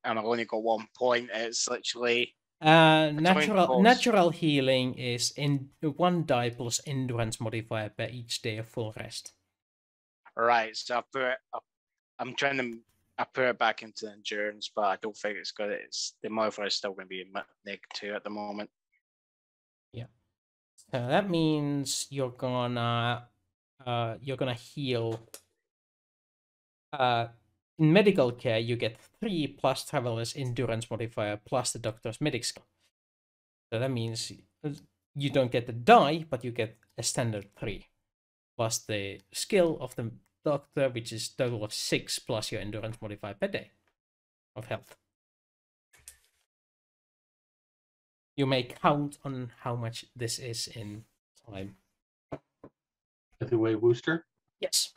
And I've only got 1 point. It's literally... Natural healing is in 1 die plus endurance modifier per each day of full rest. Right, so I put it back into endurance, but I don't think it's good. The modifier is still going to be -2 at the moment. Yeah. So that means you're gonna heal. In medical care, you get 3 plus traveler's endurance modifier plus the doctor's medic skill. So that means you don't get the die, but you get a standard 3 plus the skill of the doctor, which is total of 6 plus your endurance modifier per day of health. You may count on how much this is in time. By the way, Wooster. Yes.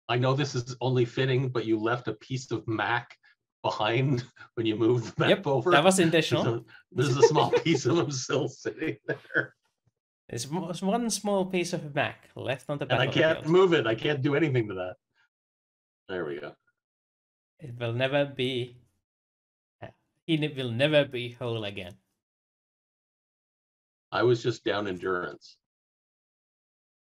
I know this is only fitting, but you left a piece of Mac behind when you moved the map over. That was intentional. There's a small piece of him still sitting there. There's one small piece of Mac left on the battlefield. And I can't move it. I can't do anything to that. There we go. It will never be... He will never be whole again. I was just down endurance.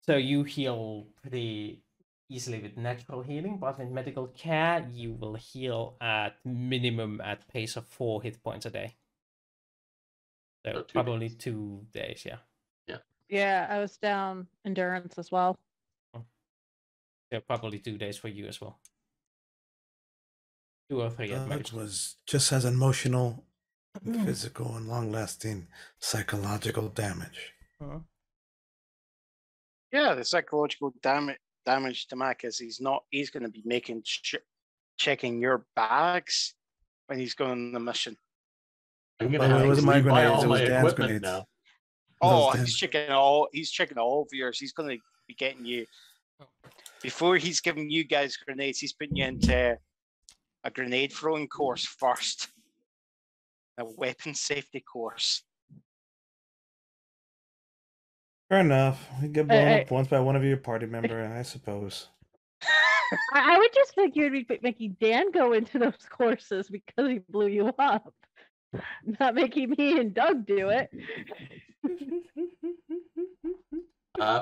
So you heal pretty easily with natural healing, but in medical care, you will heal at minimum at pace of 4 hit points a day. So probably days. 2 days, yeah. Yeah, I was down endurance as well. So probably 2 days for you as well. 2 or 3 at most. It was just as emotional, physical, and long-lasting psychological damage. Yeah, the psychological damage to Mac is he's going to be making checking your bags when he's going on the mission. I'm going to have to my buy grenades, all my Dan's equipment grenades. now. Oh, he's checking all of yours. He's going to be getting you before he's giving you guys grenades. He's putting you into a grenade throwing course first, a weapon safety course. Fair enough. We get blown up once by one of your party member, I suppose. I would just think you'd be making Dan go into those courses because he blew you up, not making me and Doug do it.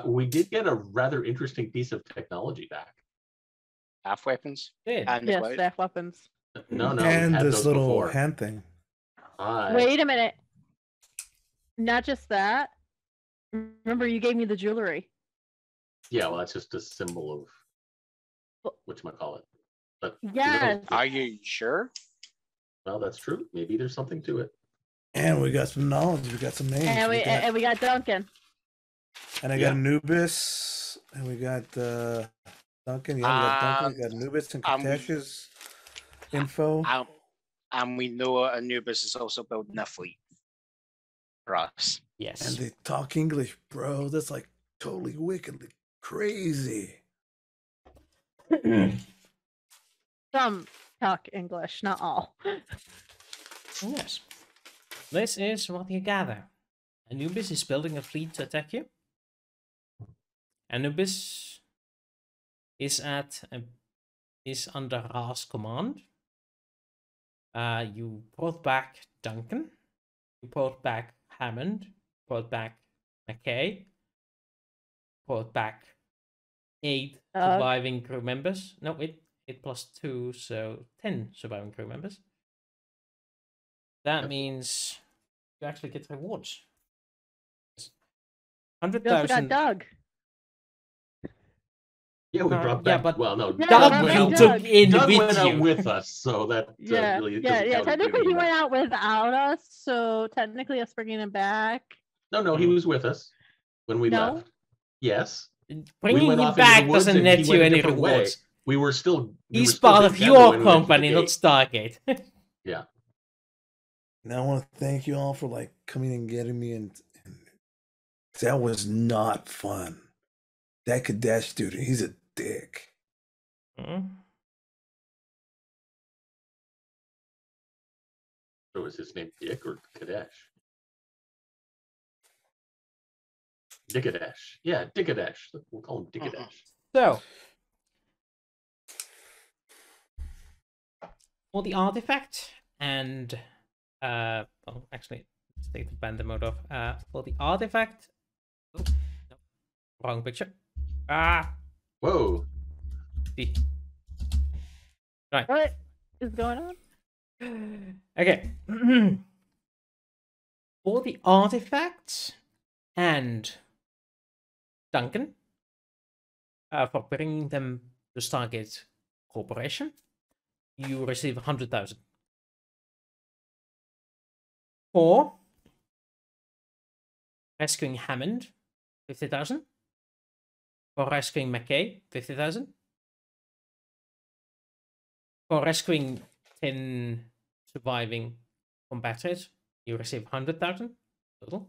We did get a rather interesting piece of technology back. Half weapons? And yes, staff weapons. No, and this little hand thing. Wait a minute. Not just that. Remember, you gave me the jewelry. Yeah, well, that's just a symbol of whatchamacallit. But yes. Are you sure? Well, that's true. Maybe there's something to it. And we got some knowledge. We got some names. And we got Duncan. And I got Anubis. And we got Duncan. Yeah, we got Duncan. We got Anubis and Katesh's info. And we know Anubis is also building a fleet for us. Yes. And they talk English, bro. That's like totally wickedly crazy. Some talk English, not all. Yes. This is what you gather. Anubis is building a fleet to attack you. Anubis is under Ra's command. You brought back Duncan. You brought back Hammond. Brought back McKay. Brought back 8 surviving crew members. No, 8 plus 2, so 10 surviving crew members. That means you actually get rewards. 100,000. We also got Doug. Yeah, we brought back. but well, no, Yeah, Doug went you out- took in Doug with went out you. with us, so that Yeah, really yeah. doesn't count as Technically, bringing he him went back. out without us, so technically, us bringing him back. No, he was with us when we No? left. Yes, Bringing went him off into the back woods doesn't and net he you went a any different way. rewards. we were still. He's part of your company, not Stargate. Yeah. And I want to thank you all for like coming and getting me, and that was not fun. That Kadesh dude, he's a dick. So was his name Dick or Kadesh? Dickadesh. Yeah, Dickadesh. We'll call him Dickadesh. So, for the artifact and actually, let's take the bandit mode off. For the artifact, no, wrong picture. Whoa. Right. What is going on? Okay. For the artifacts and Duncan, for bringing them to Stargate Corporation, you receive 100,000. For rescuing Hammond, 50,000. For rescuing McKay, 50,000. For rescuing 10 surviving combatants, you receive 100,000 total.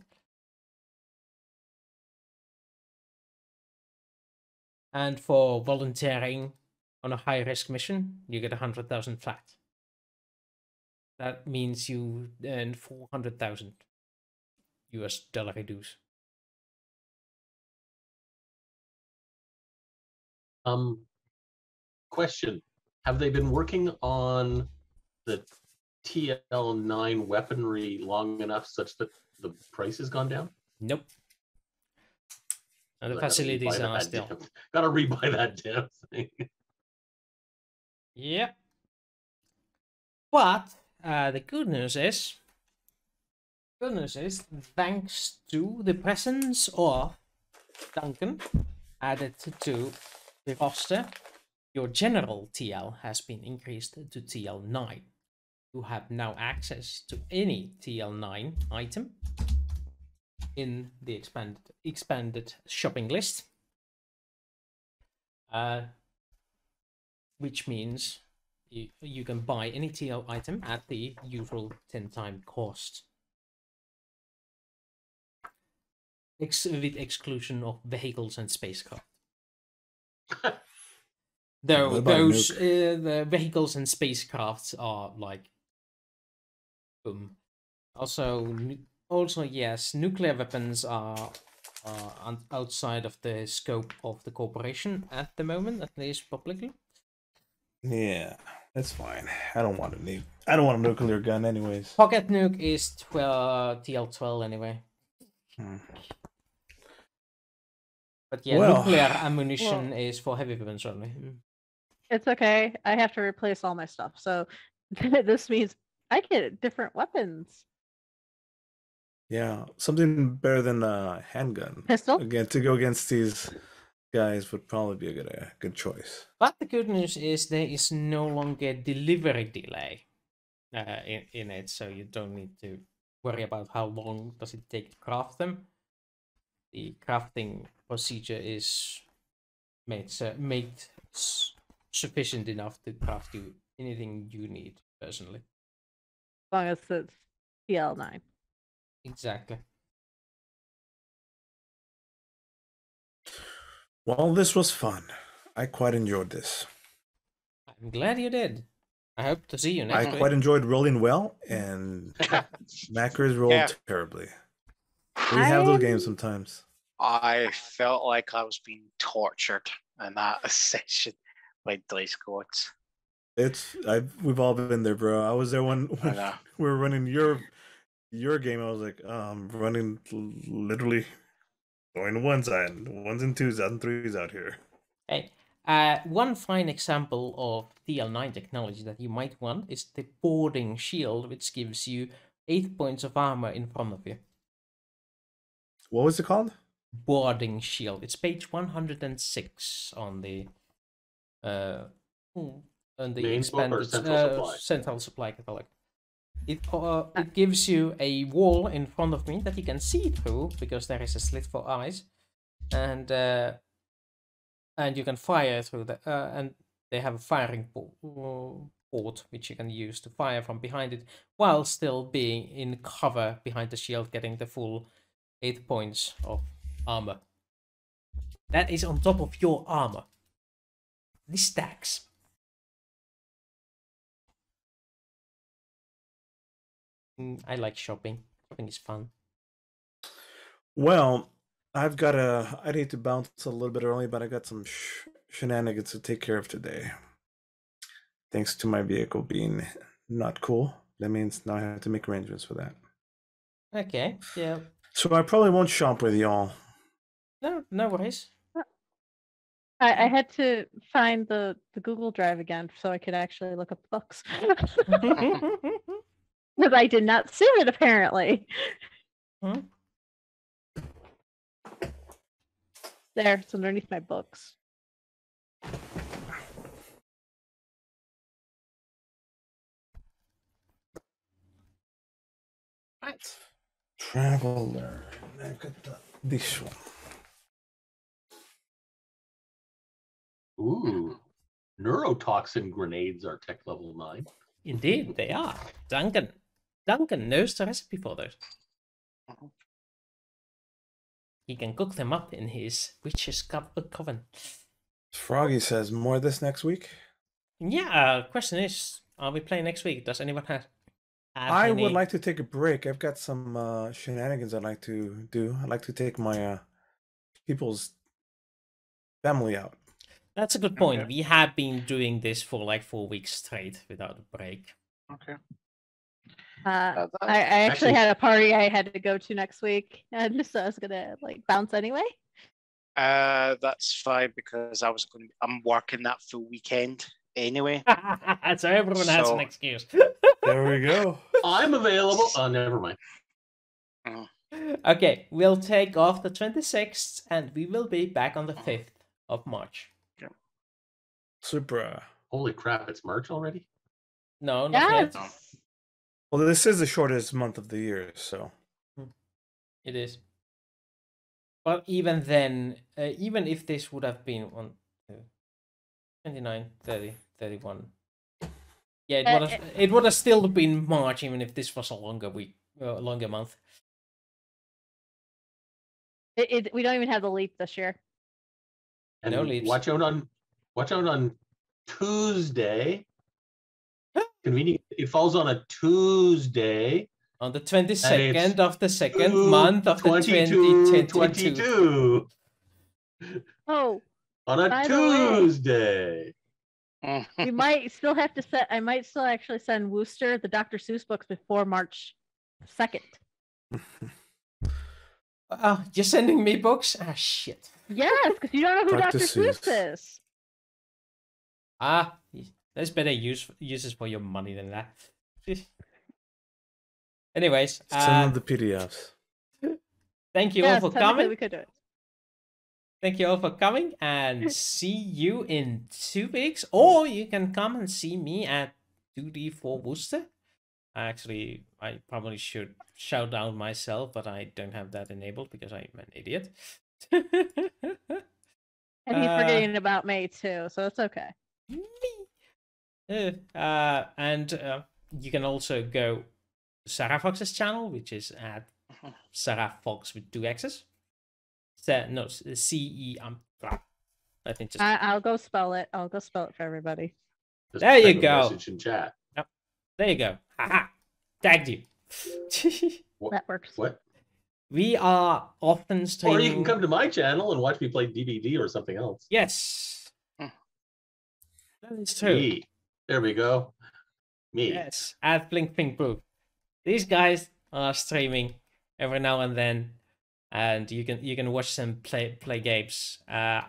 And for volunteering on a high-risk mission, you get 100,000 flat. That means you earn 400,000 US dollar dues. Question: have they been working on the TL9 weaponry long enough such that the price has gone down? Nope. And the I gotta facilities rebuy are that still. Gotta rebuy that damn thing. Yep. But the good news is, thanks to the presence of Duncan added to the roster, your general TL has been increased to TL9. You have now access to any TL9 item in the expanded shopping list, which means you can buy any TL item at the usual 10-time cost, with exclusion of vehicles and spacecraft. Though those the vehicles and spacecrafts are like boom. Also, yes, nuclear weapons are outside of the scope of the corporation at the moment, at least publicly. Yeah, that's fine. I don't want a nuclear gun, anyways. Pocket nuke is TL12 anyway. But yeah, nuclear ammunition is for heavy weapons only. It's okay. I have to replace all my stuff, so this means I get different weapons. Yeah, something better than a handgun. Pistol? Again, to go against these guys would probably be a good choice. But the good news is there is no longer delivery delay in it, so you don't need to worry about how long does it take to craft them. The crafting procedure is made sufficient enough to craft you anything you need personally. long as it's PL9. Exactly. Well, this was fun. I quite enjoyed this. I'm glad you did. I hope to see you next I week. quite enjoyed rolling well, and Mackers rolled Yeah. terribly. We have those games I'm- sometimes. I felt like I was being tortured in that session by Dice Gods. We've all been there, bro. I was there when know. we were running your game. I was like, running literally going one side, ones and twos and threes out here. Hey, one fine example of TL9 technology that you might want is the boarding shield, which gives you 8 points of armor in front of you. What was it called? Boarding shield. It's page 106 on the on the Main book or expanded central supply? central supply catalog. It gives you a wall in front of me that you can see through because there is a slit for eyes, and you can fire through the and they have a firing port which you can use to fire from behind it while still being in cover behind the shield, getting the full 8 points of armor. That is on top of your armor. This stacks. I like shopping. Shopping is fun. Well, I need to bounce a little bit early, but I got some shenanigans to take care of today. Thanks to my vehicle being not cool. That means now I have to make arrangements for that. Okay, yeah. So I probably won't shop with y'all. No worries. I had to find the Google Drive again so I could actually look up books. Because I did not save it, apparently. Hmm? There, it's underneath my books. Right. Traveler. I've got this one. Ooh, neurotoxin grenades are tech level 9. Indeed, they are. Duncan knows the recipe for those. He can cook them up in his witch's coven. Froggy says more this next week. Yeah, question is, are we playing next week? Does anyone have I any... would like to take a break. I've got some shenanigans I'd like to do. I'd like to take my people's family out. That's a good point. Okay. We have been doing this for like 4 weeks straight without a break. Okay. I actually had a party I had to go to next week, and so I was gonna bounce anyway. That's fine because I'm working that full weekend anyway. So everyone has an So- excuse. There we go. I'm available. Oh, never mind. Okay, we'll take off the 26th and we will be back on the 5th of March. Super. Holy crap, it's March already? No, not Yeah, yet. Well, this is the shortest month of the year, so. It is. But even then, even if this would have been 29, 30, 31. Yeah, it would have still been March, even if this was a longer week, longer month. we don't even have the leap this year. And No leaves. watch out on Tuesday. Convenient. It falls on a Tuesday. On the 22nd of the second Two- month of the 2022. 22. Oh, On a By the way. Tuesday. we might still have to set. I might still actually send Wooster the Dr. Seuss books before March 2nd. You're sending me books? Ah, shit. Yes, because you don't know who Dr. Dr. Seuss Seuss. is. There's better uses for your money than that. Anyways, Some of the PDFs. thank you Yes, all for technically coming. we could do it. Thank you all for coming, and see you in 2 weeks. Or you can come and see me at 2D4 Wooster. Actually, I probably should shout out myself, but I don't have that enabled because I'm an idiot. And he's forgetting about May too, so it's okay. And you can also go Cerafoxx's channel, which is at Cerafoxx with 2 X's. No, C-E... I think just... I'll go spell it. I'll go spell it for everybody. Just There you type a go. Message in chat. Yep. There you go. Haha. Tagged you. That works. What? We are often streaming... Or you can come to my channel and watch me play DVD or something else. Yes. That is true. Me. There we go. Me. Yes, at Blinkfingpoop. These guys are streaming every now and then, and you can watch them play games.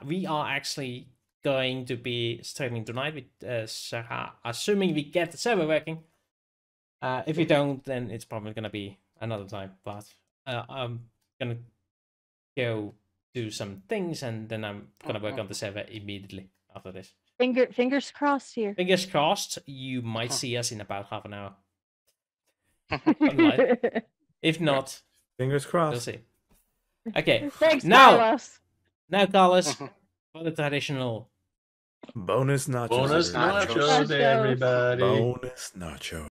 We are actually going to be streaming tonight with Sarah, assuming we get the server working. If we don't, then it's probably gonna be another time. But I'm gonna go do some things, and then I'm gonna work on the server immediately after this. Fingers crossed here. Fingers crossed, you might see us in about half an hour. If not, Fingers crossed. we'll see. Okay, Thanks, now, Carlos. now, Carlos, for the traditional. Bonus nachos. Bonus everybody. nachos, everybody. Bonus nachos.